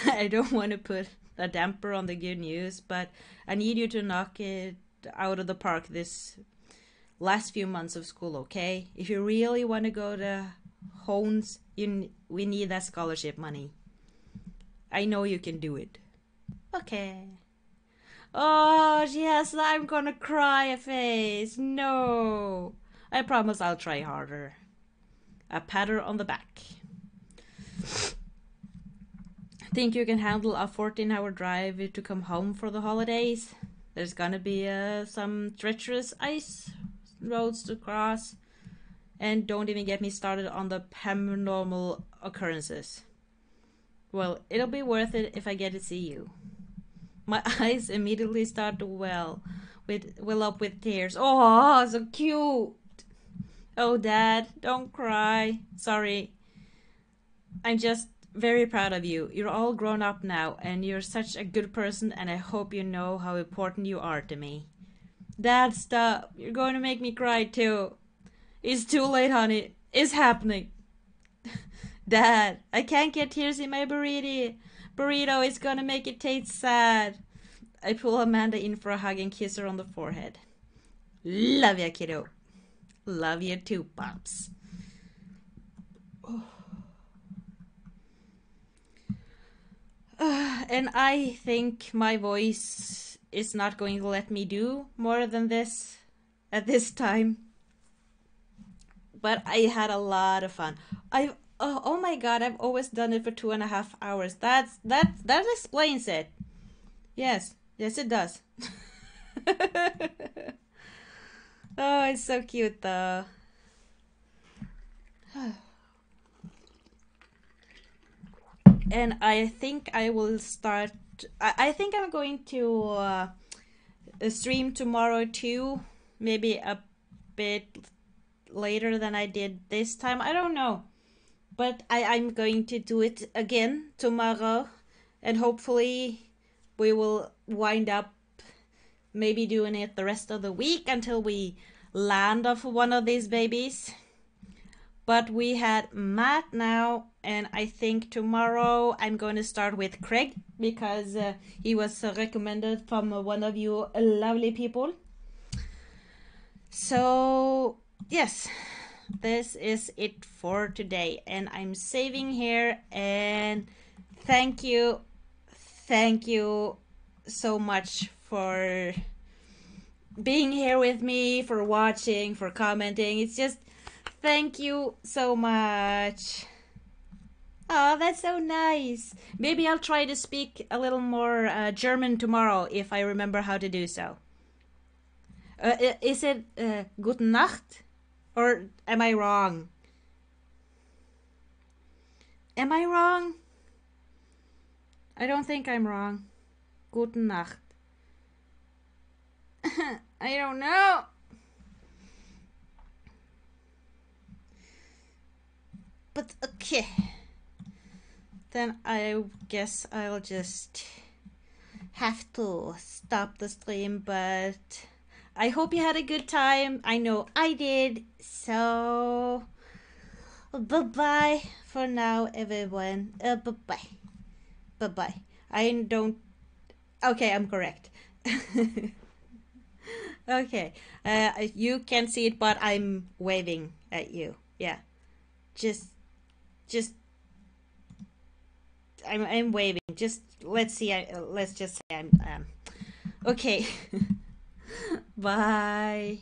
[SPEAKER 1] I don't want to put a damper on the good news, but I need you to knock it out of the park this last few months of school, okay? If you really want to go to Hones, we need that scholarship money. I know you can do it. Okay. Oh, she has the I'm gonna cry face. No. I promise I'll try harder. A pat her on the back. Think you can handle a 14-hour drive to come home for the holidays? There's gonna be some treacherous ice roads to cross. And don't even get me started on the paranormal occurrences. Well, it'll be worth it if I get to see you. My eyes immediately start to well up with tears. Oh, so cute. Oh, Dad, don't cry. Sorry. I'm just very proud of you. You're all grown up now, and you're such a good person, and I hope you know how important you are to me. Dad, stop. You're going to make me cry, too. It's too late, honey. It's happening. Dad, I can't get tears in my burrito. Burrito is gonna make it taste sad. I pull Amanda in for a hug and kiss her on the forehead. Love ya, kiddo. Love you too, Pops. And I think my voice is not going to let me do more than this at this time. But I had a lot of fun. Oh my god, I've always done it for 2.5 hours. That explains it. Yes, it does. Oh, it's so cute though. And I think I will start. I think I'm going to stream tomorrow too. Maybe a bit later than I did this time. I don't know. But I'm going to do it again tomorrow. And hopefully we will wind up maybe doing it the rest of the week until we land off one of these babies. But we had Matt now, and I think tomorrow I'm going to start with Craig because he was recommended from one of you lovely people. So, yes, this is it for today, and I'm saving here. And thank you so much for being here with me, for watching, for commenting. It's just thank you so much. Oh, that's so nice. Maybe I'll try to speak a little more German tomorrow if I remember how to do so. Is it Guten Nacht? Or am I wrong? Am I wrong? I don't think I'm wrong. Guten Nacht. I don't know. But okay. Then I guess I'll just have to stop the stream, but I hope you had a good time. I know I did. So bye-bye for now, everyone. Bye-bye. Bye-bye. I don't... Okay, I'm correct. Okay. You can't see it, but I'm waving at you. Yeah. Just I'm waving. Just let's see. Let's just say I'm okay. Bye.